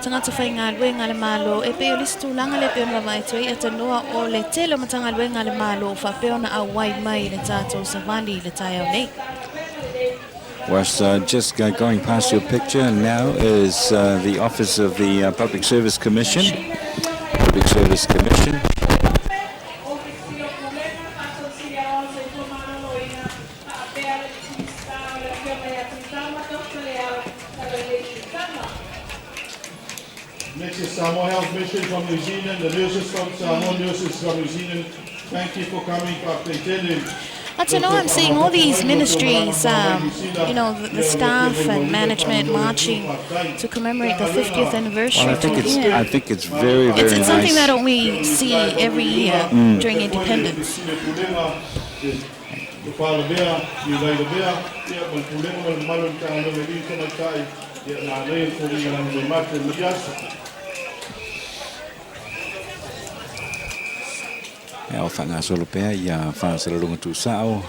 tagata faigaluega le malo e pei o lisi tulaga le pe ona lavaetu ai atanua o le tele o matagaluega le malo o faapea ona auai mai le tatou savali le taeao nei Was just going past your picture now is the office of the Public Service Commission. Next is Samoa Health Mission from New Zealand. The nurses from Samoa, nurses from New Zealand. Thank you for coming. I know I'm seeing all these ministries, the staff and management marching to commemorate the 50th anniversary. Well, I think it's very, very it's nice. something that we see every year during independence. O whanga solo pēr ia whāsalunga tū sao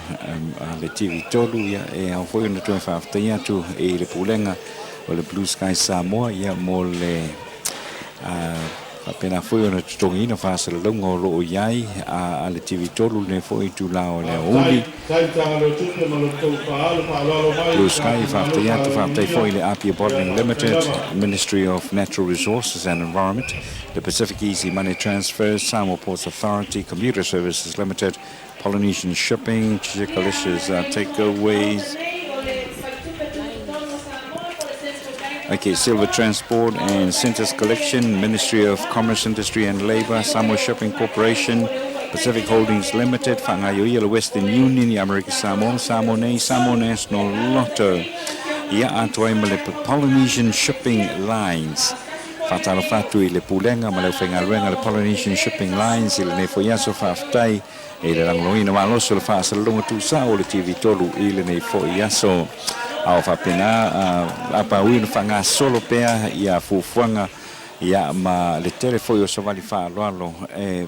le TV tolu ia au whoi na tue whāwhtai atu le pūlenga o le Blue Sky Samoa ia mo le pena whoi na tutongi na whāsalunga o loo iai le TV tolu le whoi tū lao le uli Blue Sky whāwhtai atu whāwhtai whoi le Apia Bottling Limited, Ministry of Natural Resources and Environment, the Pacific Easy Money Transfers, Samoa Ports Authority, Commuter Services Limited, Polynesian Shipping, Chichikalicious Takeaways, Silver Transport and Centers Collection, Ministry of Commerce, Industry and Labour, Samoa Shipping Corporation, Pacific Holdings Limited, Whangaioia, the Western Union, the American Samoa, Samoa National Lotto, ia atuai ma le Polynesian Shipping Lines. Whatalo whatu I le pulenga ma le whengaruenga le Polynesian Shipping Lines I le ne foiaso whaftai e le rangloina waloso le whaasalunga tūsa o le TV tolu I le ne foiaso au whapena apa ui na whanga solo pea ia fufuanga ia ma le telefoi o Savali whaaloalo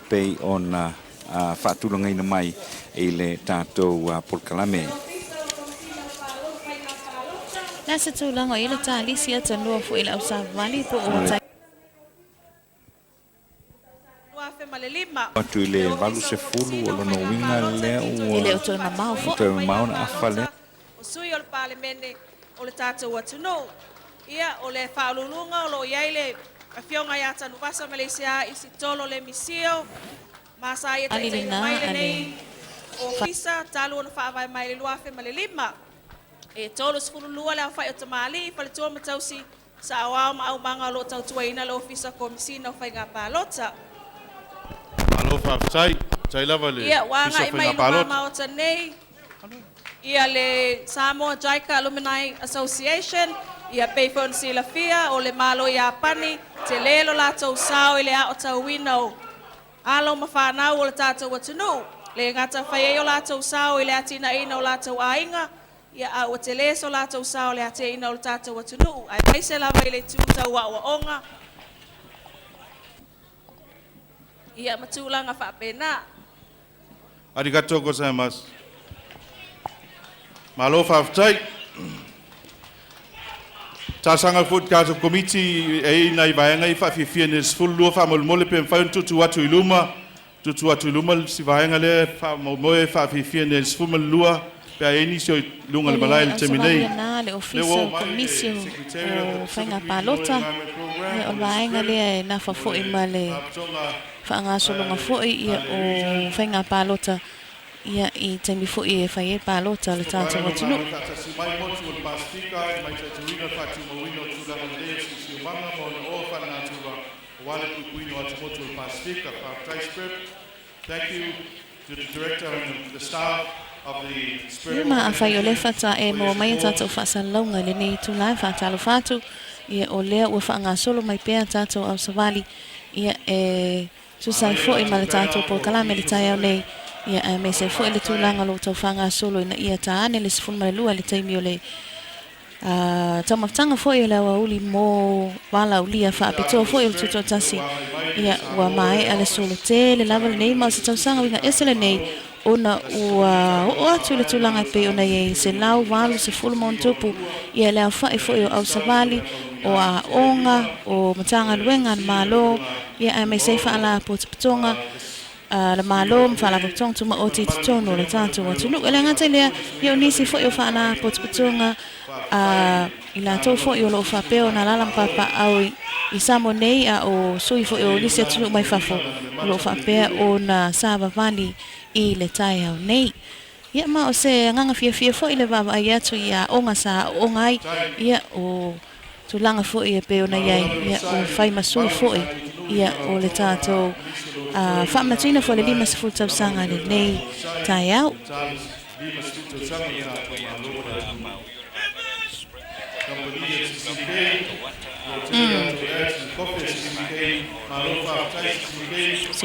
pei o na whaatulanga ina mai I le tātou polkalame. Nasa tūlanga I le tālisi ata nua fo I le au Savali po o tai. Atu I le valu se fulu o lono winga lea ua. I le o toi mamau fo. Toi mamau na awhale. O sui o le palemene o le tātou atunu. Ia o le whaolulunga o lo iai le a whionga ia tanu wasa Malaysia I si tolo le misio. Masa ia tai mai le nei o fisa talu ona whaavai mai le luafe ma le lima. E tolo sifulu lua le au whai o tamali pa le tua matausi sa awao ma au manga lo tau tuaina le ofisa komisina o whai ngā pālota. Alo whawhtai, tai lava le Ia wanga I mai luma mao tanei. Ia le Samoa Jaika Alumni Association. Ia peifon sila fia o le malo ia pani. Te lelo la tau sao I le a o tau wina o. Alo mawhanau o le tātou atunu. Le ngata whai o la tau sao I le atina ina o la tau ainga. Ia a o te leso la tau sao le ate ina o le tātou atunu. Ai mai se lava I le tūtau wa onga. Ia matulanga whapena. Arigatou gozaimasu. Malo whawhtai. Tāsanga fut kātou komiti e nei vaenga I whawhiwhia nes fulua whamolmole pe mwhaun tutu atu I luma. Tutu atu I luma si vaenga le whamoe whawhiwhia nes fumalua. Pea e nisi o lunga le malai le teminei. Le ofisa komisio o whainga pālota. O vaenga lea e nafa fo I ma le whaangasolonga fo ia o whainga pālota. Ia I te mi fo I e whai e pālota le tātou atunu. Thank you to the director and the staff of the Ia a whai o le whata e mo mai tātou whaasalaunga le nei tūlai whaatalo whātu. Ia o lea ua whaangasolo mai pēr tātou au Savali. Ia e susai fo I ma le tātou po kalame le tai au nei. Ia me se fo le tūlanga lo tau whaangasolo ina ia tāane le sifun mai lua le taimi o le tamaftanga fo I le auli mo wala ulia whaapetoa fo I le tutotasi. Ia ua mai ale solo te le lava le nei ma se tausanga winga esele nei. Ona ua o atu le tūlanga pe ona e se lau walu se fulu mon tupu. Ia le au whae fo I o au Savali o a onga o matanga luenga na malo. Ia me se whaala po tipatonga. Le malo mfala potong tuma o te tono le tātou atunu. Ele ngata lea I o nisi fo I o whaana po tipatonga. I la tau fo I o lo whapeo na lalam papa au I Samoa nei a o sui fo I o nisi atunu mai whafo. Lo whapea o na Savali I le tai au nei. Ia ma o se nganga fia fo I le wawa ai atu I a onga sa ongai. Ia o tulanga fo'i e pe ona iai ia o fai masu fo'i ia o le tātou whaamatina fo le 5 tausaga le nei taiao.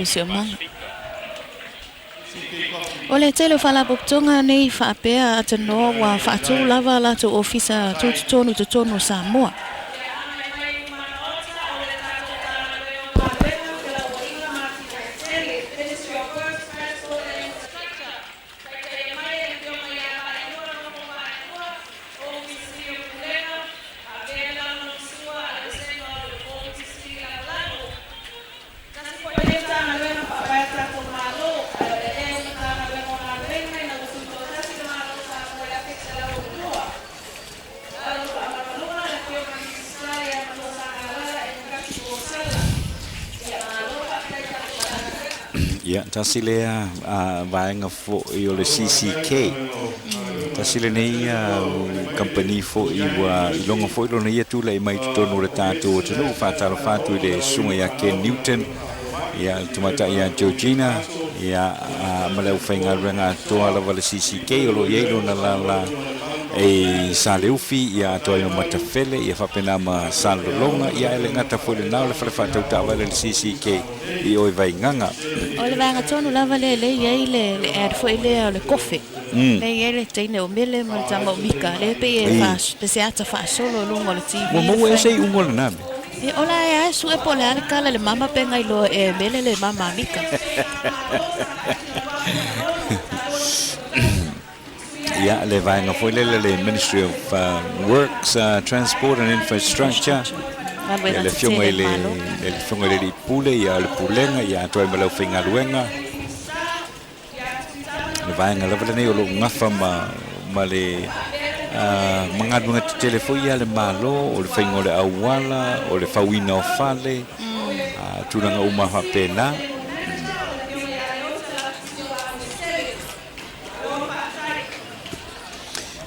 Sio manga. O le tele whalapoptonga nei whaapea atanoa wa whaatū lava la tu ofisa tonu Samoa. Ya, tasilea vaenga fo i o le CCK. Tasile nei company fo i wa ilonga fo ilona ia tula i mai tonu le tātou tunu whātaro whātu i le sunga ia Ken Newton, ia tumata ia Georgina, ia malau whainga renga toa lava le CCK o lo ielo na la e saleufi ia toa i matafele ia whapena ma salolonga ia ele ngata fo le nao le whalewhatau tawa le CCK i oi vai nganga. O le vanga tonu lava le iei le ad fo ile le kofe. Le iei le teine o mele mo le tama o mika. Le pe e fas, pe se ata fa solo lungo le TV. Mo e sei ungo le nami. E ola e su e po le alikala le mama penga ilo e mele le mama mika. Ya le vaenga fo le Ministry of Works, Transport and Infrastructure. Le fionga le pule ia le pulenga ia toi malau whainga luenga. Le vaenga lava nei o lo ngafa ma le mangadunga te telefo ia le malo o le whainga o le awala o le whawina o whale tūranga umaha pēnā.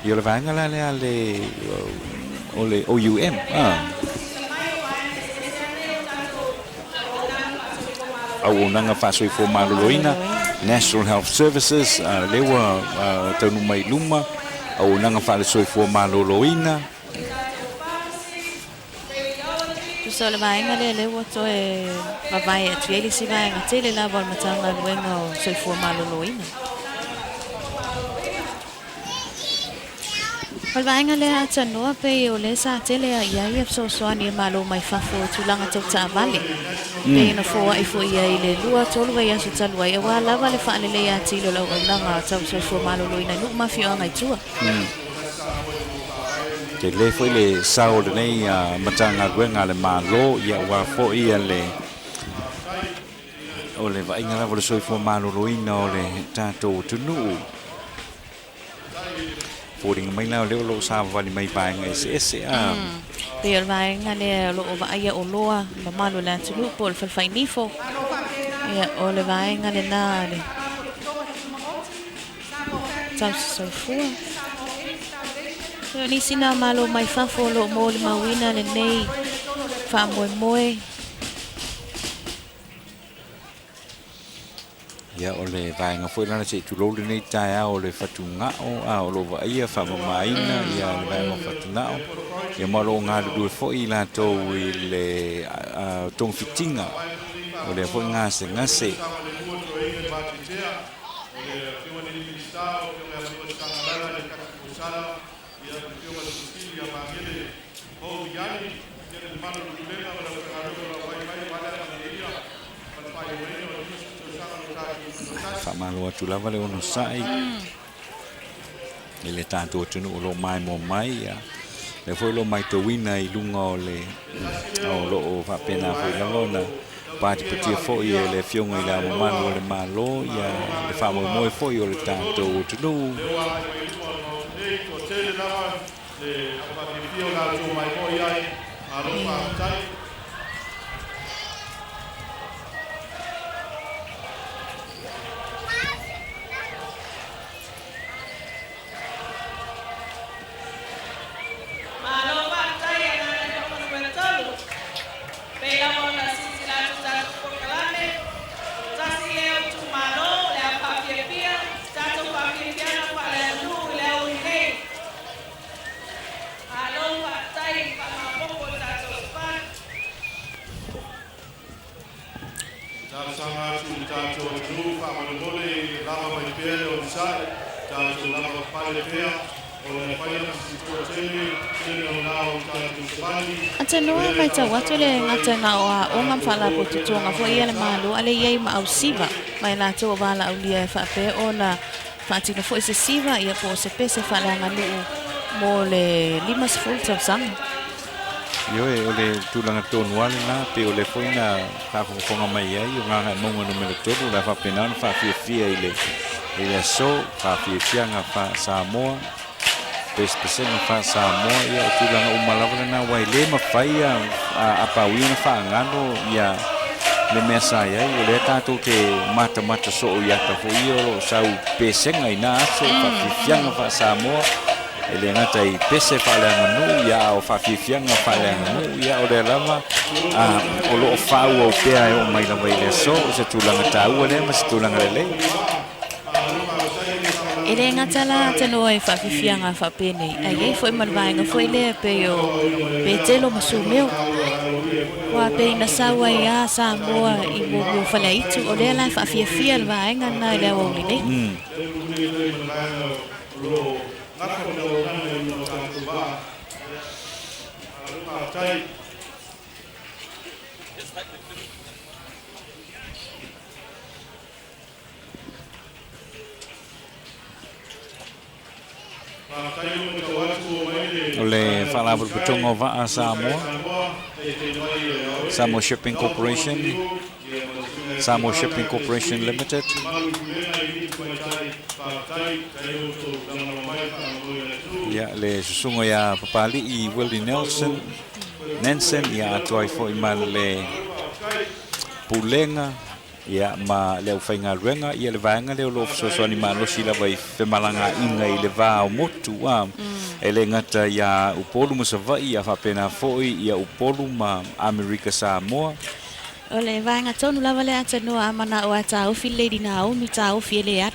Ia le vaenga le o le OUM. Au nanga whasoi fo maloloina, National Health Services, lewa taunu mai luma, au nanga whasoi fo maloloina. So le vaenga le lewa to e mawai atu ele si vaenga tele la wal matanga luenga o soi fo maloloina. Wal vaenga le ata noa pe o le sa tele a iai ap so soani e malo mai fafo tulanga tau Savali. Pe na fo ai fo iai le lua tolu vai asu talua e wa lava le whaale le ati lo lau nanga tau soi fo maloloina nuk mafio angai tua. Ke le foi le sao le nei matanga luenga le malo ia wa fo ia le o le vainga lava le soi fo maloloina o le tātou tunu. Fōringa mai nao leo lo Savali mai vaenga ese Pe o vaenga le lo o vaia o loa ma malo la tunu po le whaifainifo. Ia o le vaenga le nā le tau soi fua. Ni sina malo mai fafo lo mo le mawina le nei fa moe. Ia o le vaenga foi lana se tu lole nei tae o le fatungao o lo vaia fa mamaina ia le vaenga fatungao ia malo ngā lue foi la tau i le tong fitinga o le foi ngase. Malo atu lava le ono sai e le tātou tunu o lo mai mo mai le foi lo mai to wina i lunga o le o lo o whapena foi lava na pāti patia foi e le fionga i la mo manu o le malo ia le whamo moe foi o le tātou tunu tātou lava pale pea, o le whaia si kua tele o nao tātou Savali. Ata noa mai tau atu le ngata ngā o a onga mwhala po tutonga fo ia le malo ale iei ma au siva mai la tau wala au lia e whape o na whaatino fo se siva ia po se pese whala nganuu mo le 5 full tau sanga. Yo o le tūlanga tōnu ale nā pe o le whoina whaakonga mai ai o ngā ngai maunga numero tōru la whapenana whaafia i le so whaafia ngā wha Samoa pespesenga wha Samoa ia o tūlanga umalawa nā wai le mawhaia a pauina whaangano ia le mea sai ai o le tātou te mata so o iata fo i o sau pesenga i nā aso whaafia ngā wha Samoa ele ngata I pese whaaleanga nu ia o whawhiwhianga whaaleanga nu ia o le lama o loo whau au pea e o mai lawa I le so o se tūlanga tāua le ma se tūlanga le lei. Ele ngata la tano e whawhiwhianga whapene ai ei fo I malvaenga fo I le pe o pe telo masu meu wa pe ina sawa I a Samoa I mo whale itu o le la whawhiwhia le vaenga na I le au li nei. O le whalawa putonga o Va'a Samoa, Samoa Shipping Corporation, Samoa Shipping Corporation Limited. Ia le susungo ia papali I Willie Nansen ia atuai fo I ma le pulenga ia ma le whainga ruenga ia le vaenga le o lo fsosoani ma losi lava I whemalanga inga I le vā o motu e le ngata ia upolu masavai ia whapena foi ia upolu ma Amerika Samoa. O le vaenga tonu lava le atanua amana o ata ofi Lady Naomi ta ofi ele at.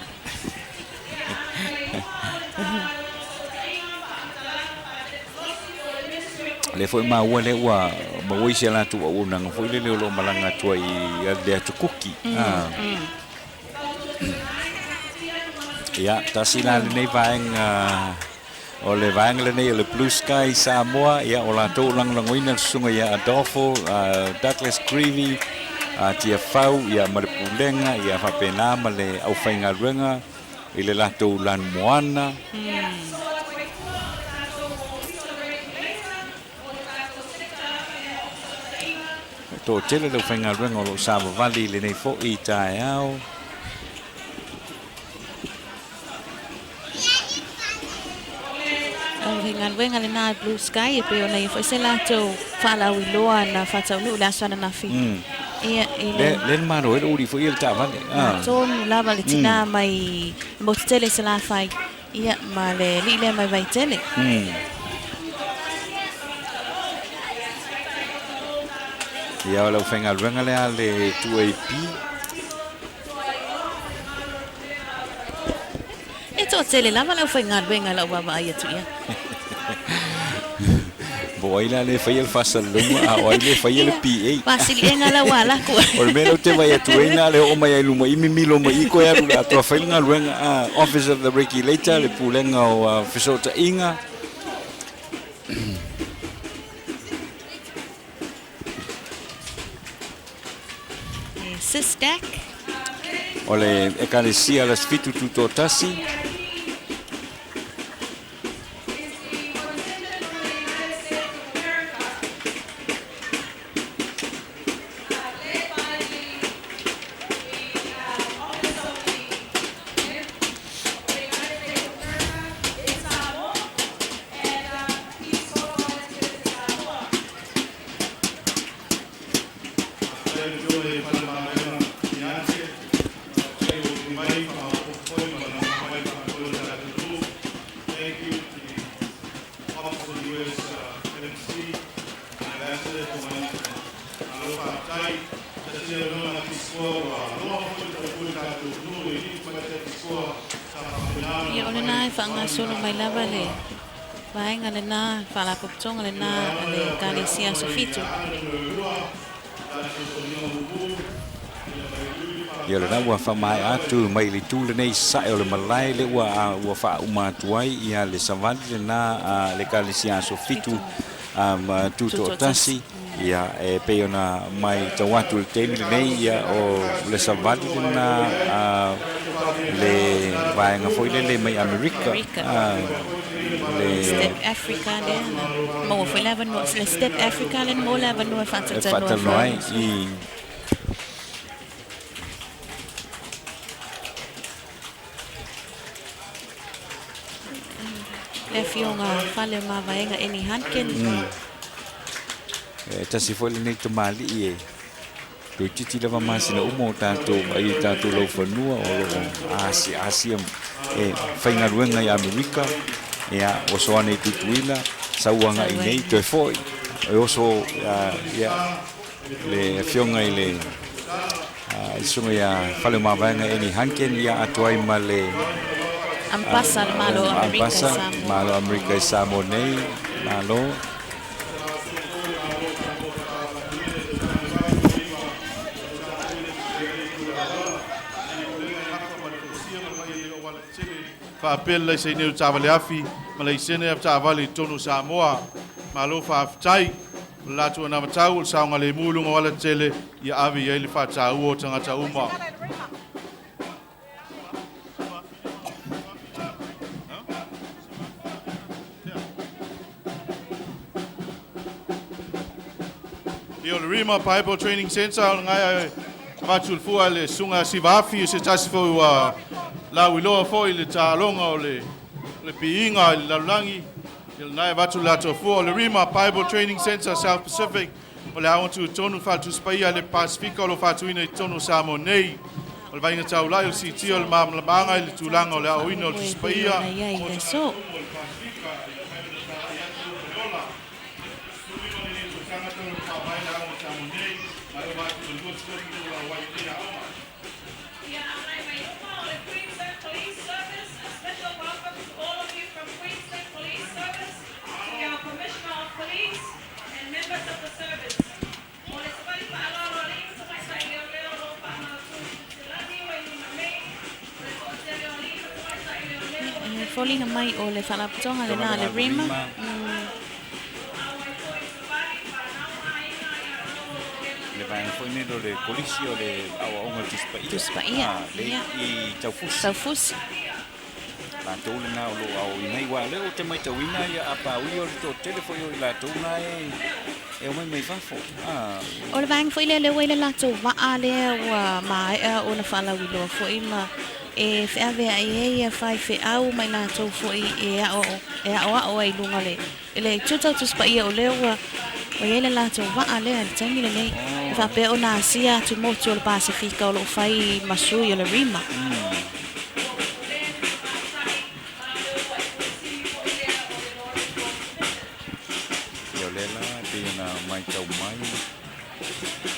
Le foi ma ua le ua ma woi se la tu o nanga foi le lo malanga tu I le atu kuki. Ya tasina le nei vaenga o le vaenga le nei le Blue Sky Samoa ia o la tō langoina sunga ia Adolfo Douglas Creevy tia fau ia ma le pulenga ia whapena ma le au whainga ruenga I le lato lan moana. Tō tele le whainga ruenga o lo Savali le nei fo I tae au. Ngan wenga le na Blue Sky e pe ona I fo se lato whala wiloa na whatau nu le asana na fi. Ia le maro e uri fo I le tāwale. Tōnu lava le tina mai mo tele se la whai. Ia ma le li le mai vai tele. Ia o lau whainga ruenga lea le tuaipi. E tō tele lava lau whainga ruenga lau wawa ai atu ia. Bo ai la le whaia le whasalunga a o ai le whaia le PA. Pasili e ngala wala kua. O le mena o te vai atu eina le o mai ai luma imi milo mai iko e aru le atua whainga ruenga Office of the Regulator le pulenga o Fisota Inga. Sistak. O le ekalesia las fitu tutotasi. Ia ole nā e whaanga solo mai lava le vaenga le nā whala popotonga le nā le kālesia so fitu. ia le ua whamai atu mai le tūle nei sae o le malai le ua wha umatuai ia le Savali le na le kalisia so fitu Tuiātaga ia e pe ona mai tawatu le temi le nei ia o le Savali le na le vaenga foi le mai Amerika le Step Africa le mo foi leva no le Step Africa le mo leva no fatata no ai i le fionga fale ma vaenga eni hanken tasi foi le nei tamali e to titi lava masina umo tanto ai tanto lo fanua o lo Asia e fainga ruenga i Amerika ia o soane tutuila sauanga i nei to foi e oso ia le fionga i le sunga ia fale ma vaenga eni hanken ia atuai ma le Ampasa malo Amerika Samoa. Malo Amerika Samoa nei malo Whaapela se neu tāwale afi, ma lei sene ap tāwale tonu Samoa, ma lo whaafitai, lātua na matau, o saunga le mūlunga wala tele, ia awi ia le whaatau o tangata uma. Ia le Rima Bible Training Center, o ngai watu fua le sunga sivafi, se tasifo ua lau iloa foi le tālonga o le piinga i lalangi. Il nai watu lato fua o le Rima Bible Training Center South Pacific. O le awantu tonu whatu spaia le Pasifika o lo whatu ina i tonu Samoa nei. O le vainga tau lai o si tia o le mamlamanga i le tūlanga o le aoina o le spaia. Folinga mai o le whalaputonga le nā le Rima. Le vaenga foi nei le polisi o le awaonga Tuspaia. Le i taufusi. Taufusi. La tole na o lo au i nei wa leo te mai tauina ia apa ui o le to telefoi o la tona e o mai fafo. O le vaenga foi le le lato waa le wa mai o na whalawilo foi ma e wheawe ai whai au mai lato foi e ao ai lunga le tutau tuspaia o leo o ele lato waa le al tangi le nei e whape o na asia tu moti o le Pasifika o lo whai masui o le Rima. Mai tau mai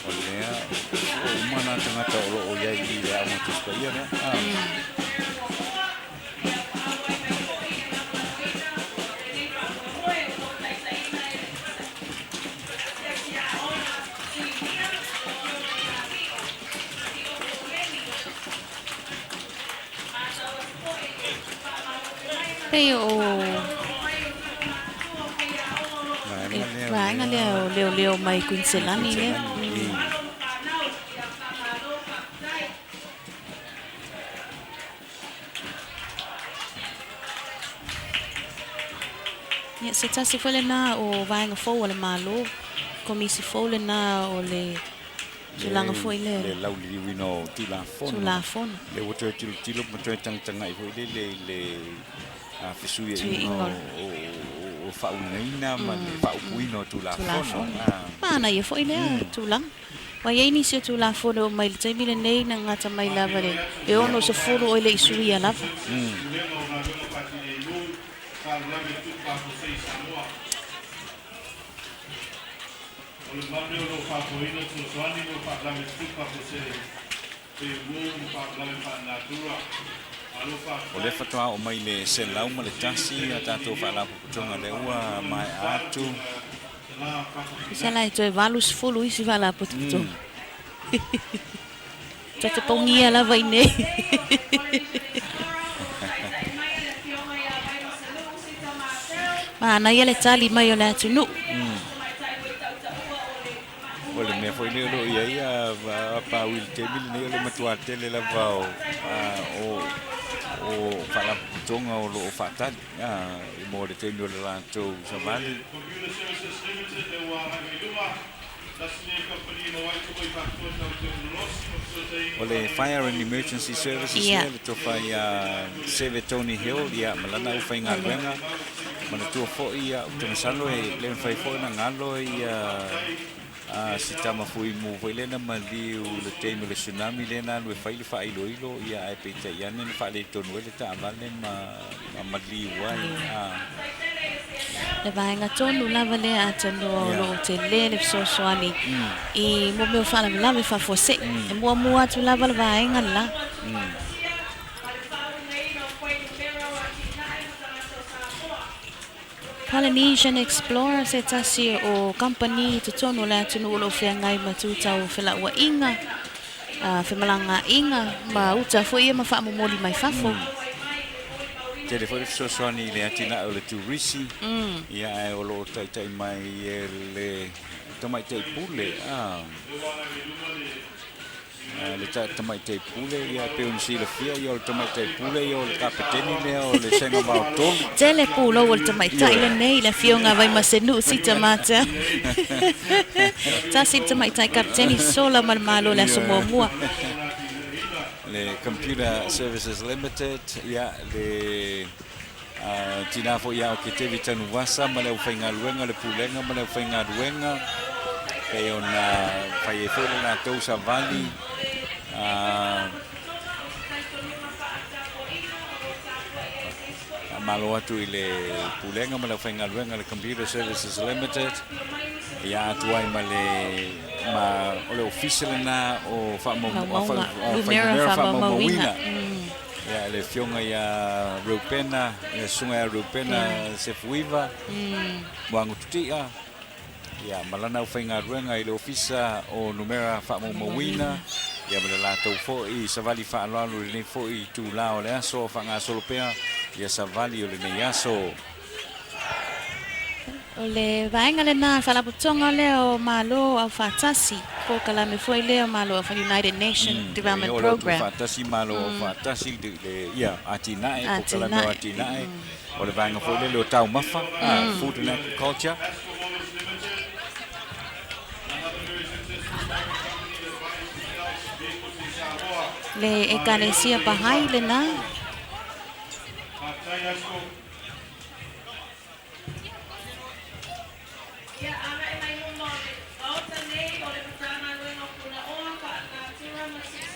o lea o umana tangata o iai i le awa tuspaia ne Pei o Vaenga leo mai Quincelani le. Ia se tasi fole na o vaenga fou o le malo, komisi fou le na o le tulanga foi le. Le lauli wino tulafona. Tulafona. Le woto tilo moto tanga i foi le a fisui o faunaina ma le faupuino tulafona. Mana ia foi le tulang. Wa ia ni se tulafona o mai le taimi le nei na ngata mai lava le. E ono se furu o le isui a lava. O le fatoa o mai le selau ma le tasi a tātou whaalapuputonga le ua mai atu. Isa lai toi valus fulu isi whaalapuputonga. te pongia la vai nei. Ma na ia le tali mai o le atunu. Ole me foi leo ia pa wil te mil ne le matua tele la vao o fala tonga o lo fatal i mo de te no le lanto Savali. Ole Fire and Emergency Services le to fai Save Tony Hill ia malana u fai ngaluenga mana tu fo ia to masalo le fai fo na ngalo ia si tama fui mu foi le na mali u le teme le tsunami le na le fai le fai loilo ia ai pete ia ne fa le tonu le ta vale ma mali wai Le vaenga tonu lava le atano lo te le sosoani I mo me fala lava fa fose e mo atu lava le vaenga la Polynesian Explorer se tasi o company to tonu le atano lo fe ngai matuta o fela wa inga fe malanga inga ma uta fo ia ma fa mo moli mai fafo Te foi so soni le atina o le turisi ia e o lo tai mai le tomai te pule le tomai te pule ia pe un sila fia ia o tomai te pule ia o le kapiteni le o le senga mautolo Tele pulo o le tomai tai le nei le fionga vai masenu si tamata Ta si tomai tai kapiteni sola malo le Samoa le Computer Services Limited ia le tina fo ia o ke te vitanu wasa ma le ufainga luenga le pulenga ma le ufainga luenga pe ona fai e fele na tau Savali malo atu I le pulenga ma le ufainga luenga le Computer Services Limited ia atu ai ma le o le official na o fa mo Lumera ia le fionga ia Rupena ia sunga Rupena se fuiva wangu tutia ia malana o fainga ruenga I le ofisa o numera fa mo mawina ia mala la tau fo I Savali fa alalu le fo I tu la o le aso fa nga solopea ia Savali o le nei aso O le vaenga le na fala putonga le o malo au fatasi ko kala me foi le o malo of United Nations Development Program. Fatasi malo fatasi le ia atinae ko kala no atinae o le vaenga foi le o tau mafa food and agriculture. Le ekalesia pahai le na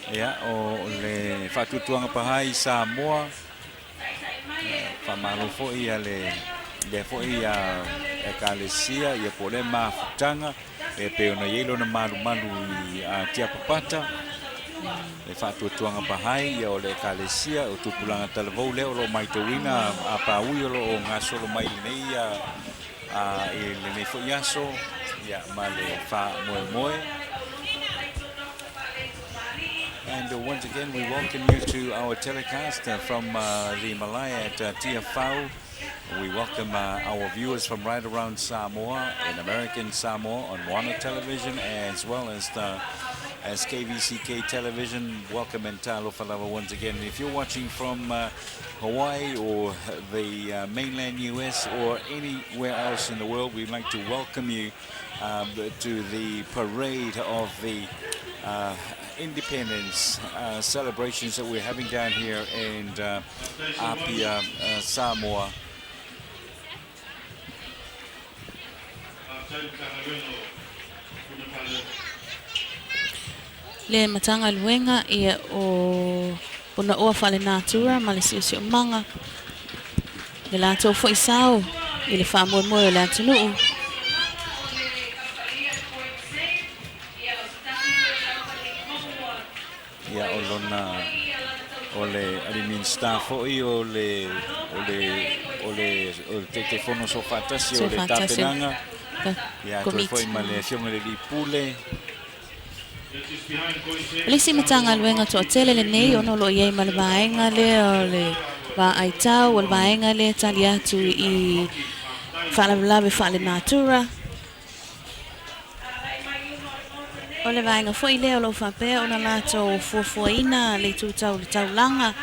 Ia o le whatutuanga pahai Samoa whamalo fo ia le fo ia e kalesia ia po le mafutanga e peo na yelo na malu I tia papata le whatutuanga pahai ia o le kalesia o tupulanga talavou leo lo maitawina a paui o lo o ngasolo mai nei I le nei fo iaso ia ma le wha moe And once again, we welcome you to our telecast from the Malaya at Tuiātaga. We welcome our viewers from right around Samoa, in American Samoa, on Wana Television, as well as KVCK Television. Welcome and talofa lava once again. If you're watching from Hawaii or the mainland US or anywhere else in the world, we'd like to welcome you to the parade of the independence celebrations that we're having down here in Apia, Samoa. le matanga luenga ia o puna oa fale natura ma le sio manga le lato fo isao I le fa mo o le atunu Ia o lona o le alimin staff o le te fono so fatasi o le tapenanga ia to foi ma le fiona le pule Le si matanga luenga to tele le nei ono lo ye mal vaenga le va ai tau o vaenga le talia tu I fala lave fala natura. O le vaenga foi le o lo fa pe ona la to fofoina le tu tau langa.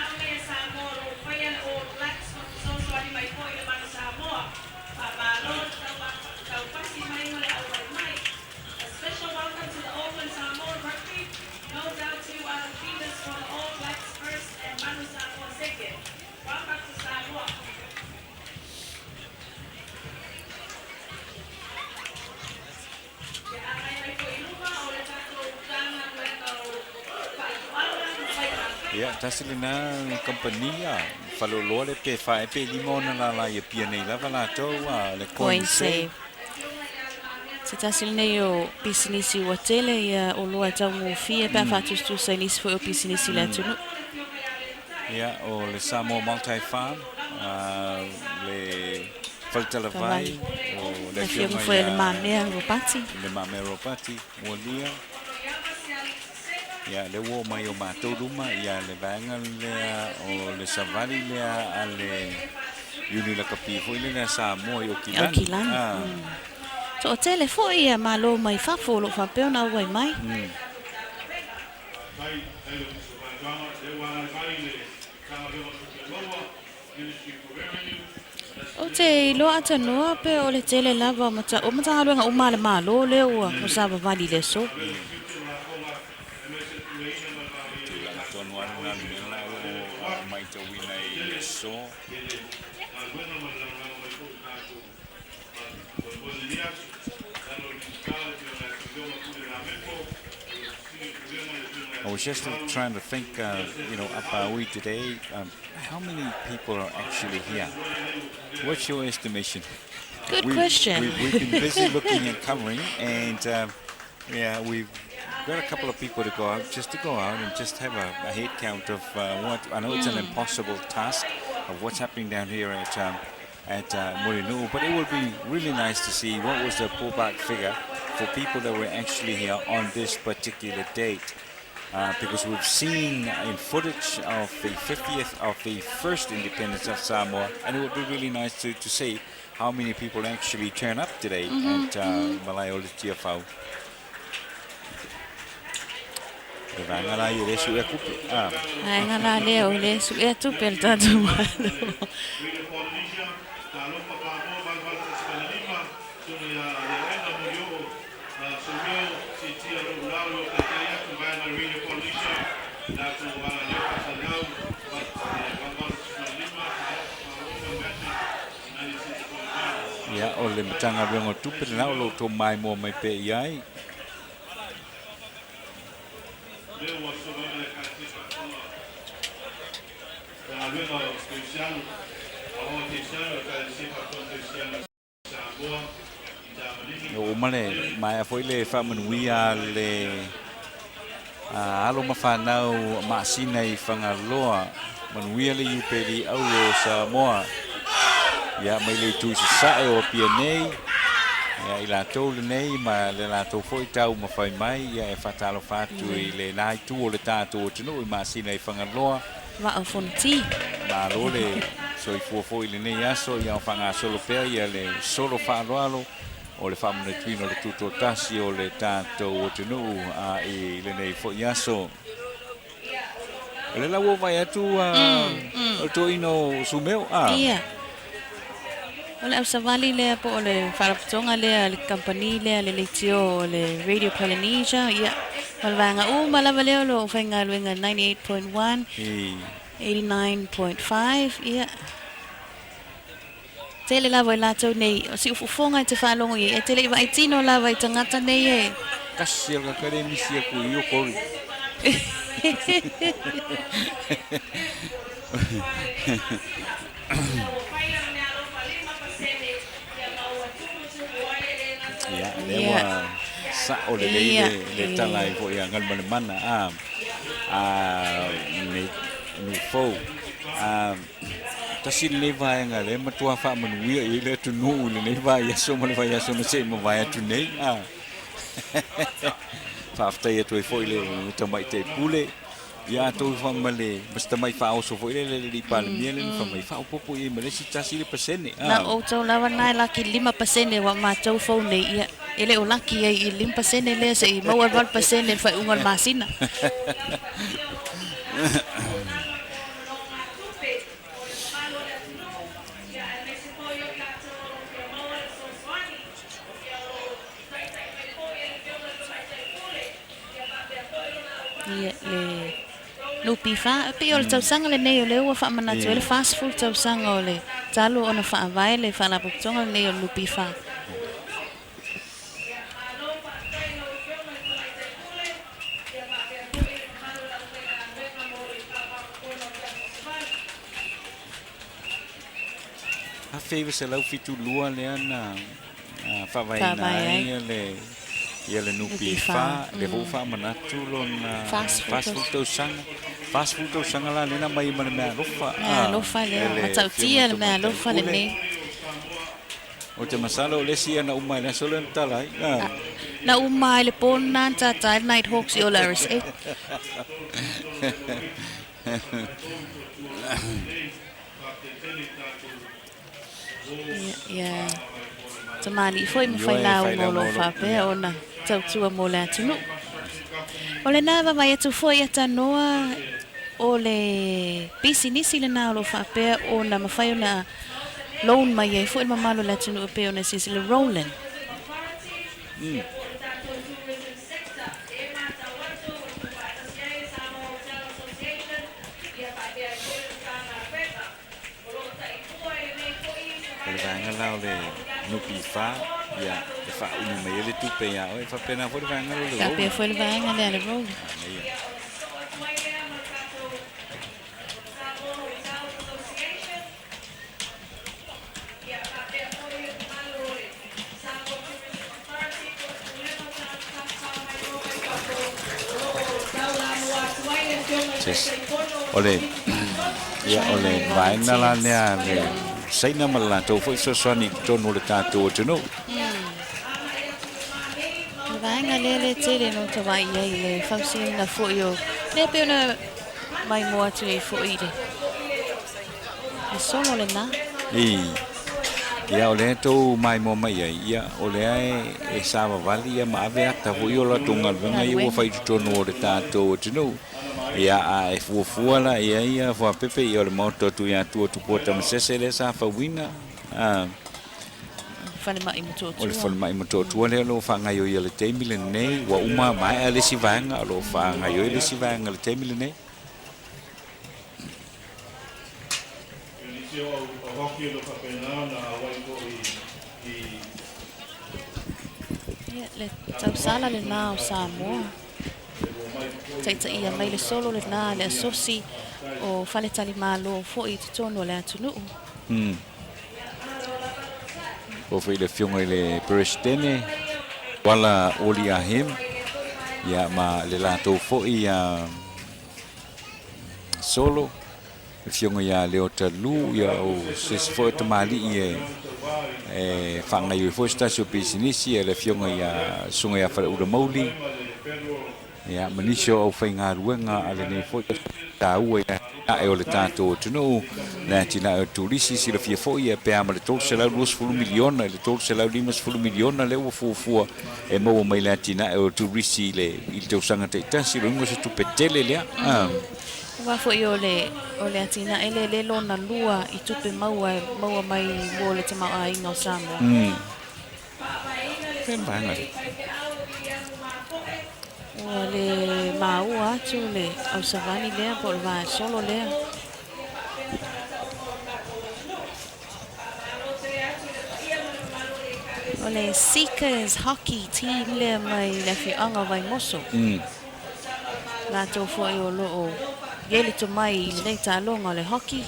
Ya, tasilina kompania falolo le pe fa pe limona la ye piane la vala to le coin save. Se tasilina yo business o tele ya o lo ata mo fie pe fa tu sai nis fo business la tunu. Ya, o le Samoa multi farm le faltala vai o le fiume foi le mame ropati. Le mame ropati o dia. Ya le wo mai o matou ruma ia le vanga le o le Savali le ale uni la kapi foi le Samoa o Kilan. So o tele foi ia malo mai fa folo fa pe ona wai mai. O te lo ata noa pe o le tele lava mata o mata luenga o male malo le o Savali le so. I was just trying to think, up we today, how many people are actually here? What's your estimation? Good question. We've been busy looking and covering, and we've got a couple of people to go out, and just have a head count of what I know it's an impossible task of what's happening down here at Morinu, but it would be really nice to see what was the pullback figure for people that were actually here on this particular date. Because we've seen in footage of the 50th of the first independence of Samoa, and it would be really nice to see how many people actually turn up today at Malayo le Tiafau. Ngala ile su ya kupi. Ngala leo ile su ya tu pel tatu malo. Ya ole mtanga bengo tupe na lo to mai mo mai pe yai. O male mai foi le fa manuia le alo mafanau masina I fangaloa manuia le upeli au Samoa. Ya mai le tu sa o pianei ya ila tole nei ma le la to foi tau ma fai mai ya e fatalo fatu I le nai tu o le tato tino I masina I fangaloa va a fonti ma lo le so I foi le nei aso ya fanga solo pe ya le solo fa alo o le famone twino le tuto tasi o le tato o tino I le nei foi aso le la wo vai atu o to ino sumeu Ole au Savali le po ole wharapatonga le company le tio le Radio Polynesia malvanga malava leo lo whainga luenga 98.1 89.5 tele lava I lato nei si ufufonga te whalongo e tele I waitino lava I tangata nei kasi al akademisia ku iyo kori Ya, lewa sa o le le tala I fo ya ngal mana ni fo tasi le vai ngale matua fa manuia I le tunu le vai ya so mo vai ya so mo se mo vai tu nei whaaftai atu e foi le tamai te pule. Ia tau whamale, mas tamai whao so foi le li pandemia le whamai whao popo i malesi tasi le pasene. Na o tau lawa nai laki 5% wa mātou fau nei ia. Ele o laki ai i 5% le se i maua 1% whai ungal masina. Ia le lupi fa pe o le tausanga le nei o le ua whaamana tu le fast food tausanga o le talo ona whaavai le whaalaputonga le nei o lupi fa. A feiva se lau fitu lua le ana whaavai nai le ia le nupi fa le vo fa manatu lona fast food tausanga. Fast food tausanga la lena mai mana mea lofa. Lofa le matautia le mea lofa le nei. O te masala o lesi ana umai le solo na talai. Na umai le pona tata Night Hawks i o Laris. Ia. Tamani foi me fai lau mo lo fa pe ona tautua mo le atunu. O le nava mai atu foi ata noa o le pisinisi le na lo fa pe ona mafai ona loan mai e foi mamalo le atunu pe ona sisi le Roland. Lao le nupi fa ya fa unu mai le tupe ya o fa pena foi vanga le ka pe foi vanga le roll ole ya ole vaina la ne Saina mala tau foi so soni tonu le tatou tunu. Vanga le tere no te vai ai le fausi na foi o. Le pe ona mai mo atu e foi de. E solo le na. Ia ole tau mai mo mai ai ia ole ai e Savali ma ave ata foi o la tunga venga i o fai tonu le tatou tunu. Ia a fuafua la ia fua pepe i o le moto Tuiātaga tu pota masese le sa fauina. Fale mai moto. O le fale mai moto tu le lo fa ngai o le teimi le nei wa uma mai le si vanga lo fa ngai o le si vanga le teimi le nei. Ia le tausala le nao Samoa. Taita ia mai le solo le nā le asosi o fale tali malo fo i tono le atunu. O foi le fionga le presidente wala oli a him ya ma le lato fo i solo le fionga ya le otalu ya o se fo te mali e fanga yo fo stasio business le fionga ya sunga ya fale ura mauli. Ya manisho au whainga ruenga ale nei foi tāua ia e o le tātou tunu na tina o turisi si le fia foi e pe ama le tolu se lau 2 miliona le tolu se lau 5 miliona le ua fuafua e maua mai le tina e o turisi le i le tausanga te itasi lo ingo se tupetele lea. Wa foi o le atina ele le lona lua i tupe maua mai mo le te maa inga o Samoa. Pembanga. O le maua atu le au Savali lea po le vai solo lea. O le Seekers hockey team lea mai le fianga vai moso. La tau foi o loo gele to mai le nei talonga le hockey.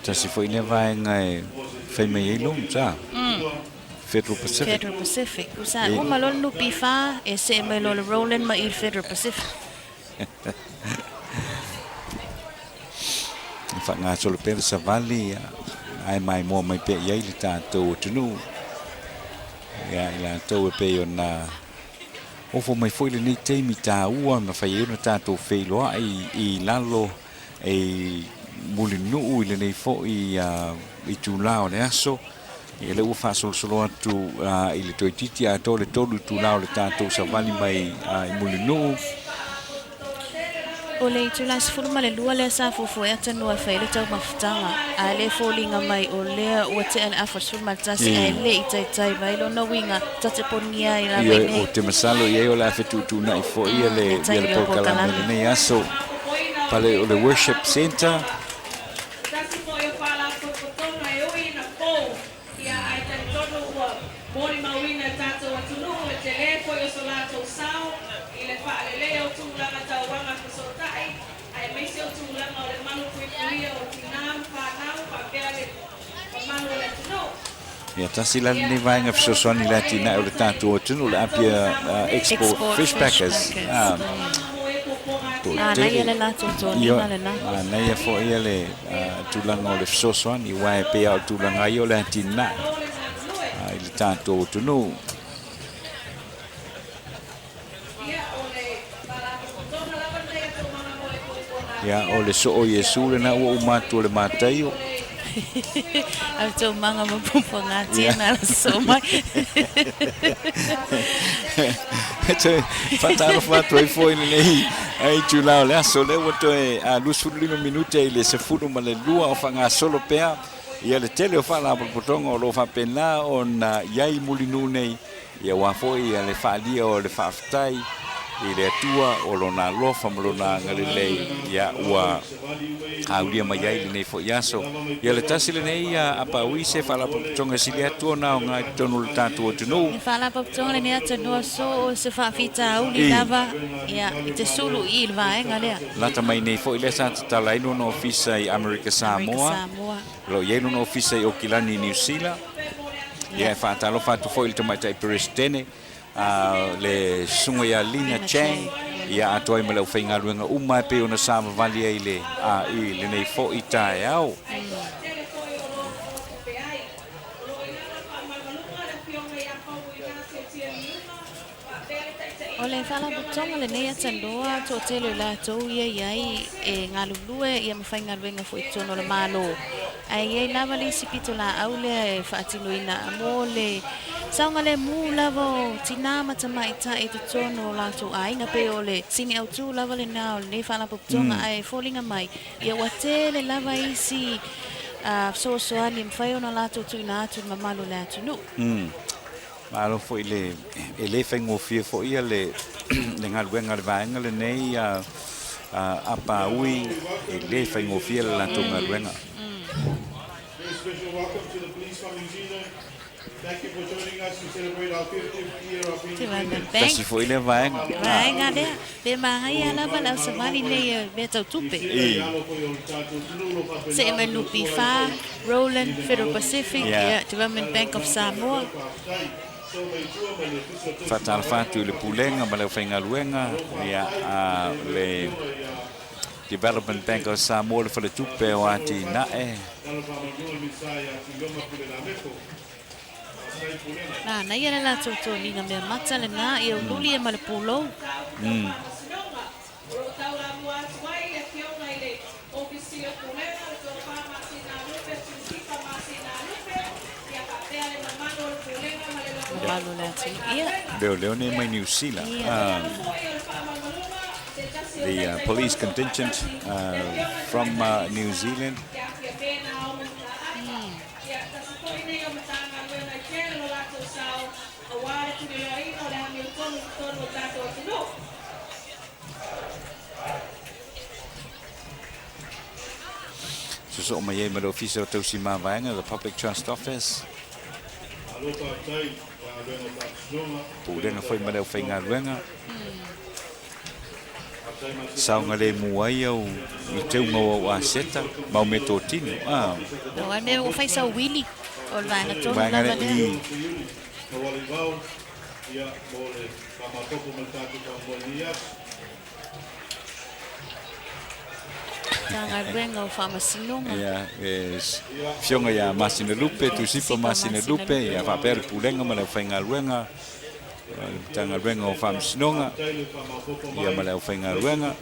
Tasi foi ne vai ngai fai mai long sa. Federal Pacific. Usa o malol no pifa e se mai lo Roland mai Federal Pacific. whanga solo pere Savali ai mai mo mai pe iai le tātou tunu ia i la tau e pe ona ofo mai foi le nei teimi tā ua ma whai euna tātou wheiloa i lalo e mulinuu i le nei fo i tūlao le aso i le ua whasolosolo atu i le toititi a tō le tolu tūlao le tātou Savali mai i mulinuu. O le tula sifuru ma le lua le sa fufu e atanua whai le tau mawhitanga a le fōlinga mai o lea ua te ane afa sifuru ma tasi a le i tai mai lo na winga tate poningia i la wei nei. O te masalo i eo la whetūtū na i fo i le pokalame nei aso pale o le worship center. Ja, tasi la ni vainga fisosoni la tina o le tātou tunu le apia export fish packers. Nei le la tōtō le na. Nei fo ia le tūlanga o le fisosoni wae pe au tūlanga i o le tina. I le tātou tunu. Ja, o le so o Yesu le na ua umatu le mātaio. Au tō manga mapumpa ngā tia nā la so mai. Whataro whatu ai fōi nei ai tūlao le aso le wato e lusuru 5 minute i le sefuru ma le lua o whanga solo pea. Ia le tele o whala apapotonga o lo whapena o na iai mulinu nei. Ia wafoi ia le whaalia o le whaaftai. I le atua o lona lofa ma lona ngalilei ia ua haulia mai ai le nei fo iaso. Ia le tasi le nei apa ui se whalapaputonga si le atua na o ngai tonu le tātua tunu. Le whalapaputonga le nei atanua so o se whaafita au li lava ia i te sulu i le vaenga lea. Lata mai nei fo i le sa tala ino no ofisa i America Samoa. Lo ieno no ofisa i Okilani New Zealand. Ia e whaatalo whatu fo i le tamaitai Perestene. Le sunga ia Lina Chang ia atoai ma lau whainga ruenga umai pe ona Savali i le nei fo i tae au. O le whalaputonga le nei atandoa tō telo la tau ia iai e ngā lulue ia mawhainga ruenga fo i tono le malo. Ai iai lava le sipito la au lea e whaatiloina amo le saunga le mū lava o tina matamai ta e te tono la tau ainga pe o le sini au tū lava le nao le nei whalaputonga ai fōlinga mai. Ia wate le lava isi soasoani mwhai ona la tau tūna atu ma malo le atu nu. Malo fo i le le whaingofia fo ia le ngā ruenga le vaenga le nei apa ui e le whaingofia le lato ngā ruenga. Special welcome to the police from New Zealand. Thank you for joining us to celebrate our 50th year of independence. Tasi fo i le vaenga. Vaenga lea, pe mahai ala wala o Savali nei me tau tupe. Se e manupi wha, Roland, Federal Pacific, Development Bank of Samoa. Whatala whatu le pulenga ma le whainga luenga ia le Development Bank of Samoa le whale tupe o ati nae. Nā, nei ana la tōtō ninga mea mata le nā i au luli e ma le pūlou. Leo nei mai New Zealand. The police contingent from New Zealand. So mai mai officer tausi mavaenga the Public Trust Office. Pulenga foi mai whainga ruenga. Saunga le muai au i teu mau a seta, mau me tō tino. No, ai mea o whai sa wili o vanga tōna Vanga lava lea. tanga renga o whamasinonga. Ia, fionga ia Masina Lupe, tusipa Masina Lupe, ia whapere pulenga ma leo whainga ruenga, tanga renga o whamasinonga, ia ma leo whainga ruenga.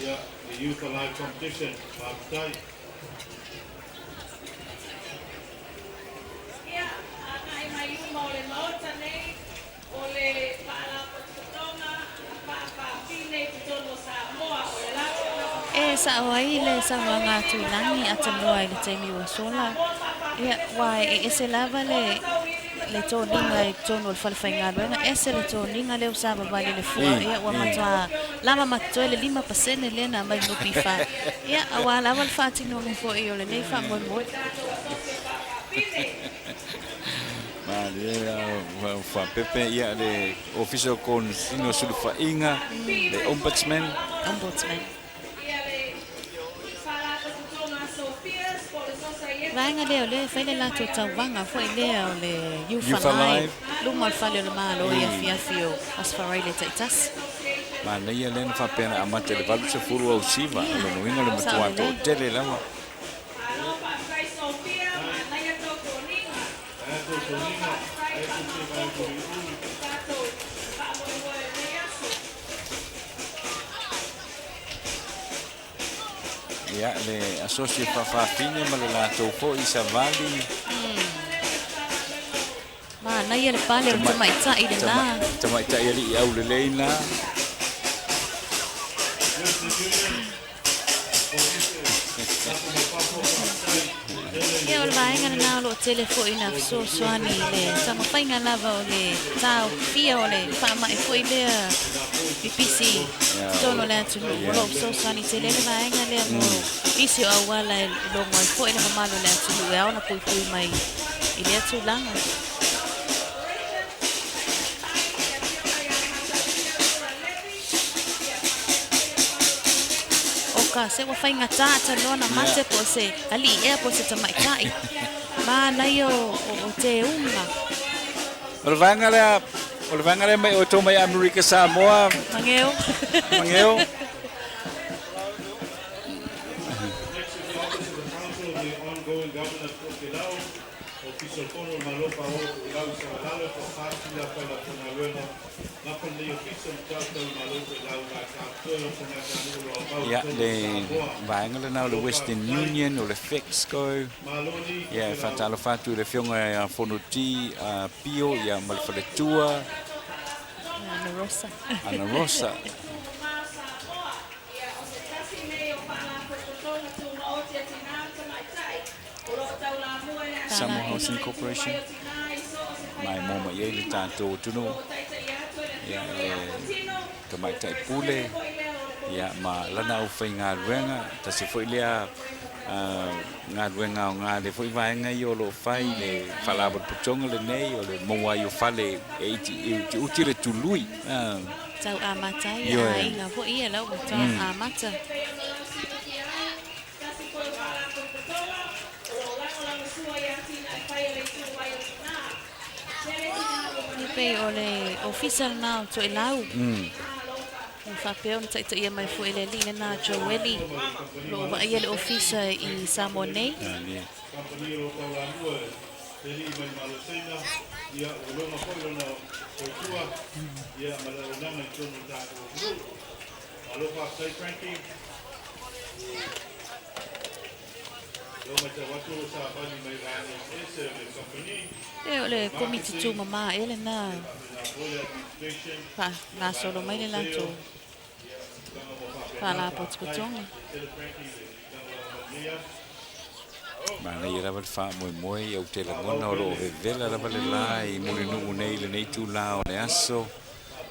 Ia, the Youth Alive Competition, Maputai. Ia, ai mai uma o le maota nei, o le Tuiātaga, whapine ki tono Samoa o le lato. E sa wai le sa wanga tu langi atamua i le taimi ua sola. Ia, wai e se lava le tōninga i tōnu o whalawhainga ruenga, e se le tōninga leo sa wawai le fua, ia ua matua lama matoe le 5% lena mai nupi wha. Ia, awa lava le whātino ngu fo i o le nei wha moi moi. Ma le whapepe ia le official consino sulu whainga, le ombudsman. Ombudsman. Vaenga leo le whaile lato tauwanga fo i lea o le Youth Alive. Luma le whale o le malo ia fiafio asfarai le taitas. Ma nei le na whapena amate le valu se furu au siva, le nuinga le matua to tele lama. Ia le asosia whawhawhine ma le lato po i Savali. Ma nai le pale o tamaita i le nā. Tamaita i ali i au le leina. Ia o le vaenga na nā lo telefo i na so soani le samawhainga lava o le tau fia o le whaamai fo i lea pipisi. Tono le atu o lo so soani te le vaenga lea mo isi o awala e longo i fo i le mamalo le atu e aona pui pui mai i le atu langa. Oka se wa whainga tāta lona mate po se ali ea po se tamaitai. Ma nai o te unga. O le vaenga lea mai o tō mai Amerika Samoa. Mangeo. Mangeo. Ia le vaenga le nau le Western Union o le Fexco. Ia e whatalo whatu le whionga a whanoti a Pio ia ma le whaletua. Ana Rosa. Ana Rosa. Samoa Housing Corporation. Mai moma ia le tātou tunu. Ia le tamaitai pule. Ia ma lana au whai ngā ruenga. Ta se whai lea ngā ruenga o ngā le whai vaenga i o lo whai le whalawa putonga le nei o le moa i o whale e iti uti le tului. Tau amata ia inga fo ia lau tau amata. Pe o le official now to elau. Whapeo na taita ia mai fo ele li na Joeli. Lo wa ia le official i Samoa nei. E o le komiti tu mama ele na pa na solo mai le lanto pa la potskotonga ma nei era val fa moi au te la ngona o lo vela la vale la i muri nu nei le nei tu la o le aso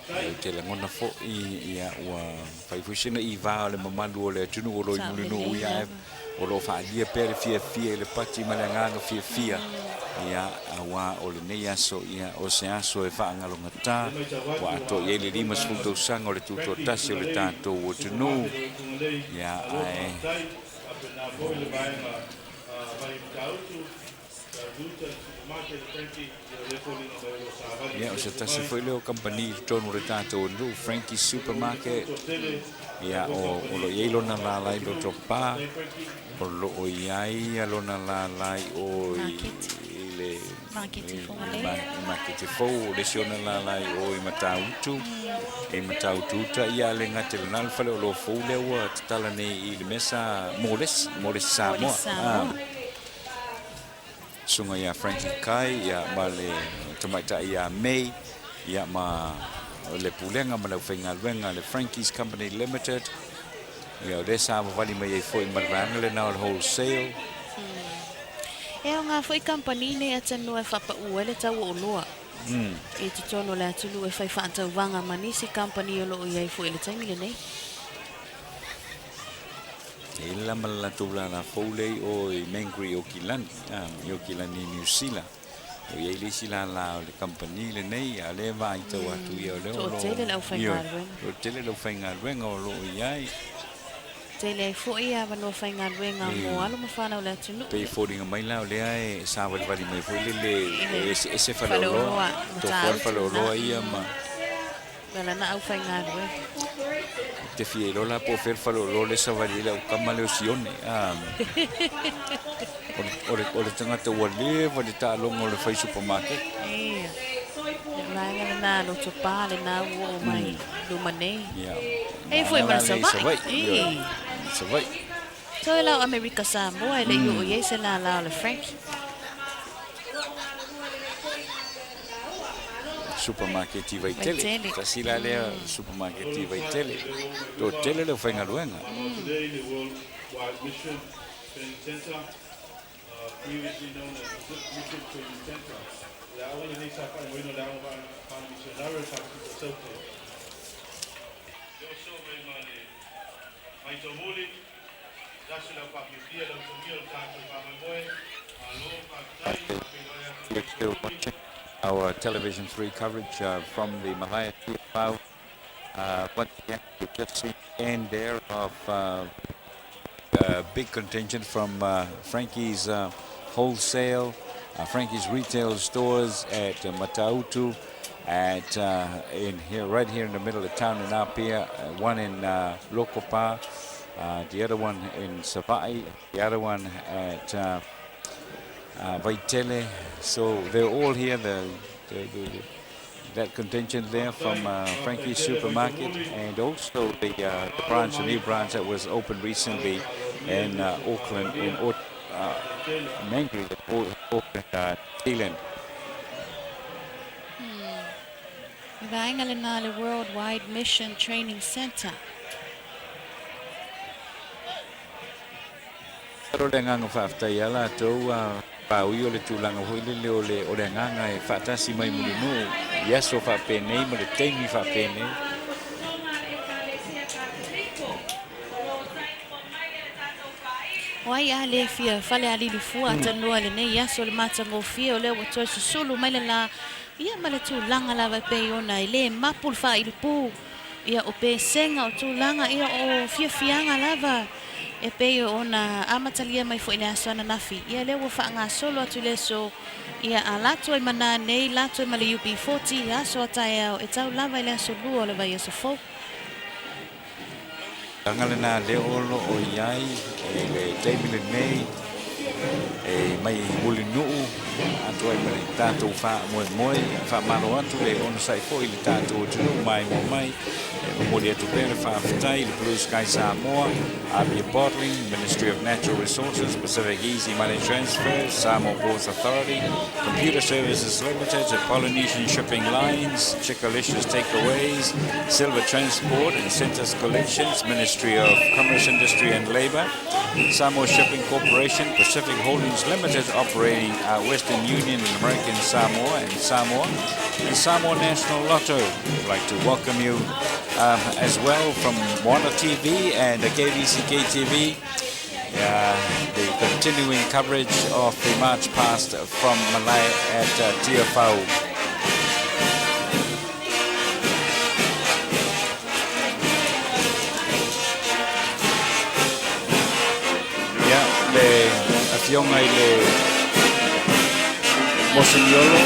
au te la ngona fo i ia wa fai fushina i va le mamalu o le tunu o lo i muri nu ia o lo fa dia per fia le pati malanga fia ia awa o le nei aso ia o se aso e fa ngalo ngata wa to ye le lima sfuto sang o le tuto tasi o le tato o tunu ia ai Ia o se tasi foi leo company tonu re tātou ndu Frankie's Supermarket. Ia o lo iai lona lalai lo topa. O lo o iai lona lalai o le Market fou le siona lalai o I matautu. E matautu ta ia le ngate le nal fale o lo fou le ua tatala nei I le mesa Moles Samoa. Sunga ia Frankie Kai ia ma le tamaita ia May ia ma le pulenga ma le whaingaluenga le Frankie's Company Limited ia o le Savali mai foi maranga le na wholesale E o ngā whai company ne atanu e whapa ua le tau o loa. E te tono le atulu e whai whaantau wanga manisi company o loo iai foi le taimi le nei. E la mala tula na foulei o I Mangri o Kilani, o Kilani New Zealand. O iei le sila la o le company le nei, a le vai tau atu ia o le o lo. O tele lau whaingaruenga. O tele lau whaingaruenga o lo iai. Tele ai fo ia wano whaingaruenga mo alo ma whanau le atunu. Pei fōringa mai la o le ai, sa wali mai fo le ese whaleoloa. To whaleoloa ia ma. Wala na au whaingaruenga. Te fie lola po fer whaleoloa le sa wali le o kamale o sione. O le tangata ua lewa le tālonga o le whai supermarket. Ia. Le maenga le nā lo topa le nā ua o mai lumanei. Ia. E foi ma Savali. Savali. So e lau America Samoa e le iu o iei se la lao le Frankie. Supermarket I Vaitele. Tasila lea supermarket I Vaitele. To tele le whaingaruenga. Today the Worldwide Mission Training Center, previously known as the Mission Training Center. La awala nei sa kai bueno la awala missionary practice associate. Yo so mai mane. Mai to muli. Dasu la papitia la tumio ta pa mai alo pa tai Our Television 3 coverage from the Malaya Tuiātaga. Once again, you just see the end there of big contingent from Frankie's wholesale, Frankie's retail stores at Matautu, at in here, right here in the middle of town in Apia, one in Lokopa, the other one in Savali, the other one at Vaitele. So they're all here. That contingent there from Frankie's Supermarket, and also the branch, the new branch that was opened recently in Auckland, in Mangri, Auckland, Zealand. The Worldwide Mission Training Center. Pau le tulanga hoile le o le nganga e fatasi mai muli no yaso fa pene mo le temi fa pene Wai a le fia fale ali li fua tanua le nei yaso le matango fia o le o toi susulu mai le la ia ma le tulanga lava pe ona ile mapul fa il pu ia o pe senga o tulanga ia o fia fianga lava e pe ona amatalia mai foi le asana nafi ia le wa fa nga solo atu le so ia alato I mana nei lato ma le UB40 ia so tae e tau lava ile so lu le vai so fo tangale na le olo o iai e le temile nei e mai muli no atu ai mai tato fa moi fa mano atu le ona sai foi le tato tu mai mai Mori atu pere fa aftai, the Blue Sky Samoa, Abia Bottling, Ministry of Natural Resources, Pacific Easy Money Transfer, Samoa Ports Authority, Computer Services Limited, Polynesian Shipping Lines, Chickalicious Takeaways, Silver Transport and Centers Collections, Ministry of Commerce, Industry and Labor, Samoa Shipping Corporation, Pacific Holdings Limited operating Western Union in American Samoa and Samoa National Lotto. I'd like to welcome you as well from Moana TV and KVCK TV. The continuing coverage of the March Past from Malaya at Tiafau. Yeah, le afionga le Moseniolo.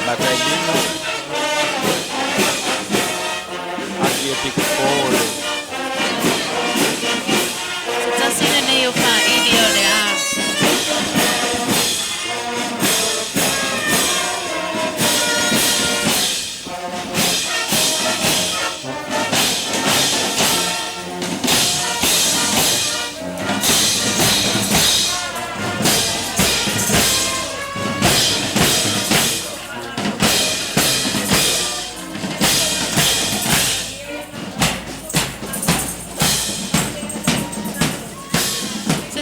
Mataelima. Akia Picopole. Se tasina nei o fa ili o le a.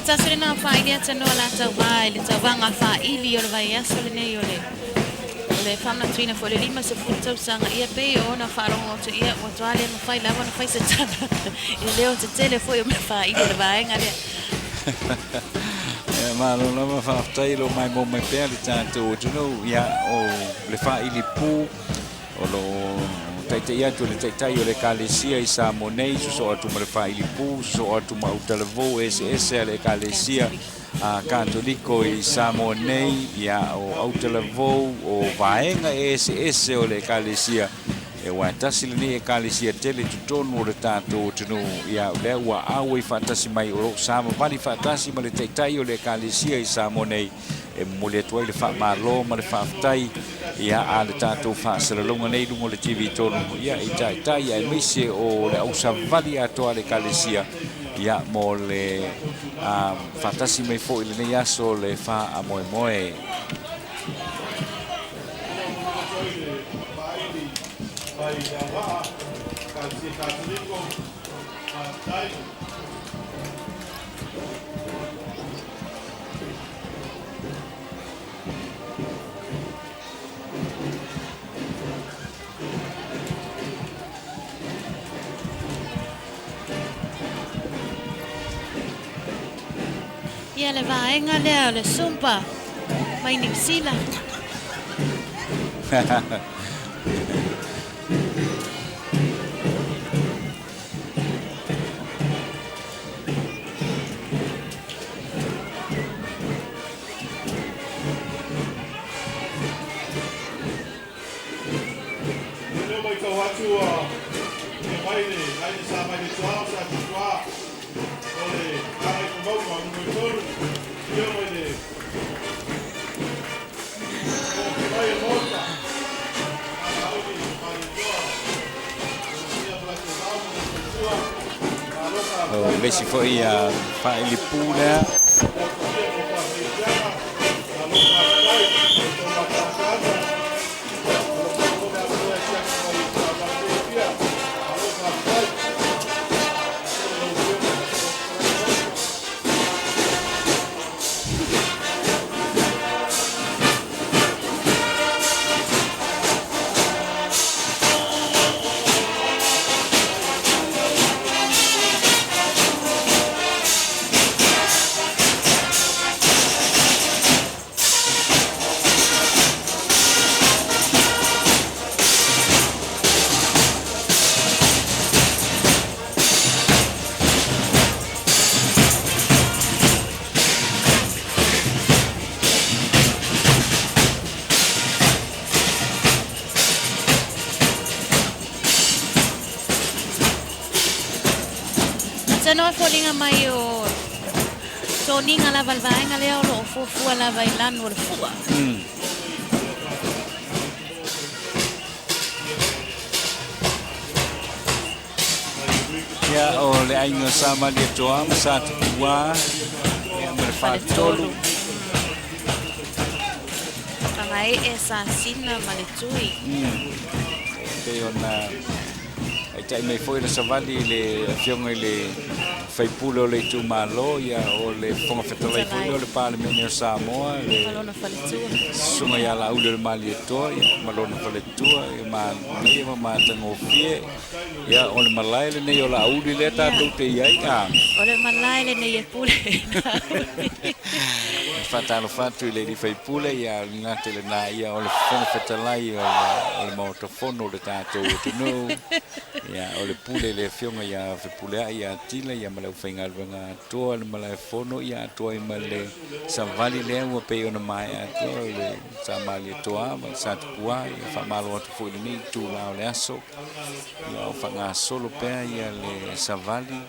Tasirina faili ata no la tawai le tawanga faili o le vai aso le nei o le famna tuina fo le lima se futa usanga ia pe ona farongo to ia o toale no fai lava no fai se tana e leo te tele foi o me faili le vai ngale ma lo lava fa tailo mai mo mai pe le tanto no ia o le faili pu o lo tai atu le tai o le kalesia I Samonei so atu ma le faili pu so atu ma utalavo ese le kalesia a katoliko I Samonei ia o utalavo o vaenga ese o le kalesia e wa tasile ni e kalesia tele tutonu o le tato tunu ia le wa awe fantasi mai o Savali fantasi ma le tai o le kalesia I Samonei e mole toi le fa malo ma le fa tai ia ale tato fa sala longa nei lungo le TV tonu ia I tai ia mise o le Savali ato ale kalesia ia mo le fantasi mai fo ile nei aso le fa a moe ia le vaenga lea le sumpa mai New Zealand Invece poi fa il pula Sanoa folinga mai o toninga la valvaenga lea o lo fufua la vailanu o le fua. ia o le ainga Savali toa ma sa tua ia me fa tolu Pangai e sa sina maletui. te ona ai tai mai foi le Savali le fionga le fai pulo le tu malo ia o le fonga fetalai foi o le parlamento o Samoa le malona faletua sunga ia la ule le mali toa ia malona faletua ia ma tango fie ia o le malai le nei o la ule le ta te ia o le malai le nei e pule fatalo fatu le di fai pule ia na tele na ia o le fonga fetalai o le motofono le tato tunu Ia o le pule le fionga ia fe pulea ia tila ia malau whainga runga toa le malai fono ia toa i male Savali lea ua pei ona mai toa le sa mali toa ma sa tupua ia whamalo atu fo ili ni tu lao le aso ia o whanga solo pea ia le Savali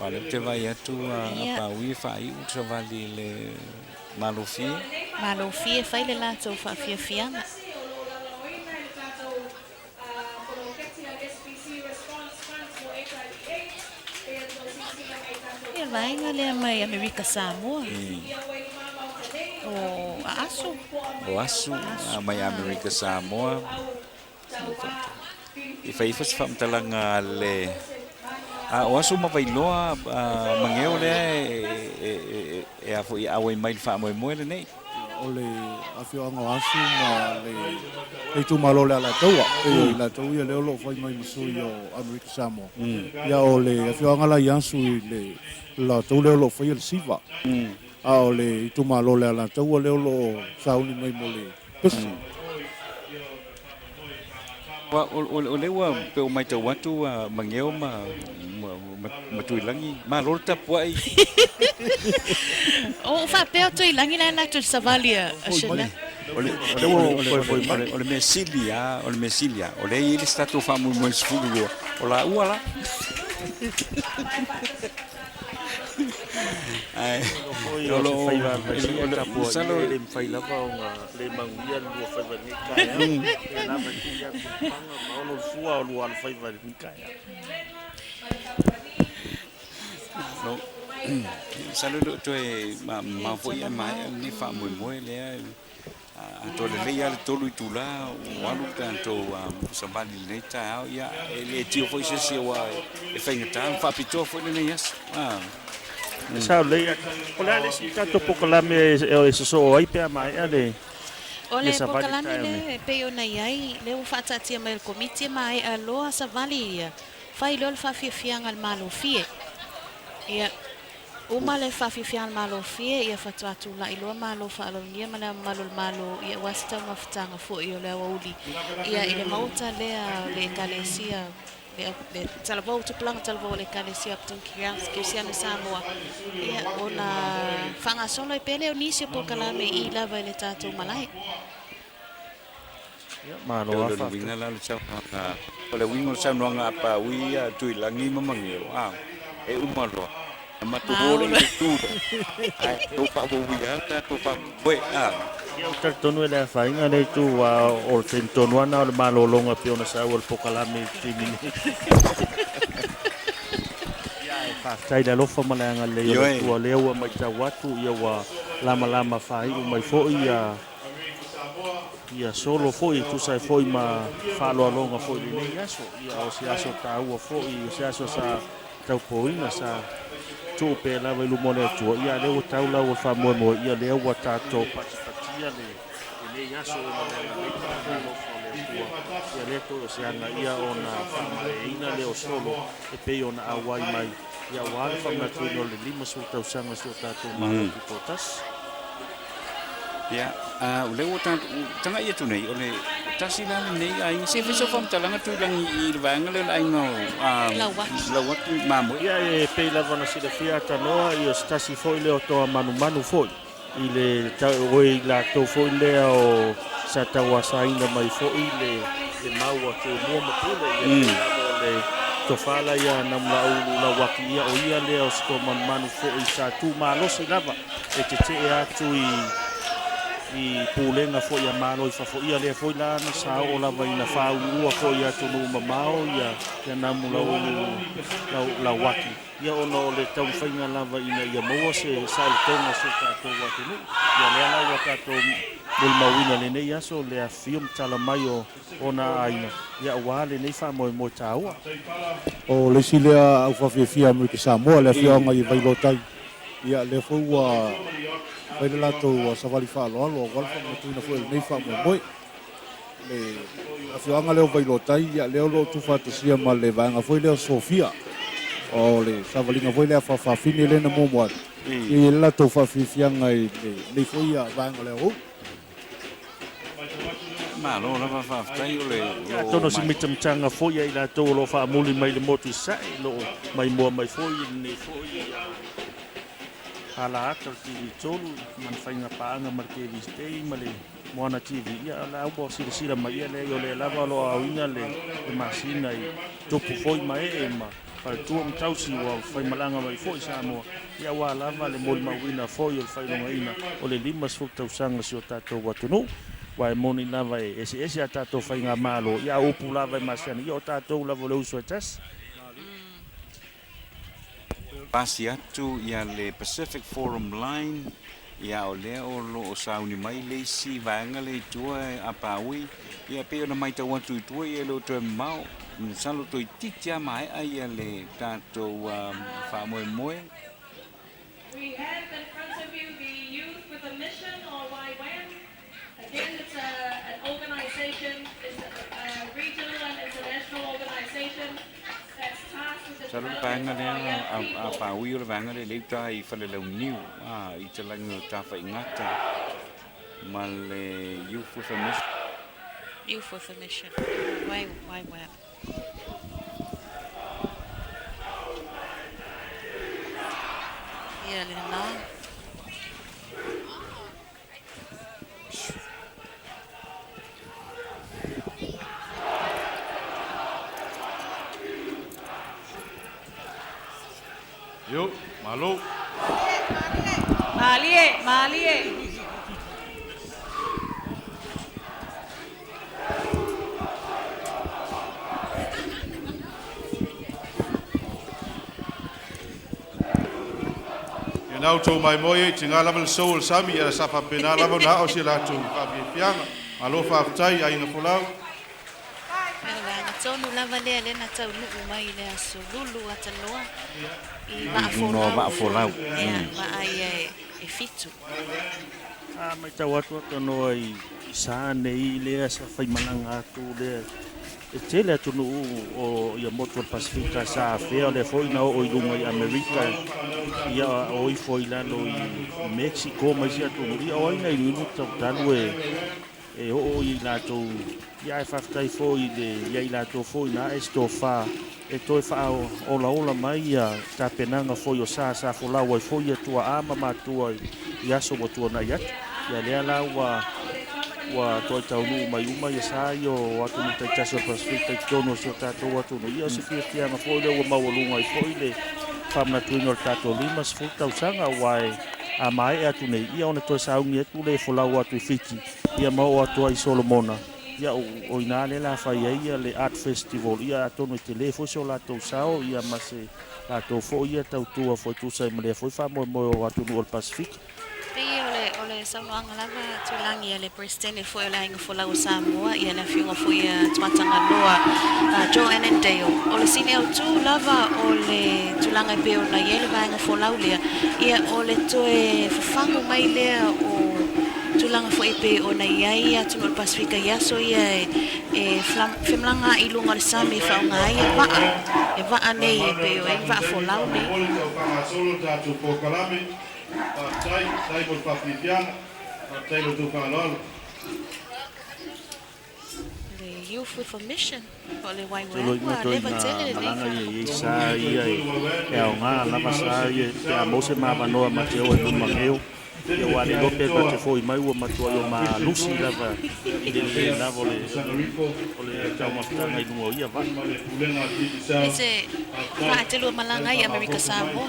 wale te vai atu a paui whai u Savali le malofie malofie whai le lato whawhia fianga ia vainga lea mai Amerika Samoa o asu o asu mai Amerika Samoa i whaifa se whamtalanga le o asu mawailoa mangeo lea e afo i awa i mail wha moe moe le nei o le awhianga asu ma le tu malo le ala taua e la tau ia leo lo whai mai masui o Amerika Samoa ia o le awhianga la iansu i le la tau leo lo whai le siva a o le tu malo le ala taua leo lo sauni mai mo le pesi o lewa pe o mai tau atu mangeo ma tuilangi ma lor tapuai o fa pe tuilangi na tu Savali a shela o le mesilia o le ile stato fa mo mo sfulu o la uala ai lo fai va le tapo le fai la va le manguia lo fai va ni kai na manguia ma ono fua o lo fai va ni kai no saludo to ma foi mai ni fa mo mo le to le ia le tolu itula o alu tanto Savali le ta ia ele tio foi se wa e fai tan fa pito foi le yes sa le o le si tanto poco la me so ai pe mai ale ole pokalame le pe ona iai le u fatatia mai il comite mai alo Savali fai lo fa fianga al malofie ia uma le fa fianga al malofie ia fatatu la ilo malo fa lo nia mana malo ia wasta maftanga fo ia le uli ia ile mauta le kalesia le talvo tu plan talvo le kalesia tu kia no Samoa ia ona fanga solo e pele o nisi pokalame I lava le tatu malai malo fa winga la cha ole wingo sa no nga pa wi tu langi mamangelo e umalo ma tu bole tu ai tu pa bo wi tu pa we eu tartonu ele fainga le tu o tentonu ana o malo longa piona sa o pokalame timini fa tai da lofa malanga le o le o mai tawatu ia wa lama fai o mai fo ia solo foi tu sai foi ma falo longa foi ni aso ia o se aso ta o foi se aso sa tau poina sa tu pe la vai lu mole tu ia le o tau la o fa mo ia le o tato patia le ni aso o ia le to se ana ia ona fa ina le o solo e pe ona awai mai ia wa fa na tu no le lima su tau sanga su tato ma potas ya o le o tanga ia tu nei o le tasi la nei ai se fe so fam talanga tu lang I vanga le ai no la wa ma mo ia e pe la vana si le fia tanoa I o tasi foi le o to manu foi I le oi la to foi le o sa tawasa ina mai foi le maua ke mo mo pule le to fala ia na la waki ia o ia le o sto manu foi sa tu malo se lava e te atu I pulenga fo ia malo I fo ia le fo la na sa o la vai na fa u fo ia tu no mamao ia na mula o la waki ia ono le tau fainga lava ina ia mo se sa le tonga se ta to waki no ia le ala wa ta to bul mawina le nei aso le film tala mai o ona aina ia wa le nei fa mo taua o le silea au fa fia mo ki Samoa le fia ngai vai lotai ia le fo wa vai le lato Savali fa lo wal fa mo tuina fo nei fa mo le afioanga leo vai lotai ia leo lo tu fa tsia ma le vanga foi leo Sofia o le Savali nga foi le fa fini le na mo mo I lato fa fianga le foi ia vanga leo Malo lava whaftai o le... Tono si mitamtanga foi ai la tō lo whaamuli mai le motu sai lo mai mua mai foi ne foi hala ata TV tolu man whainga paanga ma TV stay ma le moana TV ia la upo sira mai le o le lava lo awina le masina i topu foi mai e ma para tua mtausi wa whai malanga mai foi Samoa ia wa lava le moli mawina foi o whainonga ina o le limas fuktausanga si o tātou watunu Wai moni lava ese a tātou whainga malo ia upu lava masani ia o tātou lava le uso tas Pasi atu ia le Pacific Forum Line ia o lea o lo o sauni mai le si vanga le tua a paui ia pe ona mai tau atu tua ia lo tue mau salo toi titia mai ia le tātou whamoe. We have in front of you the Youth with a Mission, or YWAM. Again, it's an organization, it's a regional and international organization that's tasked with the Salo panga le a paui o le vanga le leuta I whale lau niu I te lango tawha ingata ma le Youth with a Mission. Youth with a Mission. YWAM. Yeah, Lena. Yo, malo. Malie. Nau tō mai moe te ngā lava le sou le sami ia sa whapena lava na o si la tō whapiafianga. Alo whaftai a inga wholau. Nga tonu lava lea lena tau nuku mai lea so lulu atanoa I vaa wholau. Vaa e fitu. Mai tau atu atanoa I sa nei lea sa whaimalanga atu lea. E tele atu nu o ia motu Pasifika sa fea le foi na o ilunga I Amerika ia o I foi lalo I Mexico mai si atu ia o ina I lulu tau talu e o I lato ia e whaftai foi le ia I lato foi na estofa e toi wha ola mai ia ta penanga foi o sa wholau ai foi atua ama matua I aso motua na iatu ia lea la wa toi tau nu mai uma ia sa yo atu ni tai taso Pasifika I tono si o tātou atu no ia se whiawhianga foi le ua mawalunga I foi le whamna tuinga o tātou limas fultausanga wai a mai atu nei ia ona toi saungi atu le wholau atu I fiti ia mau atu ai Solomona ia o ina le la whai ia le Art Festival ia atono I te le foi so lātou sao ia mase lātou fo ia tau tua foi tusai malea foi whamoe o atu nu o Pasifika Pei ole saunoanga lava tulangi le presidente foi la inga fola o Samoa ia na fiunga foi tuatanga loa Joe Annandale ole sine o tu lava ole tulanga pe ona ia va inga fola ulia ia ole toe fango mai lea o tulanga foi pe ona ia tu no Pasifika ia so ia femlanga I lunga le sami fa nga ia va nei pe o va fola ulia Tai mo whawhiwhianga, tai mo tūwhanalo. The Youth with a Mission, ole Tolo inga toi ngā malanga I sa ia e au ngā lava sa ia te a mose mā wanoa ma te oa numa ngeo. Ia wale lope pa te fōi mai ua matua o mā lusi lava I le lava ole tau mawhitanga I lungo ia va. Ese wha te lua malanga I Amerika Samoa.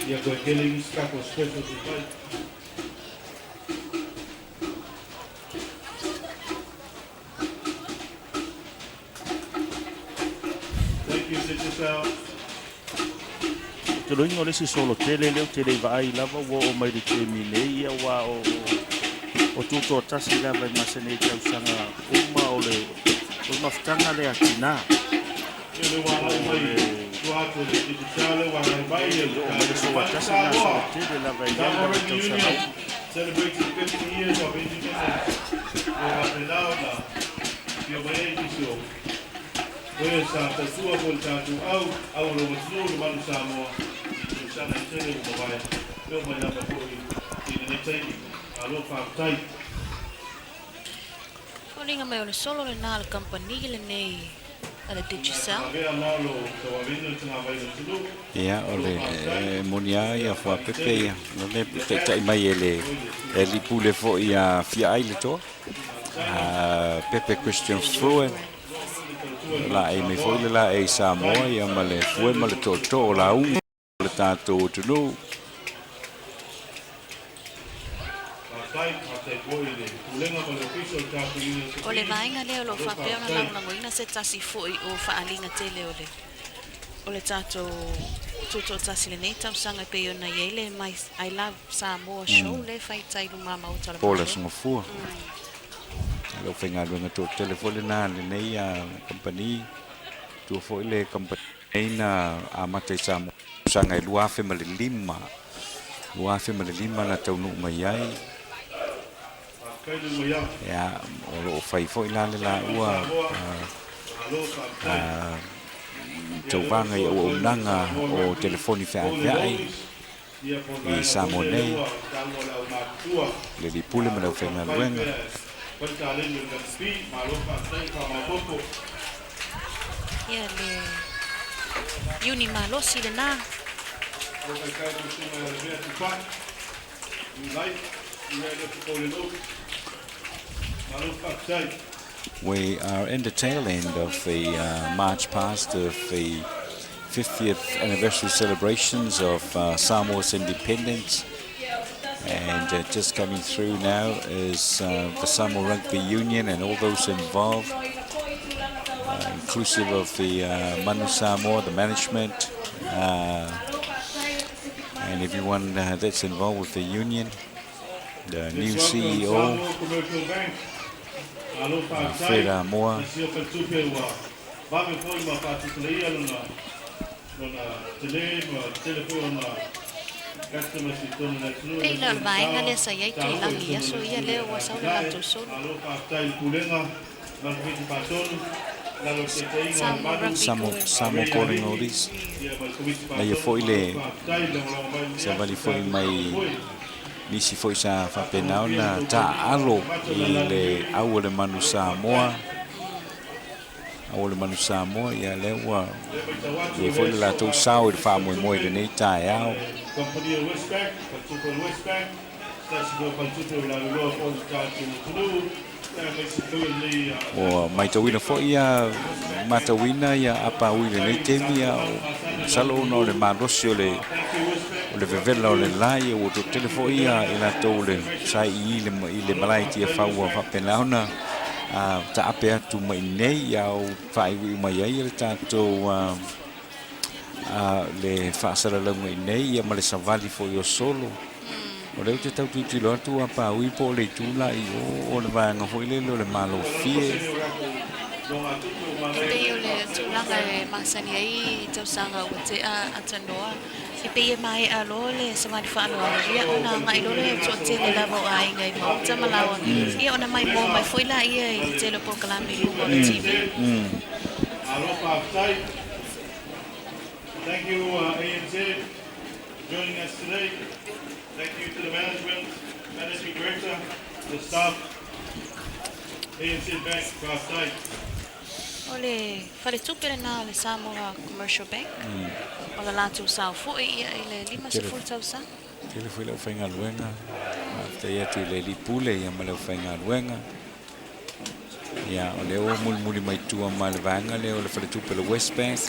Ia koe kelingi skako special tu pai. Thank you, sit yourself. Te loinga o lesi solo tele leo tele vai lava wo o mai te mine ia wa o tuto tasi lava I masene te usanga uma o le mawhitanga le atina. Ele wa ai mai. Tuato le digitale wa ai mai e o mai so wa tasa na so tele lava I lava te usanga. Celebrating 50 years of independence. O apelauda. Pio mai iso. Oe sa tatua po le tātou au lo matino le manu Samoa. I sana I tele o mawai. Pio mai lava po I ne teini. Alo whaakutai. Olinga mai ole solo le nā le company le nei ala digital. Ia ole monia ia fa pepe ia no le tai mai ele li pule fo ia fia ai le to pepe Christian Fluent la e me fo le la e Samoa ia ma le fue ma le to la u le tato tunu O le vainga leo lo whapea na langoina se tasi fui o whaalinga tele o le tato tuto tasi le nei tau sanga pe o na iele mai I Love Samoa show le whai tailu mama o tala pola sunga fua lo whenga luenga to telefone na le nei a company tu fo le company na a mate Samoa sanga i luafe ma le lima na tau nu mai ai ya o fai fo ila le la ua tau vanga i o nanga o telefoni fe ai i Samoa nei le li pule ma le whenga luenga ia le Yuni malosi le nā We are in the tail end of the march past of the 50th anniversary celebrations of Samoa's independence. And just coming through now is the Samoa Rugby Union and all those involved, inclusive of the Manu Samoa, the management, and everyone that's involved with the union, the new CEO, Fred Moa. Ei la vainga le sa ia tu la mia so ia le o sa la tu so Samoa calling all this. Na ia foi le Savali foi mai nisi foi sa fa penao na ta alo i le au le Manu Samoa. Au le Manu Samoa ia le wa ia foi la tu sao i fa mo le nei tai au. O mai tawina fo ia matawina ia apa uile nei temi ia salo no le marosi o le vevela o le lai o to telefo ia ila to le sai i le malai tia faua fa penauna ta ape atu mai nei ia o fai mai ai le tato le fa sala la mai nei ia ma le Savali fo io solo o le te tau tuti lo atu apa ui po le tula i o le vanga fo ile le malo fie Pei o le tūlanga e masani ai tau sanga o te atanoa. I pei e mai a lo le Savali whaanoa. Ia ona ngai lo le tō te le lavo a inga i mauta malawa. Ia ona mai mō mai foila ia i te lo pokalami lungo le TV. Thank you, ANZ, joining us today. Thank you to the management, managing director, the staff, ANZ Bank, Grafstein. O le whare tupere nā le Samoa Commercial Bank. O le lātou sao fōi ia i le 5 tau sa. Tele foi le whainga luenga. Te ia tu le li pule ia ma le whainga luenga. Ia o le o muli mai tua ma le vanga le o le whare tupere West Bank.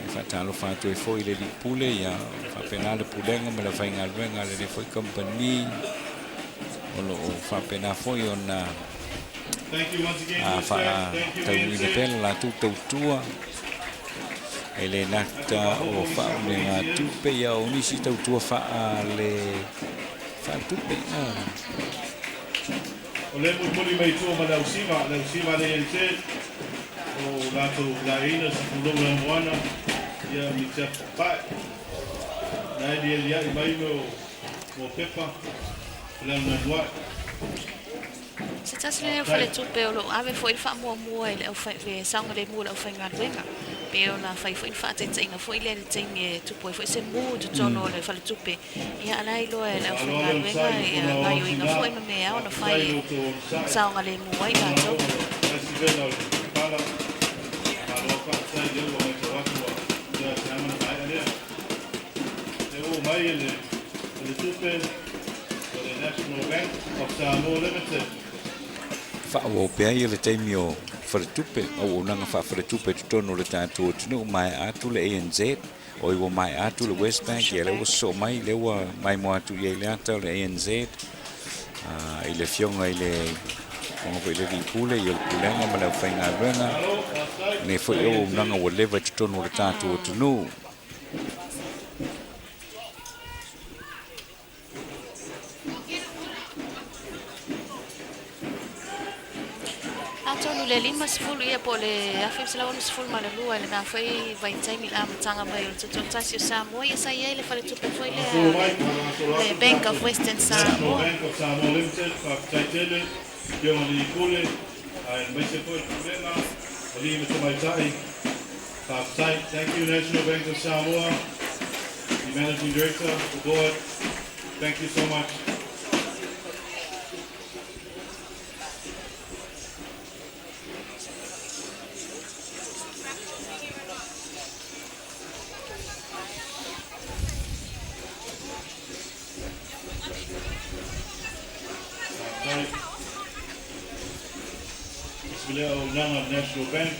Fatalo fatu e foi le li pule ia whapena le pulenga ma le whainga luenga le foi company. O lo whapena foi o na tau ina pela la tu tau tua ele nata o fa le nga tupe ia o nisi tau tua fa le fa tupe o le muli mai tua ma la usima le ente o la tu la ina sa pulo la moana ia mi te pa na dia ia mai mo pepa la na dua. Se tasi le whare tupe o lo ave fo i wha mua i le au whai ve saunga le mua le au whai ngā ruenga. pe ona fai foi fa te inga foi le tinge tu poi foi se mu tu tono le fa le tupe ia ala ilo e la foi nga wenga ia nga yo inga foi me a ona fai sa nga le mu ai la to National Bank of Samoa Limited. Whao pia i le teimio wharetupe, o nanga wharetupe tutono le tātua tunu mai atu le ANZ, o iwa mai atu le West Bank, ia lewa so mai, lewa mai mo atu i le ata le ANZ, i le fionga i le ongo i le vipule, i le pulenga ma le whainga ruenga, ne fo o nanga wa lewa tutono le tātua tunu. Tonu le lima sifulu ia po le afi sila onu sifulu ma le lua le na foi vai taimi la matanga mai o tutu tasio Samoa ia sa ia le fale tupe foi le Bank of Western Samoa. Bank of Samoa Limited, Taitele, Pioni Kule, and Mexico Problema, Ali Mr. Maitai, thank you National Bank of Samoa, the Managing Director, the board, thank you so much. National Bank,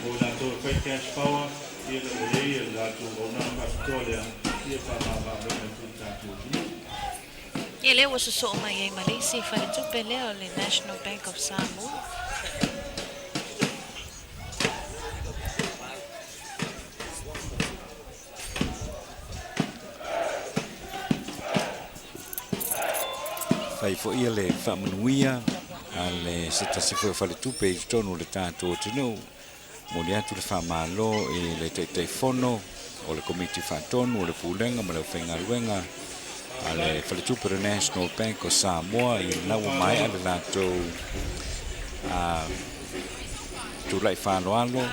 o na to Fed Cash Power, ia le ia la to o na Victoria, ia pa ma Ia leo was so mai e Malaysia fa le tupe leo le National Bank of Samoa. Fai fo ia le whamanuia, ale se tasi foi fale tupe i tonu le tātua tunu mo le atu le whamalo i le teitei fono o le komiti whatonu o le pulenga ma le whaingaruenga ale fale tupe le National Bank o Samoa i lawa mai ale lātou tūlai whaloalo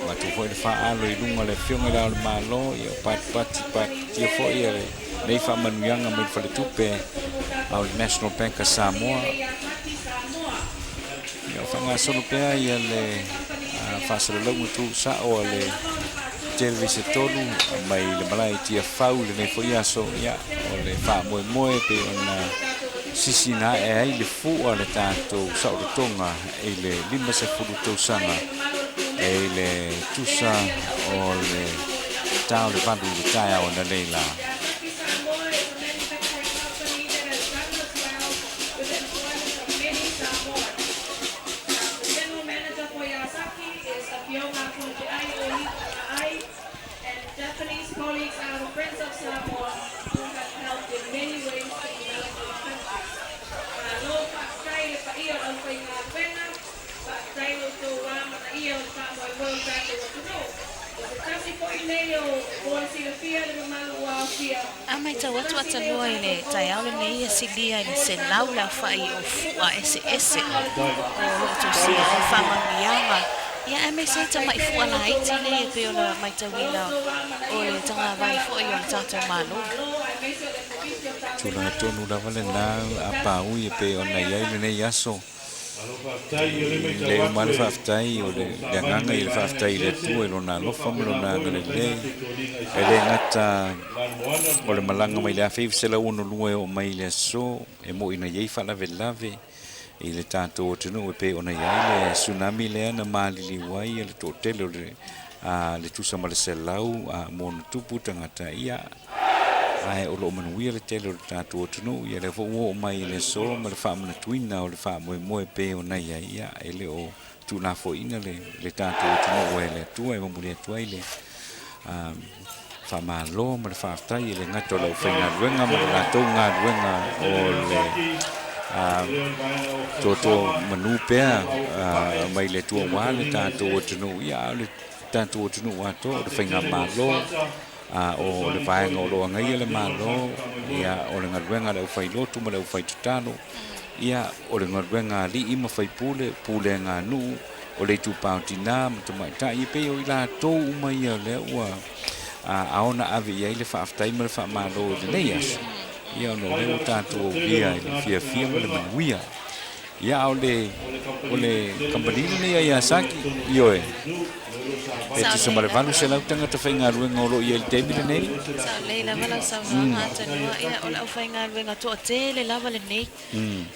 ma tu foi le whaalo i lunga le fionga le ale malo i o pati ia foi i ale nei whamanuianga me fale tupe au le National Bank o Samoa. Ia whanga solo pea ia le whasara launga tu sao le televise tonu mai le malai tia whau le nei fo ia so ia o le wha moe moe pe ona sisina e ai le fua le tātou sao le tonga e le 5 tausanga e le tusa o le tau le bandu le taia o na leila. Colleagues are friends of Samoa who have helped in many ways to develop the country. Lo pakai pa iyo ang painga pena, pakai lo to wama na iyo pa mo world bank o tuno. Kasi po ineo bon sila pia le maluwa pia. Amai ta watu atalua ile tayao le ia silia ile se laula fai o fua ese o to si fama mianga. Ia ame se ta mai fu ala iti le pe ona mai ta wina o le tanga vai fu i ona tata malo. Tuna tonu la vale na apa ui pe ona ia le nei aso. Le male faftai o le nganga i le faftai le tu e lona lofa me lona ngale le. E le ngata o le malanga mai le afi se la uno lue o mai le so e mo ina iei fa lave lave. I le tātou tunu e pe ona iai le tsunami lea na malili wai e le tōtele o le tusa ma le selau mo na tupu tangata ia ai o lo manuia le tele o le tātou tunu ia le fo o mai le so ma le whaamana tuina o le whaamoe moe pe ona iai ia e le o tūna fo ina le tātou tunu o e le atua e mamuri atua i le whaamalo ma le whaaftai e le ngato lau whainga ruenga ma le lātou ngā ruenga o le toto manu pea mai le tua wale tātou tunu ia le tātou tunu wato o le whainga malo o le vaenga o loa ngai le malo ia o le ngaruenga le ufai lotu ma le ufai tutano ia o le ngaruenga li ima fai pule ngā nu o le tupautina ma tamaitai pe o i latou uma ia lea ua aona ave iai le faafetai ma le faamālo i lenei aso ia ona lea ua tatou auvia i le fiafia ma le manuia ia o le kampani lenei ai asaki ioe e tisa ma le valu se lau tagata faigaluega o loo ia i le taimi lenei Saulei lava lau saunoaga atanua ia o le ʻaufaigaluega toʻatele lava lenei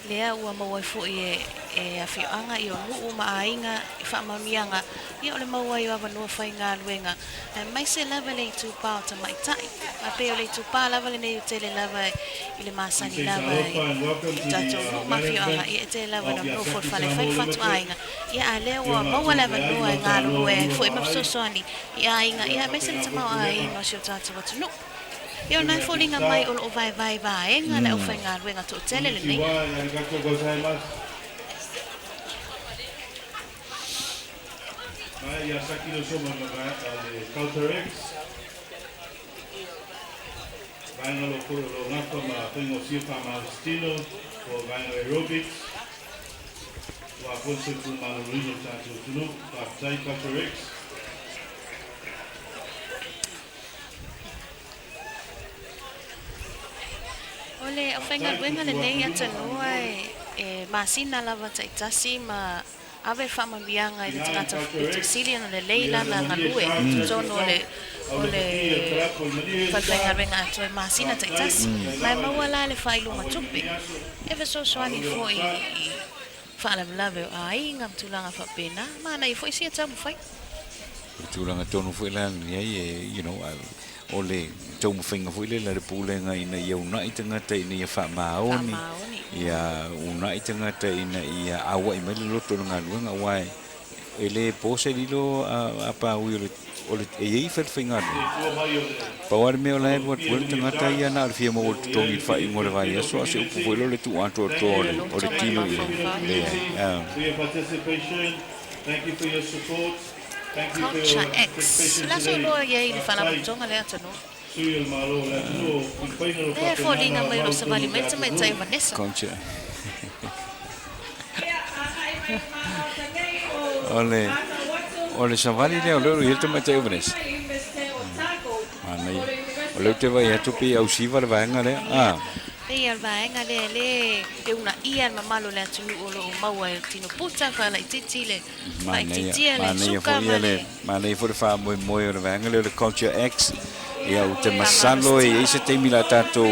lea ua maua ai foʻi e afioʻaga i o nuu ma aiga i faamauniaga ia o le maua i o avanua faigaluega mai se lava le itupā o tamaʻitaʻi ma pe o le itupā lava lenei o tele lava i le masani lava i tatou nuu ma afioʻaga ia e tele lava nonuu fo le falefai fatuaiga ia a lea ua maua le avanua e galulue ai foʻi ma fesoasoani i aiga ia mai se le tamao aiga o si o tatou atunuu ia ona e foliga mai o loo vaevae vaega le ʻaufaigaluega toʻatele lenei Ia saki no soma ma le Culture X. Vainga lo koro lo ngapa ma whaingo siwha ma stilo o vainga aerobics. Wa konse ku ma lo rino tātou tunu, pa tai Culture X. Ole ʻaufaigaluega lenei atanua e masina lava taʻitasi ma ave faamamiaga i le tagata tasili ana lelei lana galue totono o le faifaigaluega atu e masina taʻitasi ma e maua la le faailuga tupi e fesoasoani foʻi i faalavelave o aiga ma tulaga faapena ma anai foʻi sia taumafai tulaga tonu foʻi lani ai o le taumafaiga foʻi le la le pulega ina ia unaʻi tagata ina ia faamaoni ia unaʻi tagata ina ia auaʻi mai le loto o le galuega ua e lē po se lilo apaui o le e iai failefaigalu paua le mea o lae luatua le tagata ia na o le fia mau o le totogi i le faaiʻuga o le vaiaso a se upu foi lo le tuʻatoatoa o le tino i leai Culture X. Laso loa iai le whalamutonga le atanua. E fōlinga mai lo Savali mai tamaitai Vanessa. Culture. Ole Savali le o leo i tamaitai Vanessa. Anai. O leo te vai atu pi au siva le vaenga le. Ia vaenga le una ia mamalo le atunu o lo maua e tino puta fa la titi le mai titi le suka ma nei for fa moi o le vaenga le Culture X ia o te masalo e ise te mila tato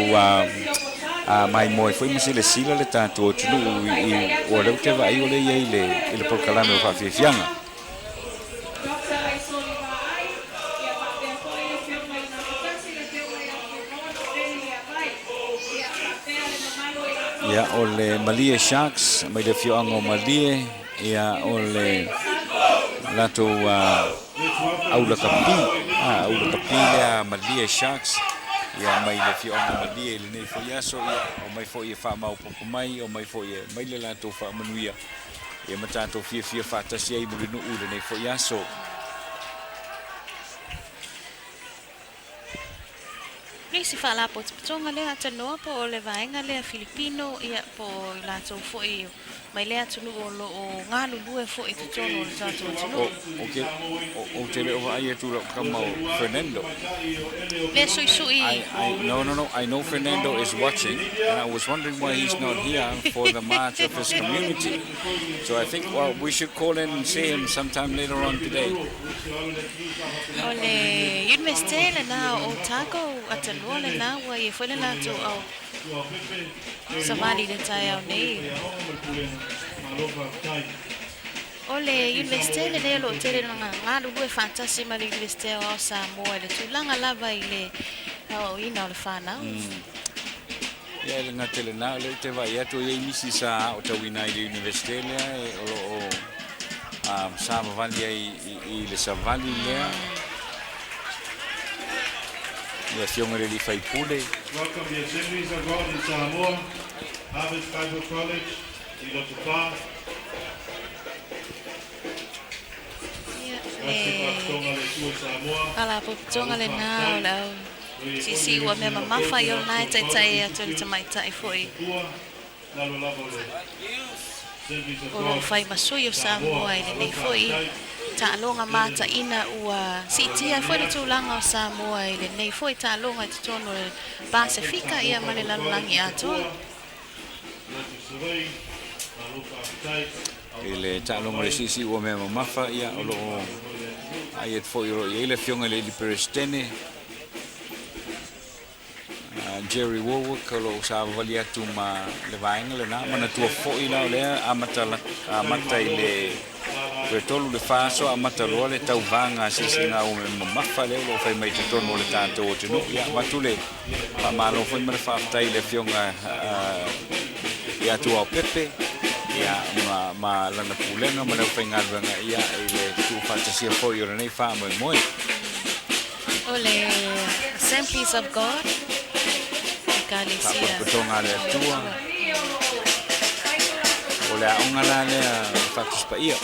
mai moi foi mi le sila le tato tunu i o le te vai o le ia le proclame o fa fianga ia o le Malie Sharks mai le fioanga o Malie ia o le lato aula kapi le Malie Sharks ia mai le fioanga Malie le nei foi aso ia o mai foi fa mau popo mai o mai foi mai le lato fa manuia ia matato fia fa tasi ai bulu no le nei foi aso Nisi fala po tonga le atanoa po le vaenga le Filipino ia po lato foi mai le atunu o ngalu lue foi tono le tato tunu. Okay. O tele over ai tu kama Fernando. Le sui. No. I know Fernando is watching and I was wondering why he's not here for the march of his community. So I think we should call in and see him sometime later on today. Ole universite na o taco atanua le na wa ye foi le lato au Savali le tai au nei. Ole universite le lo tele nga lu e fantasi ma universite o Samoa le tulanga lava ile o ina le fana. Ya le ngatele na le te vai atu ye misi sa o tawina ile universite le o Savali i le Savali le ia fionga le fai pule. Welcome the assemblies of God in Samoa, Harvard Bible College, in Tuiātaga. Ala po tonga le na la si wa me mama fa yo na tai atu le tamaitai foi. o lo fai masui o Samoa i le nei foi ta'alonga mataina ua sitia foi le tūlanga o Samoa i le nei foi ta'alonga i te tono le Pasifika ia ma le lalulangi atoa. Ele ta'alonga le sisi ua mea mamafa ia o lo ai et foi ro ia le fionga le Perestene Jerry Warwick lo Savali atu ma le vainga le na mana tua foi la le amata ile Retolu le faso amata lo le tau vanga sisinga o mamafa le lo fai mai tono le tanto o tino ia matule pa malo foi me fa tai le fionga ia tua Pepe ia ma lana pulenga ma le fai ngalanga ia ile tu fantasia foi o nei fa moi Ole Assemblies of God Galicia Patonga le tua o le aunga la le fatus pa ia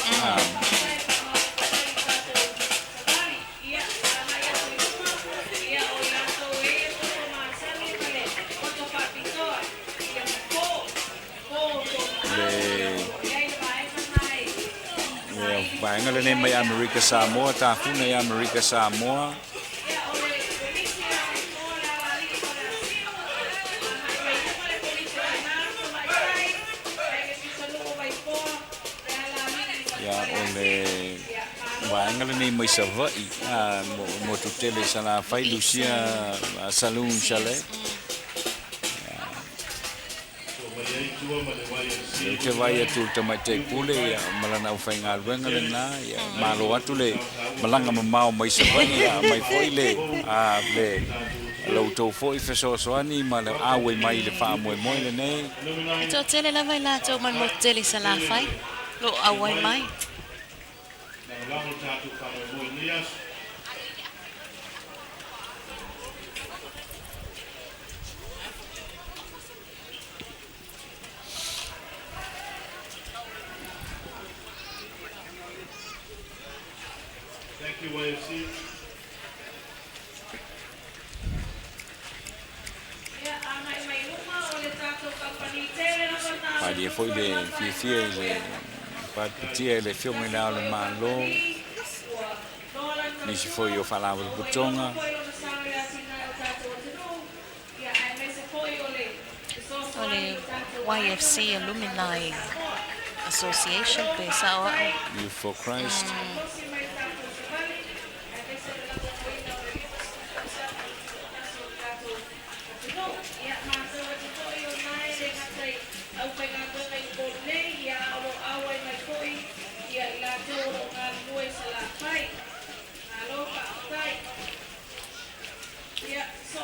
le vaenga le nei mai America Samoa ta funa ia America Samoa Angala ni mai savai mo tutele sala fai Lucia saloon chale te vai tu te mai te pule malana fai ngalwenga na ya malo atu le malanga mamao mai savai mai foile le lo to foi feso soani ma le awe mai le fa mo le nei to tele la vai la to man mo tele sala fai lo awe mai Thank you, YFC. Padi foi de fia le pa pitia le fiume na le malo ni si foi o falava le butonga ole YFC Alumni Association pe sao Youth for Christ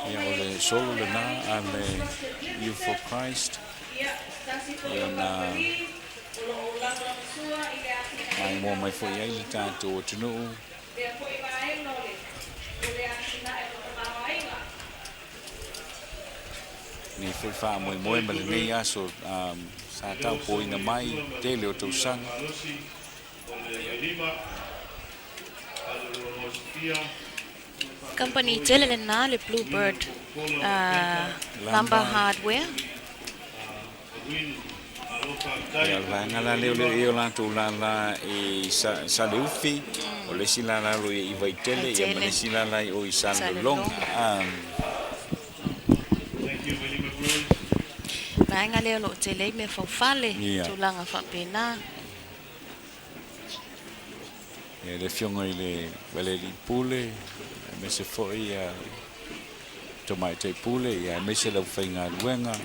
Ya ole solo le na ale Youth for Christ ya na mai mo mai foi ai le tanto o tunu ni foi fa mo ma le nei aso sa tau po ina mai tele o tau sang company tele le na le Bluebird lumber hardware ya vanga la le o la tu la e sa le ufi o le sila la lo i vai tele ya le sila la o i sa long Vanga le lo tele me fa fale tu langa fa pena e le fionga ile vale li pule me se foi ya tomai te pule ya me se la fainga luenga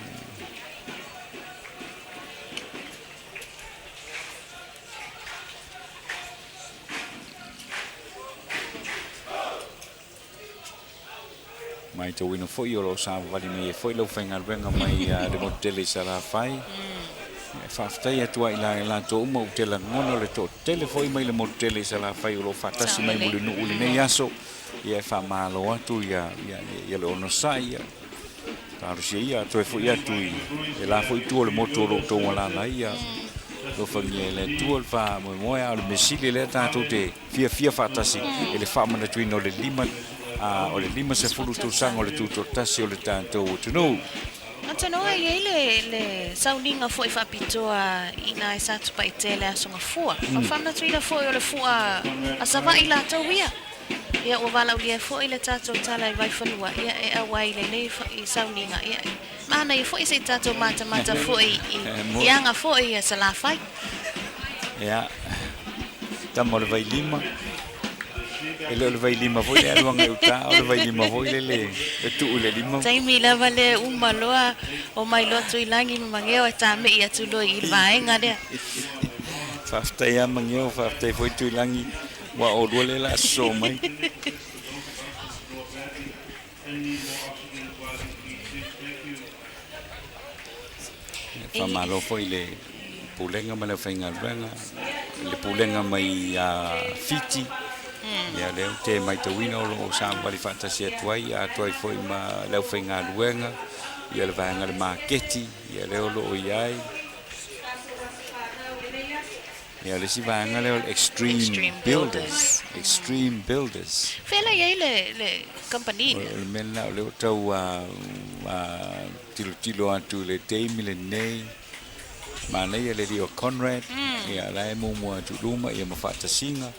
mai to wino foi o lo Savali me foi lo fainga luenga mai de motele sala fai faftai atua ila to mo tele ngono le to tele foi mai le motele sala fai o lo fatasi mai mo le nu le yaso ia fa malo atu ia le ono sai taru sia to foi atu e la foi tu le moto lo to la ia lo fangie le tu fa mo ia le mesile le tato te fia fatasi e le fa mana tuino le lima o le lima se fulu tu sang o le tu tasi o le tanto o tunu Ata no ai le sauninga foi fa pitoa ina isa tu pa itele asonga fua. O famna tuila foi o le fua a Savali la tawia. Ia o wala ulia foi le tato tala i vai falua. Ia e awai le i sauninga. Ia mana i foi se tato mata foi i anga foi sa la fai. Ia tamo le vai lima. Ele le vai lima foi le aluanga uta, le vai lima foi le tu le lima. Tai mi lava le umaloa o mai lotu i langi mangeo e tame ia tulo i vaenga le. Fafta ia mangeo, fafta foi tu langi wa o le la so mai. Famalo foi le pulenga ma le fainga ranga, le pulenga mai fiti. Ia leo te mai te wina o Savali fantasia tuai a tuai foi ma leo fainga luenga ia le vaenga le marketi ia leo lo iai ia le si vaenga leo extreme builders Fela ia le company le mena leo tau tilo atu le teimi le nei mana ia le dio Conrad ia lai mo tu luma ia mafatasinga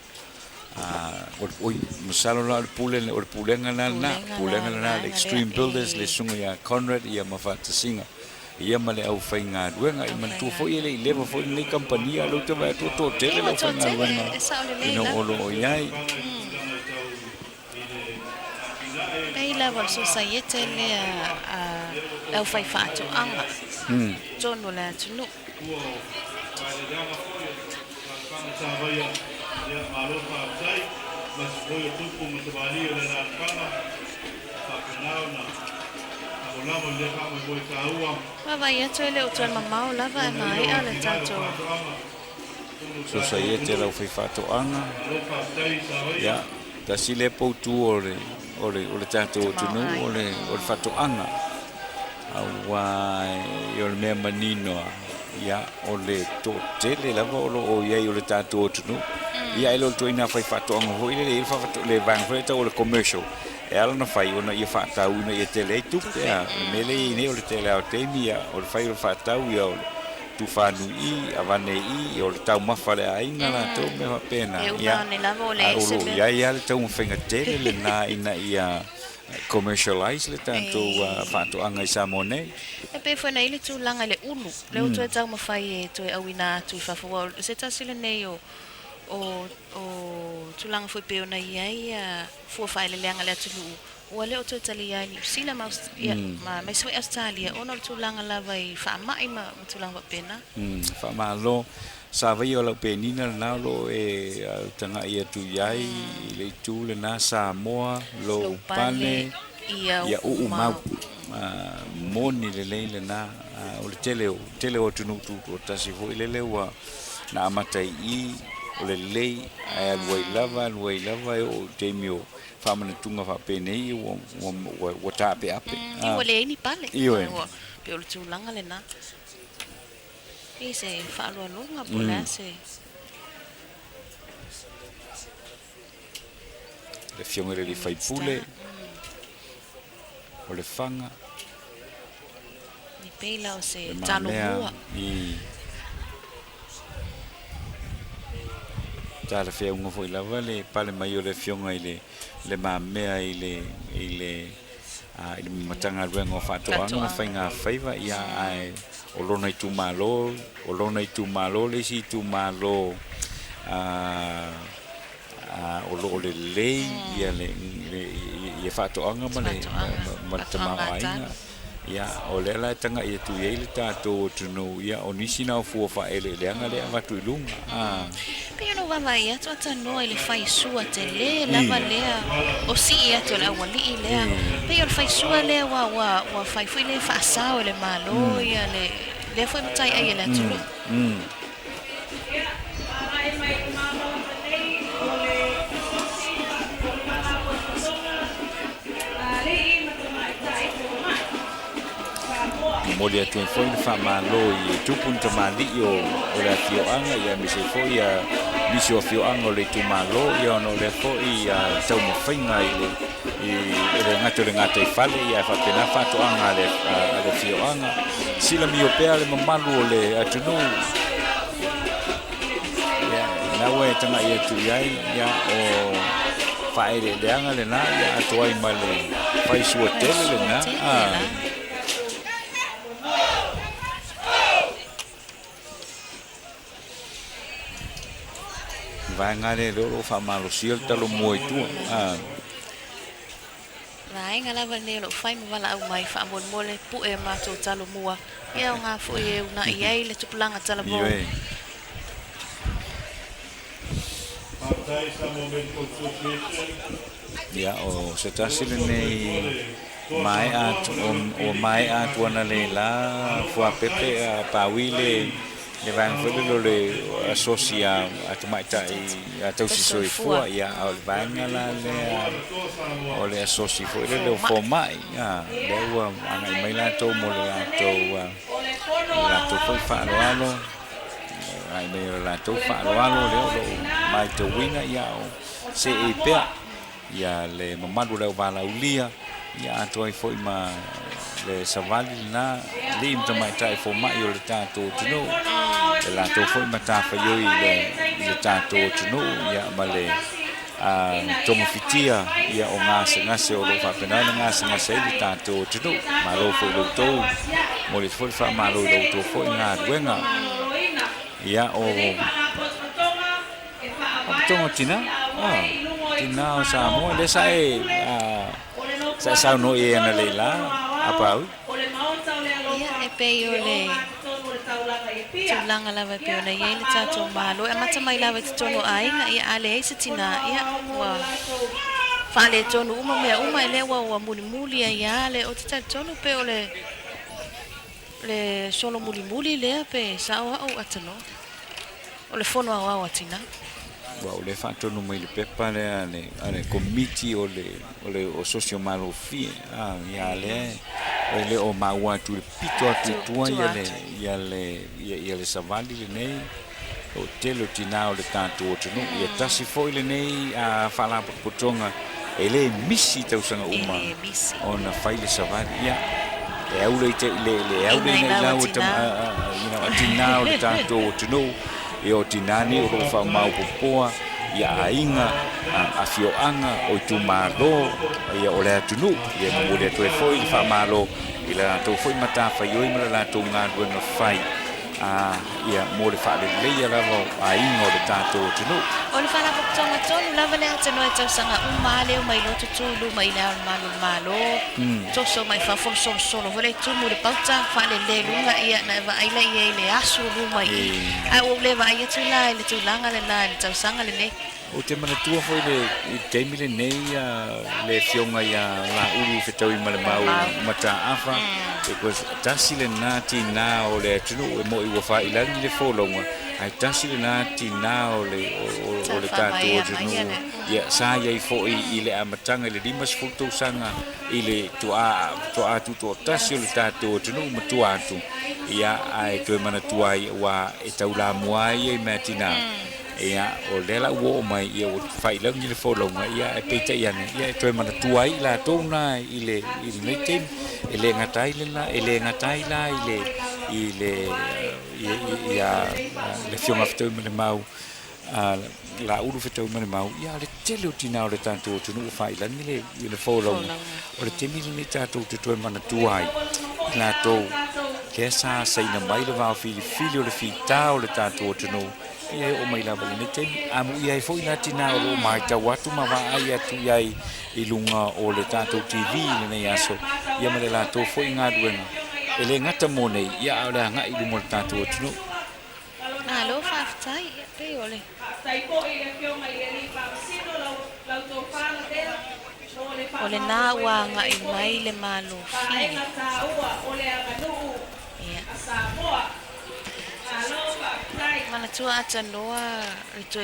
oi masalo la pulenga na extreme builders le sunga ya Conrad ia mafatasinga ia male au fainga duenga i man tu foi ele leva foi ni companhia lo te vai to tele lo fainga duenga no olo iai Pei level society le au fai fato anga jono la tunu Ya malo pa sai mas foi tu como trabalho na cama pa canal na agora mo le pa mo foi kaua vai atu ele o tona mau lava mai ala tato society la fai fato anga ya da sile po tu ole tato tunu ole fato anga awai yo me manino ya ole to tele lava o ia ole tato tunu ia ilo to ina fai fato anga ho ile fa fato le van foi to le commercial ela na fai ona ia fata una ia tele tu ya mele ine ole tele au temia ole fai ole fata ia tu fanu i avane i ole tau mafale ainga na to me pena ia ia le tau finga tele le na ina ia commercialize le tanto fato anga i Samoa e pe foi nei le tu langa le ulu le o tu tau mafai to awina tu fa fo se tasile nei o tulanga foi pe ona ia fo faile lenga le tulu o le o to talia ni sila ma ma so Australia ona tulanga lava i fa mai ma tulanga pena fa malo Savali o la penina na lo tanga ia tu iai le tu le na Samoa lo pane ia u mau moni le na o le tele o tunu tu o tasi ho le wa na matai i o le lei ai luai lava o temio famana tunga fa penei o tape ape i o le ni pale pe o tu langa le na se fa lo longa pola se le fiongere li fai pule o le fanga ni pela o se talo mua tala fe unga foi lava le pale mai o le fionga le mamea ile matanga ruenga fato anga fainga faiva ia ai o lona i tu malo le si tu malo o le lei ia le fato anga ma tama ainga ia o le la tanga ia tu ia le tato tunu ia o nisi na fu fa ele le anga le ava tu lunga pe no va mai atu atano ele fai sua te le lava le o si ia to la wali le pe o fai sua le wa fai foi le fa sao le malo ia le foi mutai ai le tulu mo le tu foi le fa malo I tupun te mali o le fio anga ia mi se foi mi se fio anga le tu malo ia no le foi tau mo fainga I le ngato le ngata I fale ia fa pena fa to anga le fio anga sila mi o pea le mamalu o le atunu ia na we tanga ia tu ia o fa ele le anga le na ia to ai male fai su hotel le na vai ngare lo fa malo sil talo moi tu Vai ngala vane lo fai mo wala au mai fa mon mole pu e ma to talo mua ia nga fu e una ia le tupulanga tala mo ia o se tasile nei mai at o mai at wana le la fu a pepe a pawile le van foi le asocia at mai tai atau si soi fua ia o van la le o le asocia foi le fo mai le wa ana mai la to mo la to foi fa lo ai me la to fa lo le mai to winga ia o se e pe ia le mamadu le va la ulia ia to foi ma le Savali na lim to mai tai fo mai o le tato tino le la to foi mata fa yo le tato tino ia male tomo fitia ia o ngase o lo fa pena ngase le tato tino ma lo fo lo to mo le fo fa ma lo to fo nga wenga ia o tomo tina tina o Samoa le sai sa no e na le la apa ia e pe yo le tulanga lava pe ona ia le tato malo e mata mai lava tono ai nga ia ale se tina ia wa fa le tono uma ele wa muli ia le o tata tono pe ole le solo muli le pe sa o atano ole fono wa tina wa le fatto no mai le pepa le ale committee o socio malo fi ia le o maua tu pito tua ia le Savali le nei o telo tina o le tanto o tunu ia tasi foi le nei a fala potonga ele misi tau sanga uma ona fai le Savali ia e au le la o tina o le tanto o tunu e o tinani o fa mau popoa ia ainga a fioanga o tu malo ia o le tunu ia mo le to foi fa malo ila to foi mata fa yo ima la to nga no fai ia mo le fa le ia la ainga o le tato tunu o le fa la potonga tonu lava le atano e tau sanga umale o mai lo tutulu mai la malo to so mai fa for solo vole tu mo le pauta fa le lunga ia na va ai ia le asu lu mai a o le va ia tu la le tu langa le tau sanga le ne o te mana tua foi le teimi le nei le fionga ia la uru fetau i male mau mata afa because tasi le nati na o le tunu e mo i wafa i langi le folonga ai tasi le nati na o le tato o tunu ia sa ia i fo i le amatanga le limas futu sanga i le tua tu tasi o le tato o tunu matua atu ia ai toi mana tua i wa e tau la muai i matina ia o lela wo mai ia o fai lang ni le folonga ia e peita ia ne ia e toi mana tuai la tona i le nei tem ele ngatai la ia le fiona fto me mau la uru fto me mau ia le tele tina o le tanto tu no fai lang ni le folonga o le temi ni tato te toi mana tuai la to ke sa sai na mai le va fili o le fita o le tanto tu no ia o mai lava le te amu ia foi na tina o mai ta watu ma va ai atu ia I lunga o le tato TV le nei aso ia ma le la to foi nga duenga ele ngata mo nei ia o le nga I lu mo tato tunu alo fa tai pe ole tai ko I le fio mai le pa sino la to fa de ole na wa nga I mai le malo fi ole anga no Samoa Mana tua ata noa to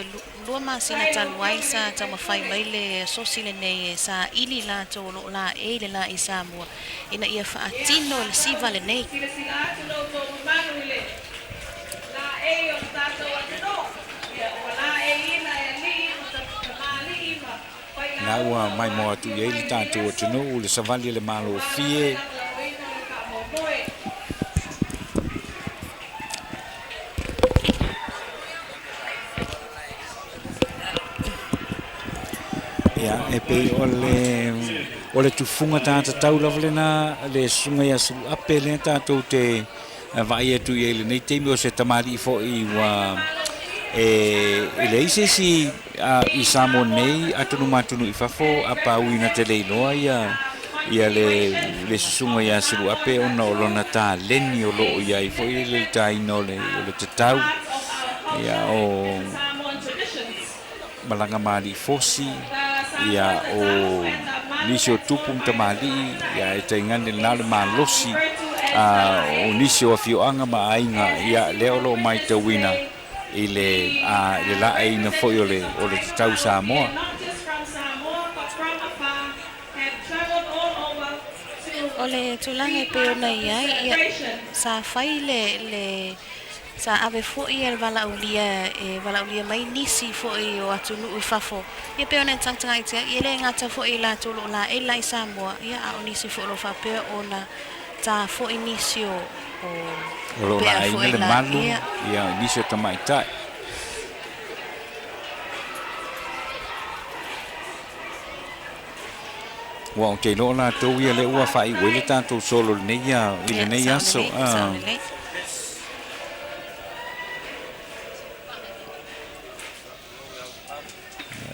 lua masina taluai sa tama fai mai le sosile nei sa ili la to lo la e le la i Samoa ina ia fa atino le siva le nei na ua mai mo atu i le tātou atunu le Savali le malo fie ia e pe o le tufunga tāta tau lava lena le sunga ia su ape le tātou te vai atu i le nei teimi o se tamari fo i wa e le ise si i Samoa nei atunu matunu i fafo apa uina te leiloa ia le sunga ia su ape ona o lona tā leni o loo ia i fo i le taino le te tau ia o malanga mali fosi ia o nisi o tupu mtamali ia e taingani nale malosi o nisi o afioanga maainga ia leo lo mai te wina i le la aina foi o le tau Samoa o le tulanga pe ona ia sa fai le sa ave foi el vala ulia mai nisi foi o atunu I fafo ia pe ona tangtanga I ia le ngata foi la tolo la e la I Samoa ia a nisi foi lo fa pe ona ta foi nisi o lo la ai le malu ia nisi o tamai tai wa o ke lo la to ia le ua fai wele tanto solo nei ia I le nei aso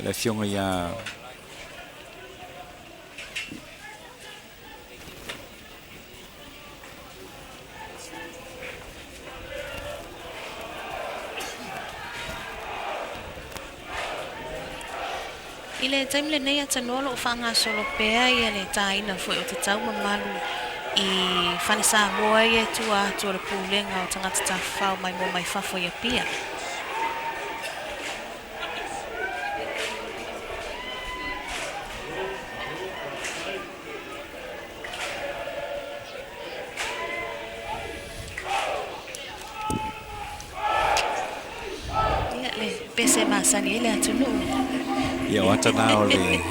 le fionga ia ile time le nei atanolo o fanga solo pea ia le taina foi o te tau mamalu I fane Samoa ia tua le pulenga o tangata tafau mai mo mai fafo ia pia pese masani ile atunu ia wata na o le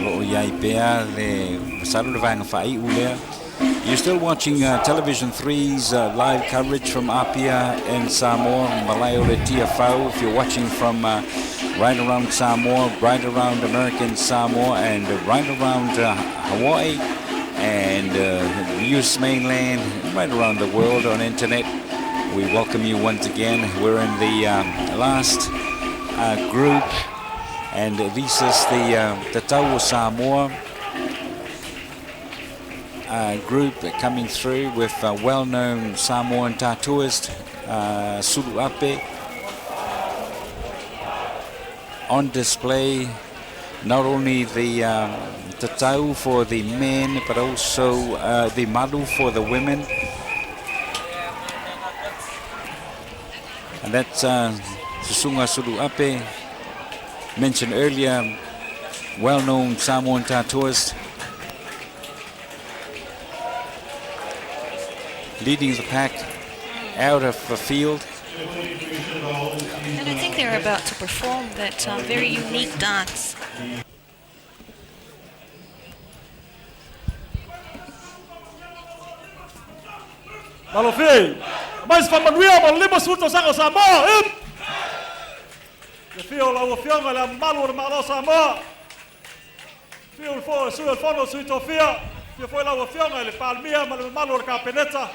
lo iai pea le salu le vanga fai ulea. You're still watching Television 3's live coverage from Apia and Samoa, Malayo le Tiafau. If you're watching from right around Samoa, right around American Samoa, and right around Hawaii, and the US mainland, right around the world on internet, we welcome you once again. We're in the last group, and this is the Tau Samoa group coming through with well-known Samoan tattooist Tuiātaga on display. Not only the tatau for the men, but also the malu for the women. And that's Susunga Tuiātaga, mentioned earlier, well-known Samoan tattooist, leading the pack out of the field. And I think they're about to perform that very unique dance. Malofi, mais famanuia mo lima suto sango Samoa. Le fio la ufianga la malo malo Samoa. Fio fo su el fondo suito fia. Fio foi la ufianga le palmia malo capeneta.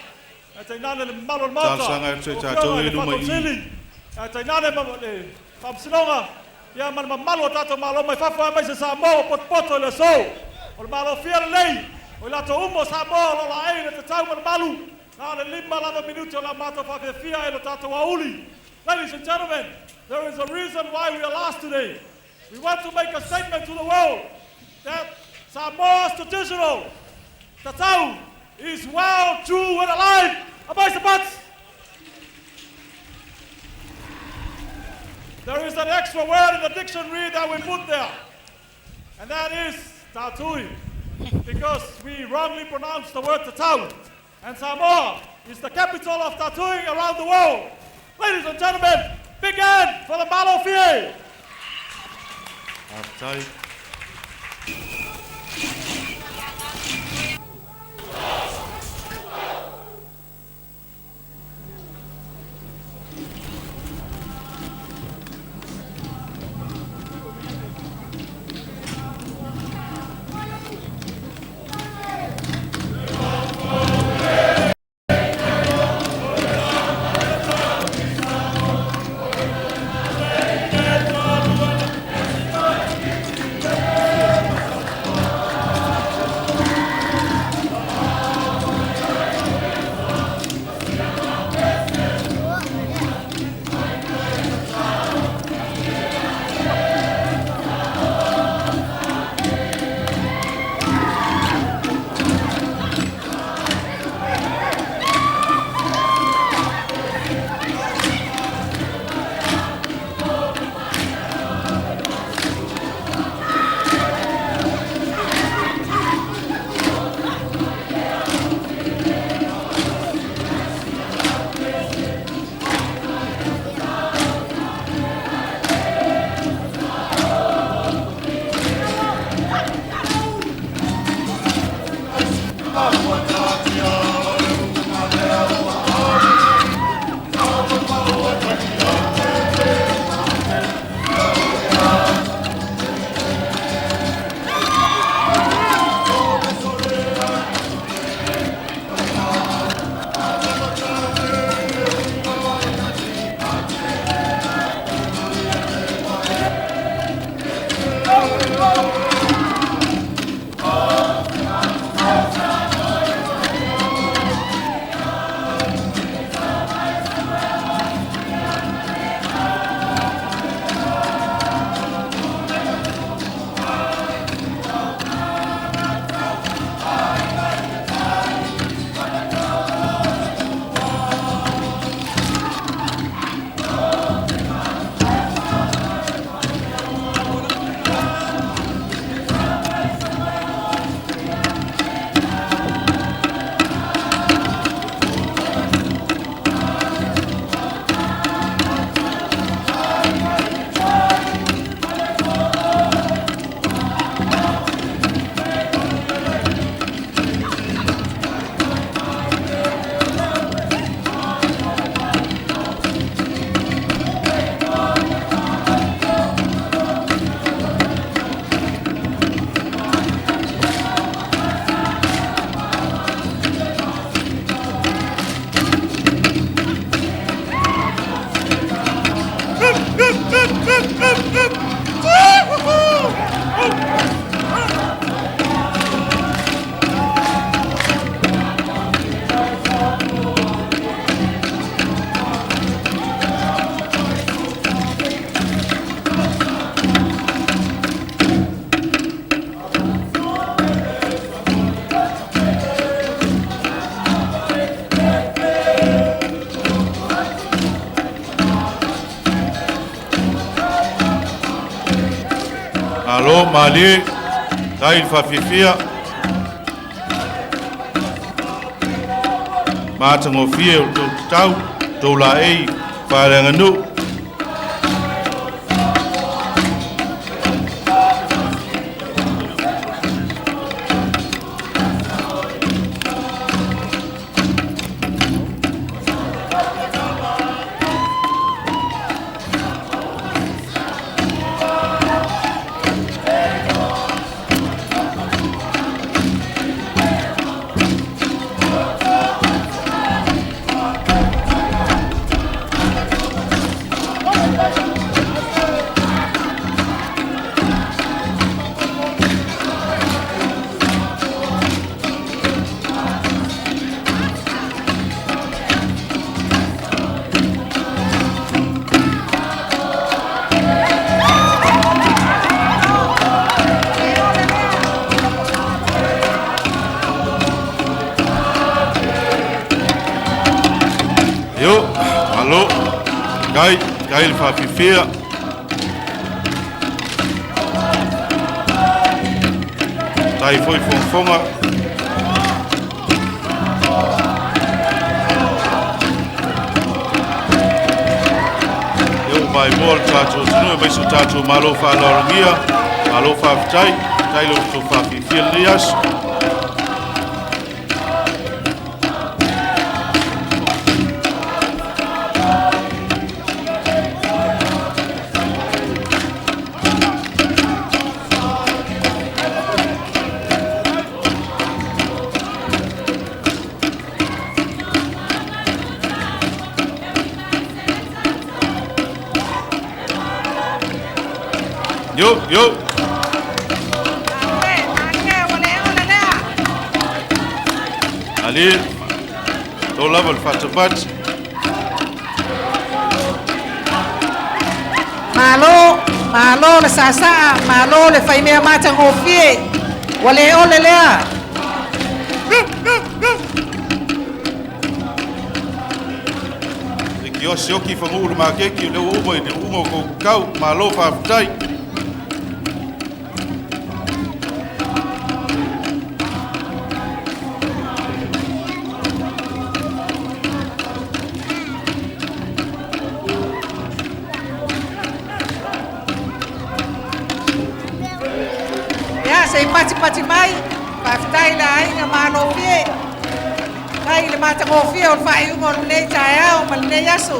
Atainane le malo mata. Sanga te tato e luma I. Atainane le famsilonga. Ya man malo tato malo mai fafa mai se Samoa pot le so. O malo fia lei. O la to umo Samoa la ai le tau malo. Now the lima lava minuto la mata fa che fia e lo tato wauli. Ladies and gentlemen, there is a reason why we are last today. We want to make a statement to the world that Samoa's traditional tatau is well, true, and alive. Abaixa Pats! an extra word in the dictionary that we put there. And that is Tatui. Because we wrongly pronounce the word Tatau. And Samoa is the capital of tattooing around the world. Ladies and gentlemen, big hand for the Malo Fie. Alo, Mali, kai whawhiwhia. Mātango whia o tō tau, tō la ei, whāranga nu. Kai whawhiwhia. Tai foi fonga. Eu mai mol tātou tunu mai so tātou malo fa lorongia, malo fa tai, tai lo to fa fiel dias. Yo. Ali, do level fatabat. Malo le sasa, malo le fai mea matang ofie. Wale ole lea. Yo sioki fangu ma keki le umo ni umo ko kau malo fa tai. Sei pati mai, paftai la inga malo fie. Kai le mata ko fie o fai un on nei taia o mal nei aso.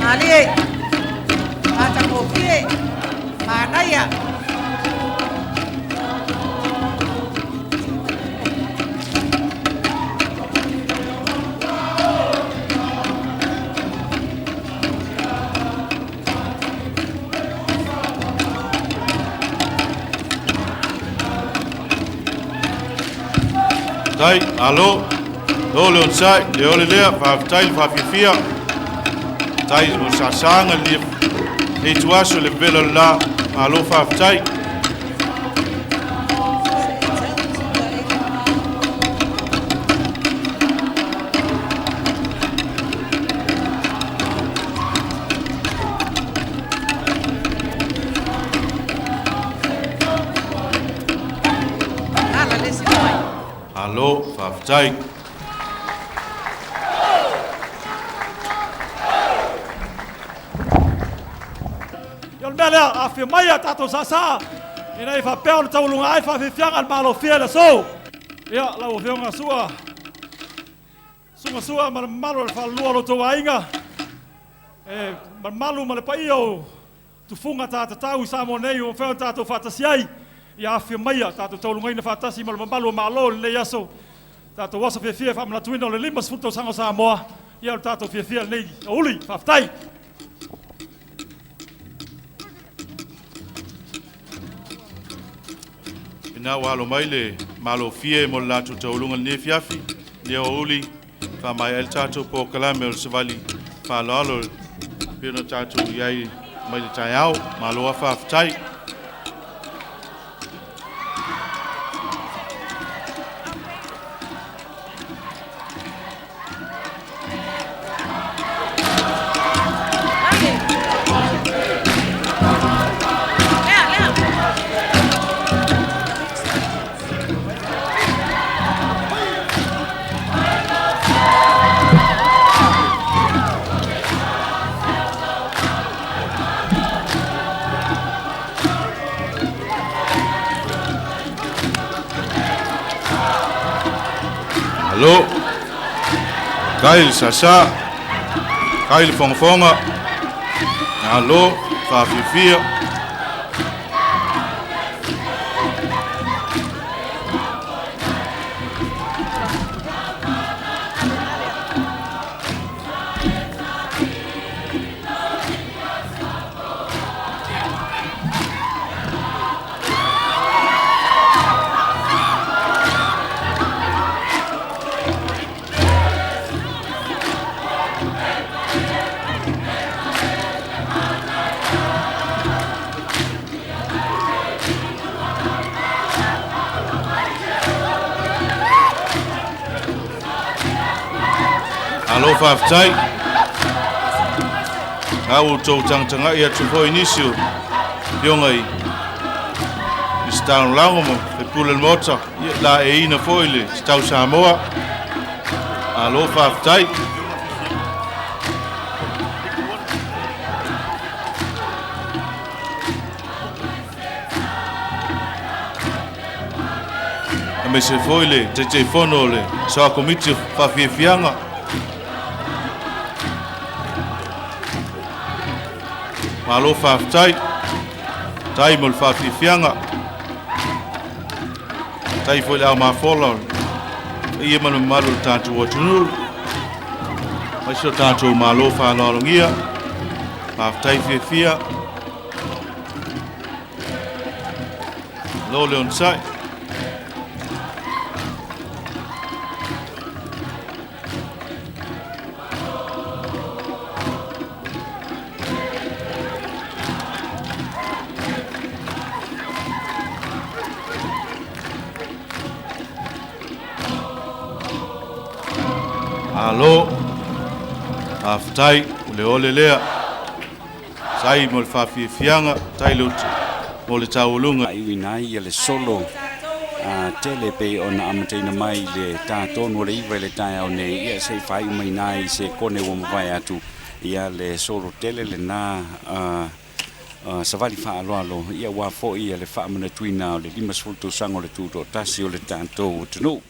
Ali, mata kopi, mana ya? Tai, allo, dole on sai, le ole lea, fa tai, fa fifia. Tai mo sa sanga li e tuaso le velo la alo fa tai alo fa tai Mela a fi mai tato sasa ina I fa peo le taulunga ai fa fi fianga malo fia le so ia la o fianga sua ma malo le fa lua lo to ainga ma malo ma le pai o tu funga tata tau Samoa nei o feo tato fatasiai ia fi mai tato taulunga ina fatasi ma malo malo le yaso tato wasa fia fa mla tuino le limas futo sango Samoa ia tato fia nei uli faftai ina walo mai le malo fie mo la tu taulunga ne fiafi ne uli fa mai el tato po kalame o Savali fa lalo pino tato yai mai le taiao malo fa ftai Allo, Kyle Sasa, Kyle Fonfonga, allo, Fafifia. Alo whaftai. Au tau tangtanga ia tupo inisio. Yongai. Stau lango mo. E pula mota. La e ina foile. Stau Samoa. Alo whaftai. Me se foile, te fono le, sa komiti whawhiawhianga. Malo whawhtai, tai mol whawhiawhianga. Tai foile au mawhola, ia manu maru tātou atunuru. Mai so tātou malo whanalongia, whawhtai whiawhia. Lo leon sai. Alo, aftai, ole lea, sai mo le whawhiawhianga, tai lutu, mo le taulunga. Iwi nai ia le solo, tele pe o na amateina mai le tātonu le iwa le tai au nei, ia se whai mai nai se kone o mawai atu, ia le solo tele le nā Savali whaaloalo, ia wā fo ia le whaamana tuina o le 5 sango le tūto tasi o le tātou tunu.